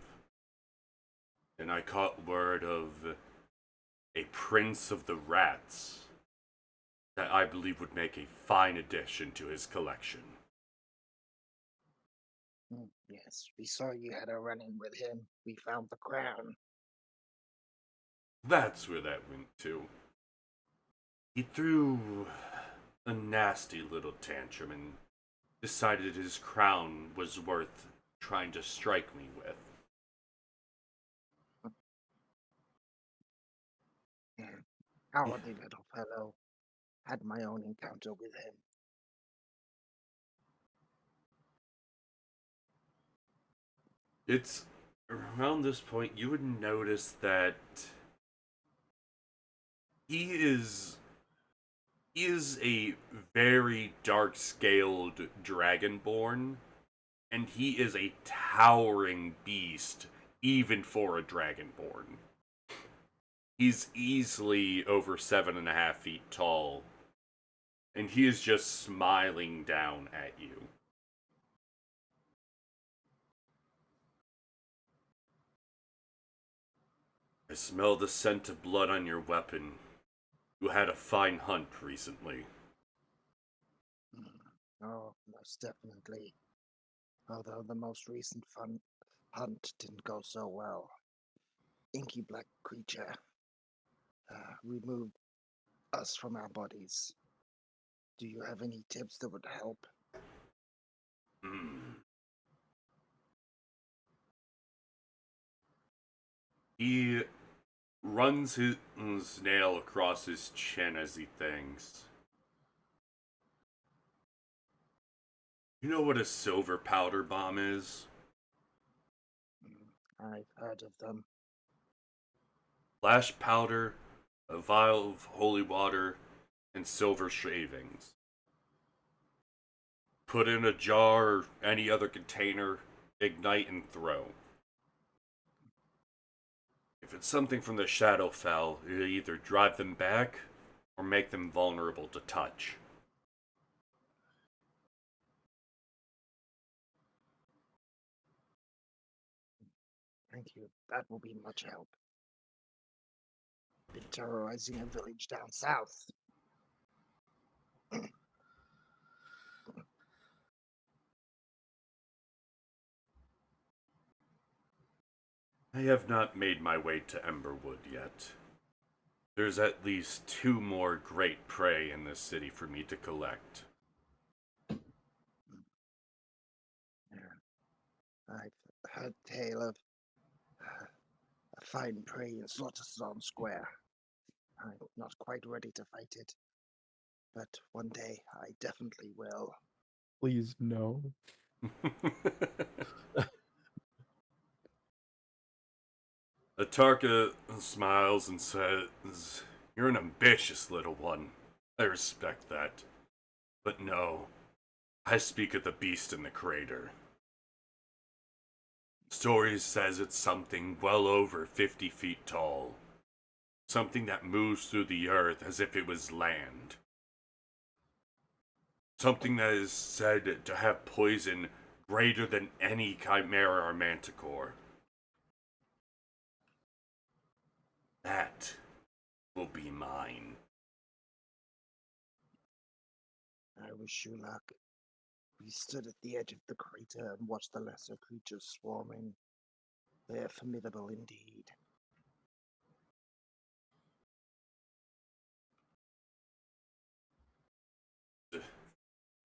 And I caught word of a prince of the rats that I believe would make a fine addition to his collection. Yes, we saw you had a run-in with him. We found the crown. That's where that went to. He threw a nasty little tantrum and decided his crown was worth trying to strike me with. Cowardly little fellow. Had my own encounter with him. It's around this point you would notice that he is a very dark-scaled dragonborn, and he is a towering beast even for a dragonborn. He's easily over 7.5 feet tall, and he is just smiling down at you. I smell the scent of blood on your weapon. You had a fine hunt recently. Oh, most definitely. Although the most recent hunt didn't go so well. Inky black creature removed us from our bodies. Do you have any tips that would help? He runs his nail across his chin as he thinks. You know what a silver powder bomb is? I've heard of them. Flash powder, a vial of holy water, and silver shavings. Put in a jar or any other container, ignite and throw. If it's something from the Shadowfell, it'll either drive them back or make them vulnerable to touch. Thank you. That will be much help. Been terrorizing a village down south. I have not made my way to Emberwood yet. There's at least 2 more great prey in this city for me to collect. I've heard tale of a fine prey in Slaughterstone Square. I'm not quite ready to fight it, but one day I definitely will. Please no. Atarka smiles and says, "You're an ambitious little one. I respect that. But no, I speak of the beast in the crater. Stories says it's something well over 50 feet tall. Something that moves through the earth as if it was land. Something that is said to have poison greater than any chimera or manticore. That will be mine. I wish you luck. We stood at the edge of the crater and watched the lesser creatures swarming. They're formidable indeed.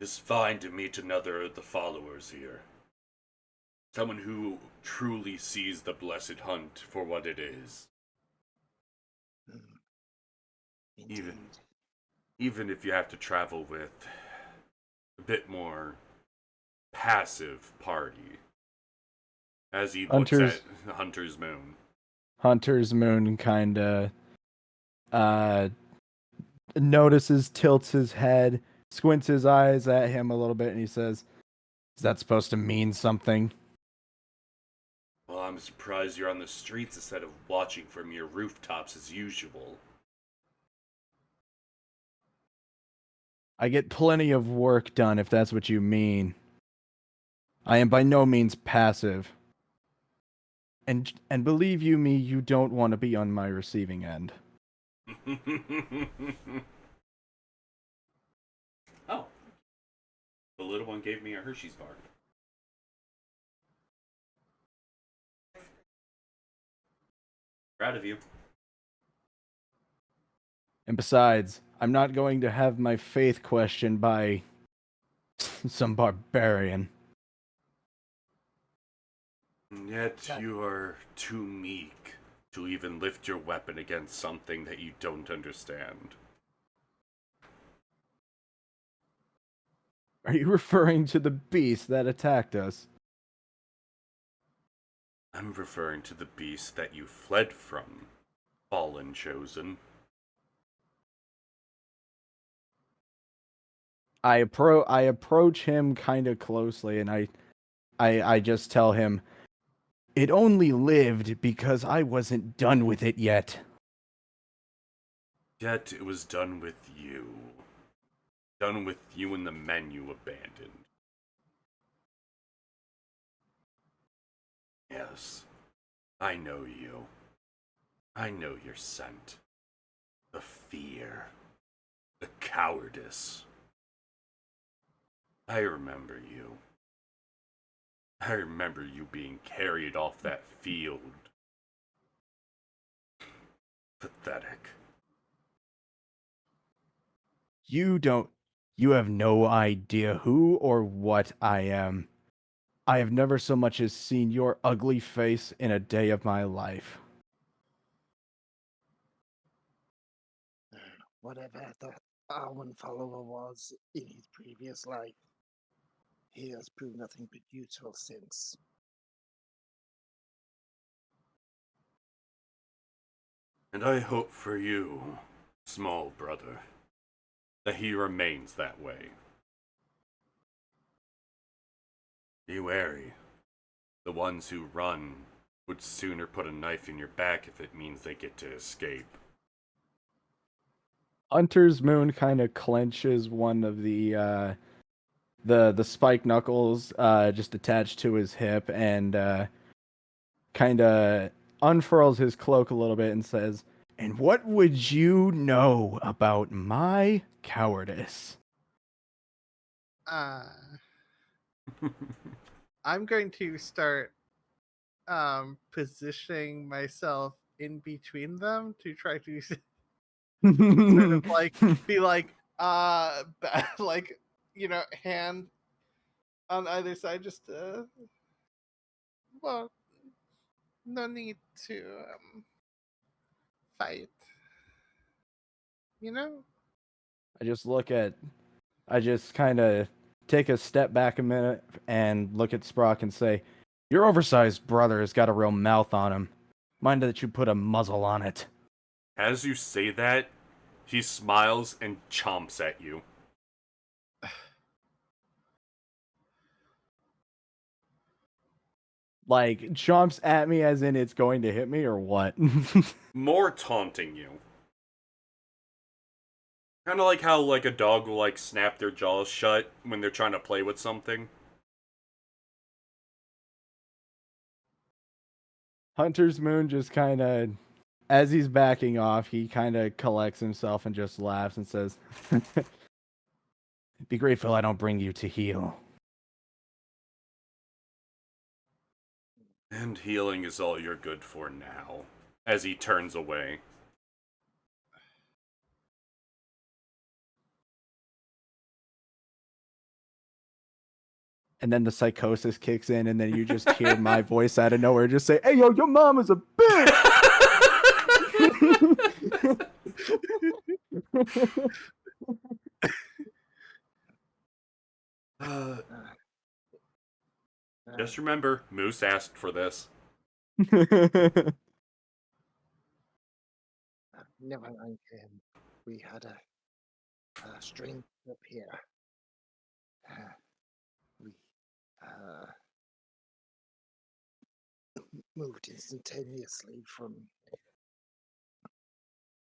It's fine to meet another of the followers here. Someone who truly sees the blessed hunt for what it is. Indeed. Even if you have to travel with a bit more passive party. As he looks at Hunter's Moon. Hunter's Moon kinda notices, tilts his head, squints his eyes at him a little bit, and he says, "Is that supposed to mean something?" Well, I'm surprised you're on the streets instead of watching from your rooftops as usual. I get plenty of work done, if that's what you mean. I am by no means passive. And believe you me, you don't want to be on my receiving end. Oh. The little one gave me a Hershey's bar. Proud of you. And besides, I'm not going to have my faith questioned by some barbarian. Yet you are too meek to even lift your weapon against something that you don't understand. Are you referring to the beast that attacked us? I'm referring to the beast that you fled from, fallen chosen. I approach him kind of closely, and I just tell him, it only lived because I wasn't done with it yet. Yet it was done with you. Done with you and the men you abandoned. Yes, I know you. I know your scent. The fear. The cowardice. I remember you. I remember you being carried off that field. Pathetic. You have no idea who or what I am. I have never so much as seen your ugly face in a day of my life. Whatever the Arwen follower was in his previous life, he has proved nothing but useful since. And I hope for you, small brother, that he remains that way. Be wary. The ones who run would sooner put a knife in your back if it means they get to escape. Hunter's Moon kind of clenches one of the spike knuckles just attached to his hip, and kind of unfurls his cloak a little bit and says, "And what would you know about my cowardice?" I'm going to start positioning myself in between them to try to sort of like be like like, you know, hand on either side, just well, no need to fight, you know. I just kind of take a step back a minute and look at Sprock and say, "Your oversized brother has got a real mouth on him. Mind that you put a muzzle on it." As you say that, he smiles and chomps at you. Like, chomps at me as in it's going to hit me, or what? More taunting you. Kind of like how like a dog will like snap their jaws shut when they're trying to play with something. Hunter's Moon just kind of, as he's backing off, he kind of collects himself and just laughs and says, "Be grateful I don't bring you to heal." And healing is all you're good for now. As he turns away. And then the psychosis kicks in, and then you just hear my voice out of nowhere just say, "Hey, yo, your mom is a bitch!" Just remember, Moose asked for this. Never mind him. We had a strange trip here. We moved instantaneously from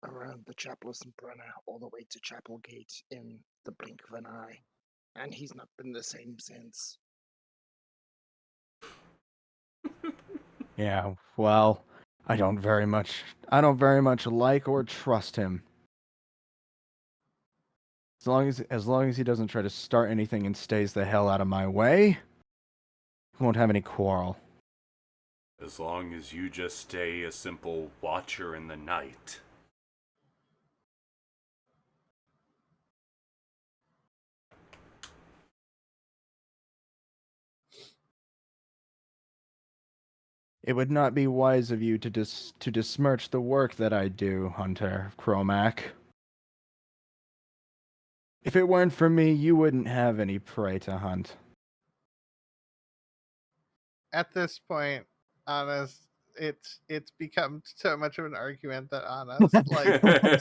around the Chapelus and Brenner all the way to Chapelgate in the blink of an eye, and he's not been the same since. Yeah, well, I don't very much like or trust him. As long as he doesn't try to start anything and stays the hell out of my way, we won't have any quarrel. As long as you just stay a simple watcher in the night. It would not be wise of you to besmirch the work that I do, Hunter Cromac. If it weren't for me, you wouldn't have any prey to hunt. At this point, honest, it's become so much of an argument that honest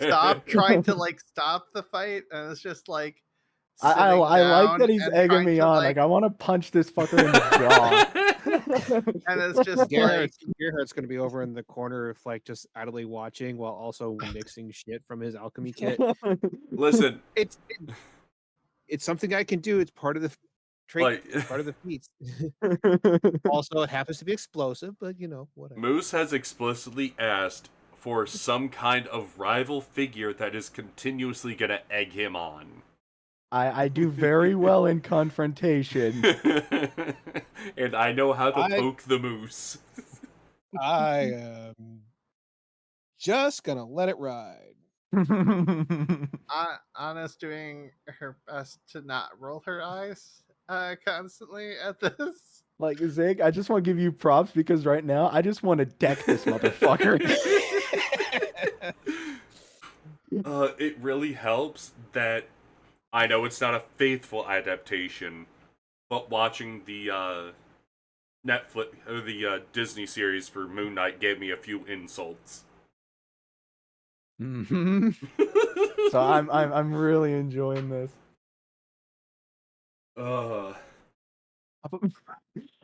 stop trying to stop the fight, and it's just I sitting like down that he's and egging trying me to on. Like, I want to punch this fucker in the jaw. and it's just Gerhardt's going to be over in the corner, of just idly watching while also mixing shit from his alchemy kit. Listen, It's something I can do. It's part of the trait. It's part of the feats. Also, it happens to be explosive, but whatever. Moose has explicitly asked for some kind of rival figure that is continuously gonna egg him on. I do very well in confrontation. And I know how to poke the moose. I am just gonna let it ride. honest doing her best to not roll her eyes constantly at this. Like, Zig, I just want to give you props because right now I just want to deck this motherfucker. It really helps that I know it's not a faithful adaptation, but watching the Netflix or the Disney series for Moon Knight gave me a few insults. Mm-hmm. So I'm really enjoying this. I'm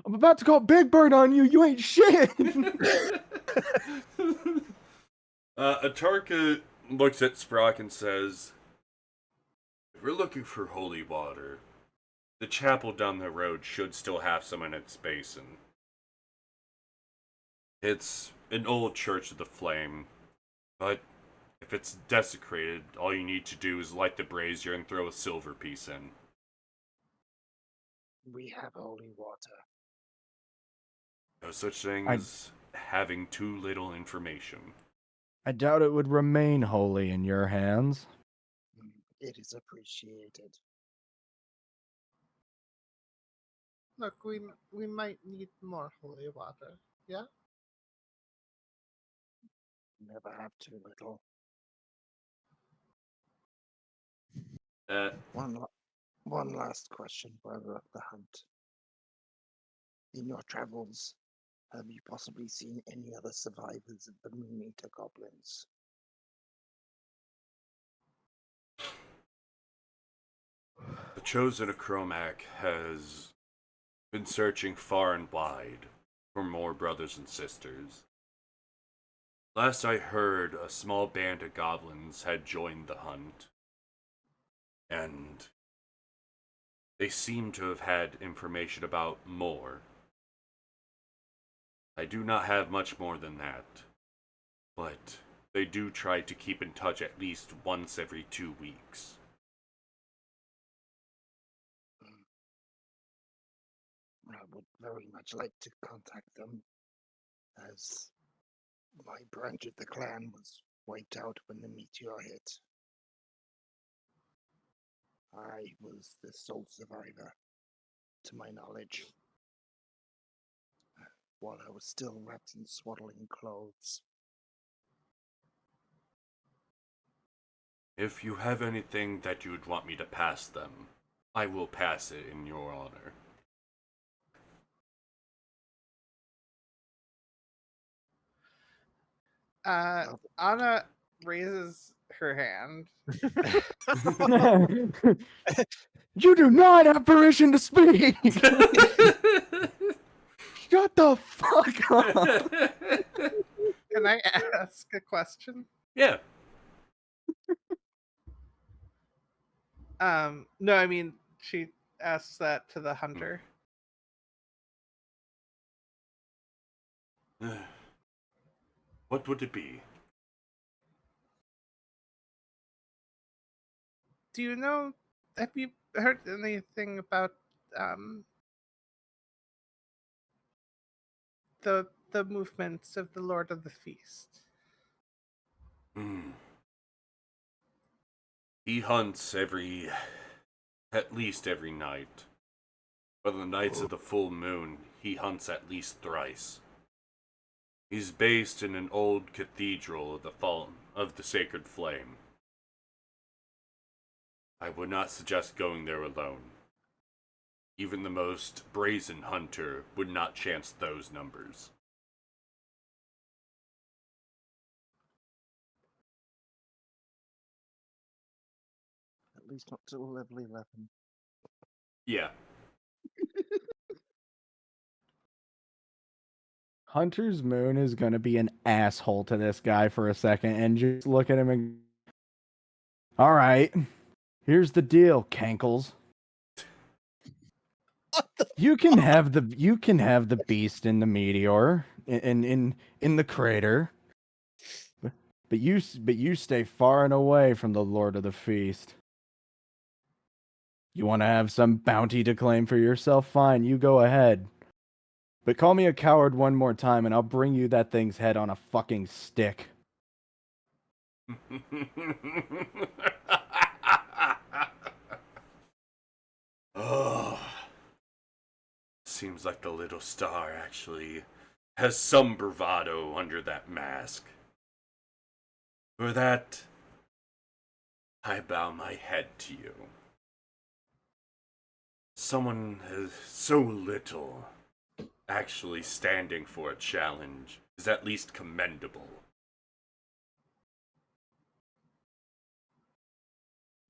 about to call Big Bird on you. You ain't shit. Atarka looks at Sprock and says, "If we're looking for holy water, the chapel down the road should still have some in its basin. It's an old Church of the Flame, but if it's desecrated, all you need to do is light the brazier and throw a silver piece in." We have holy water. No such thing as having too little information. I doubt it would remain holy in your hands. It is appreciated. Look, we might need more holy water. Yeah. Never have too little. One last question, brother of the hunt. In your travels, have you possibly seen any other survivors of the Moon Eater goblins? The Chosen of Cromac has been searching far and wide for more brothers and sisters. Last I heard, a small band of goblins had joined the hunt, and they seem to have had information about more. I do not have much more than that, but they do try to keep in touch at least once every 2 weeks. I would very much like to contact them, as my branch of the clan was wiped out when the meteor hit. I was the sole survivor, to my knowledge, while I was still wrapped in swaddling clothes. If you have anything that you would want me to pass them, I will pass it in your honor. Anna raises her hand. You do not have permission to speak. Shut the fuck up. Can I ask a question? Yeah. No, I mean, she asks that to the hunter. What would it be? Do you know, have you heard anything about the movements of the Lord of the Feast? He hunts at least every night. For the nights of the full moon, he hunts at least thrice. He's based in an old cathedral of the Sacred Flame. I would not suggest going there alone. Even the most brazen hunter would not chance those numbers. At least not till level 11. Yeah. Hunter's Moon is going to be an asshole to this guy for a second and just look at him and... All right, here's the deal, Cankles. You can have the beast in the meteor in the crater. But you stay far and away from the Lord of the Feast. You want to have some bounty to claim for yourself? Fine, you go ahead. But call me a coward one more time and I'll bring you that thing's head on a fucking stick. Oh. Seems like the little star actually has some bravado under that mask. For that, I bow my head to you. Someone has so little actually standing for a challenge is at least commendable.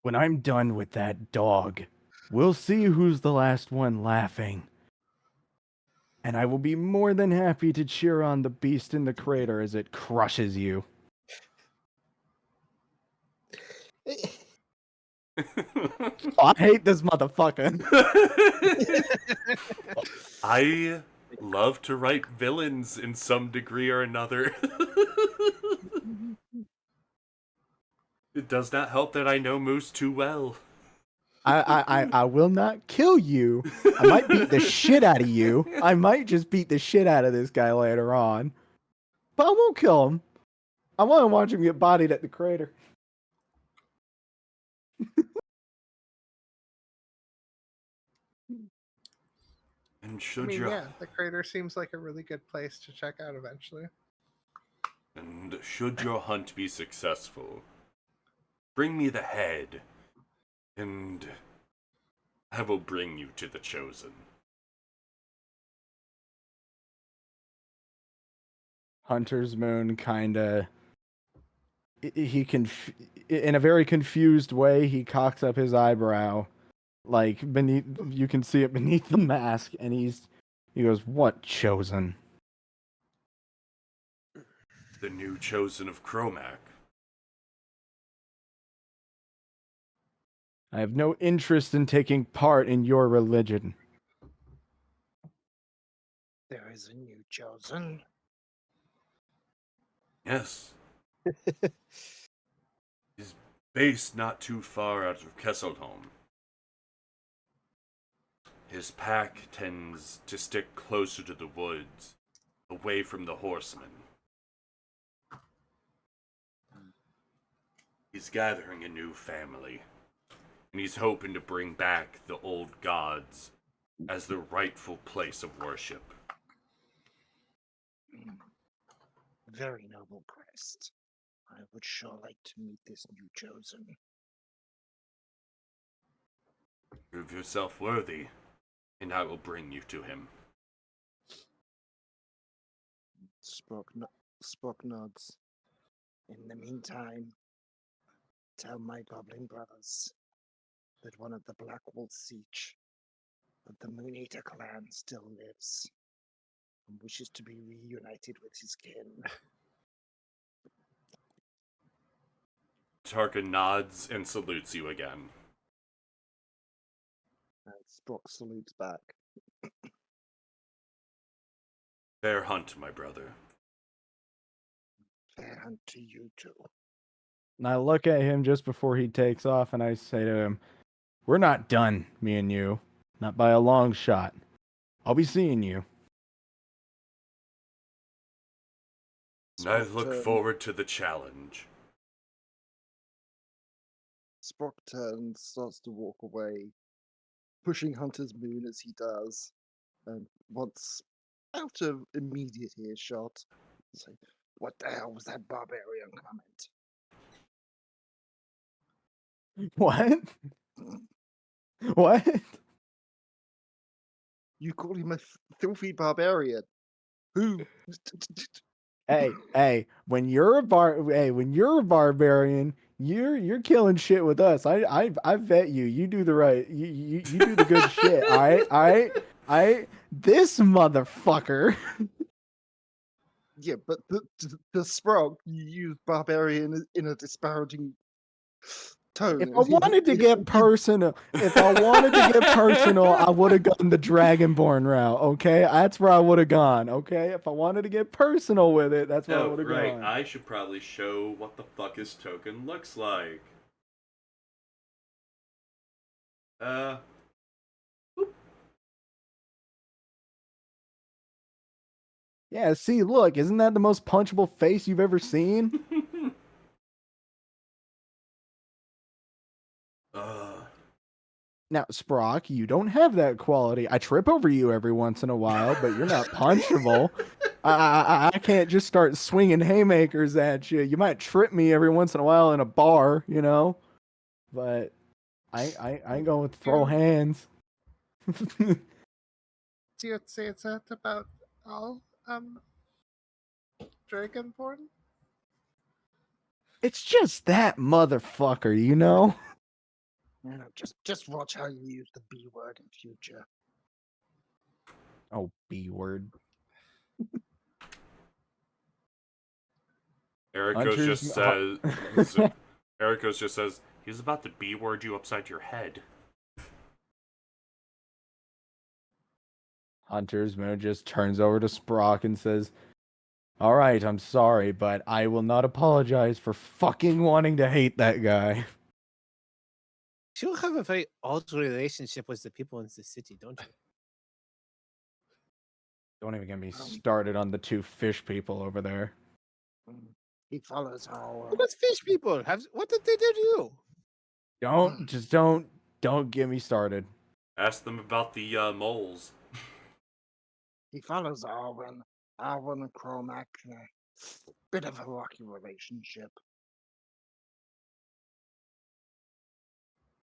When I'm done with that dog, we'll see who's the last one laughing. And I will be more than happy to cheer on the beast in the crater as it crushes you. I hate this motherfucker. I love to write villains in some degree or another. It does not help that I know Moose too well. I will not kill you. I might beat the shit out of you. I might just beat the shit out of this guy later on. But I won't kill him. I want to watch him get bodied at the crater. And The crater seems like a really good place to check out eventually. And should your hunt be successful, bring me the head, and I will bring you to the Chosen. Hunter's Moon kinda... in a very confused way, he cocks up his eyebrow. Like, beneath... You can see it beneath the mask, and he goes, "What Chosen?" The new Chosen of Cromac. I have no interest in taking part in your religion. There is a new chosen? Yes. He's based not too far out of Kesselholm. His pack tends to stick closer to the woods, away from the horsemen. He's gathering a new family, and he's hoping to bring back the old gods as the rightful place of worship. Very noble quest. I would sure like to meet this new chosen. Prove yourself worthy, and I will bring you to him. Spock nods. In the meantime, tell my goblin brothers that one of the Black Wolf Siege of the Moon Eater clan still lives and wishes to be reunited with his kin. Tarka nods and salutes you again. And Spock salutes back. Fair hunt, my brother. Fair hunt to you too. And I look at him just before he takes off, and I say to him, "We're not done, me and you. Not by a long shot. I'll be seeing you." And I look forward to the challenge. Spock turns, starts to walk away, pushing Hunter's Moon as he does, and once out of immediate earshot, he's like, "What the hell was that barbarian comment?" What? What? You called him a filthy barbarian. Who? Hey, when you're a barbarian, you're killing shit with us. I vet you. You do the right. You do the good shit. All right. This motherfucker. Yeah, but the Sprog, you use barbarian in a disparaging tone. If I wanted to get personal, I would have gone the Dragonborn route. Okay, that's where I would have gone. Okay, if I wanted to get personal with it, that's where I would have gone. I should probably show what the fuck his token looks like. Yeah, see, look, isn't that the most punchable face you've ever seen? Now, Sprock, you don't have that quality. I trip over you every once in a while, but you're not punchable. I can't just start swinging haymakers at you. You might trip me every once in a while in a bar, you know, but I ain't going to throw hands. Do you say it's that about all Dragonborn? It's just that motherfucker, you know? You know, just watch how you use the B word in future. Oh, B word. Ericos just says. Ericos just says he's about to B word you upside your head. Hunter's Moon just turns over to Sprock and says, "All right, I'm sorry, but I will not apologize for fucking wanting to hate that guy." You have a very odd relationship with the people in the city, don't you? Don't even get me started on the two fish people over there. He follows how. What fish people? What did they do to you? Don't get me started. Ask them about the moles. He follows Arwen and Chromac. Bit of a rocky relationship.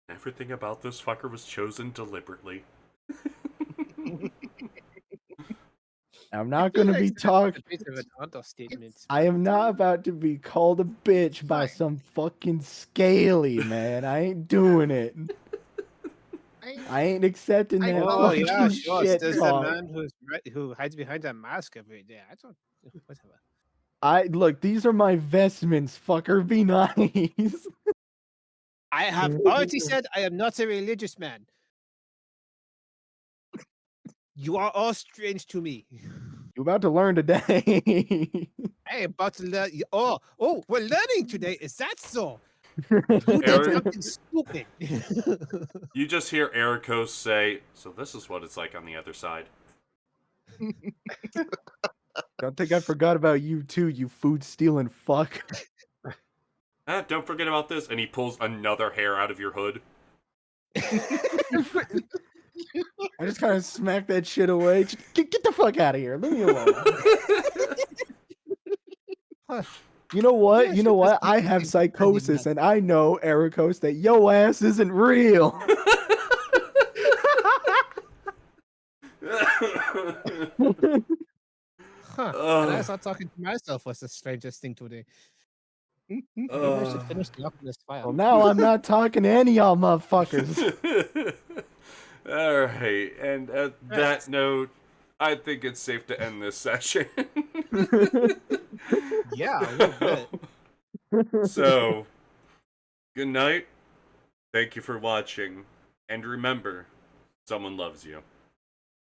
Everything about this fucker was chosen deliberately. I'm not going to be talking. I am not about to be called a bitch by some fucking scaly, man. I ain't doing it. I ain't accepting that. Oh yeah, fucking sure. shit There's talk. a man who hides behind a mask every day. I don't. Whatever. Look. These are my vestments, fucker. Be nice. I have already said I am not a religious man. You are all strange to me. You about to learn today. Hey, about to learn. Oh, we're learning today. Is that so? Who did Eric- something stupid? You just hear Ericos say, "So this is what it's like on the other side." Don't think I forgot about you too, you food stealing fuck. Don't forget about this. And he pulls another hair out of your hood. I just kind of smack that shit away. Just get the fuck out of here. Leave me alone. You know what? Yeah, You know shit, what? that's I not have fucking psychosis, nuts. and I know, Ericos, that yo ass isn't real. Huh. Ugh. And I start talking to myself was the strangest thing today. Maybe I should finish the Oculus file. Well, now I'm not talking to any of y'all motherfuckers. Alright, and at that note, I think it's safe to end this session. Yeah, a little bit. So, good night. Thank you for watching. And remember, someone loves you.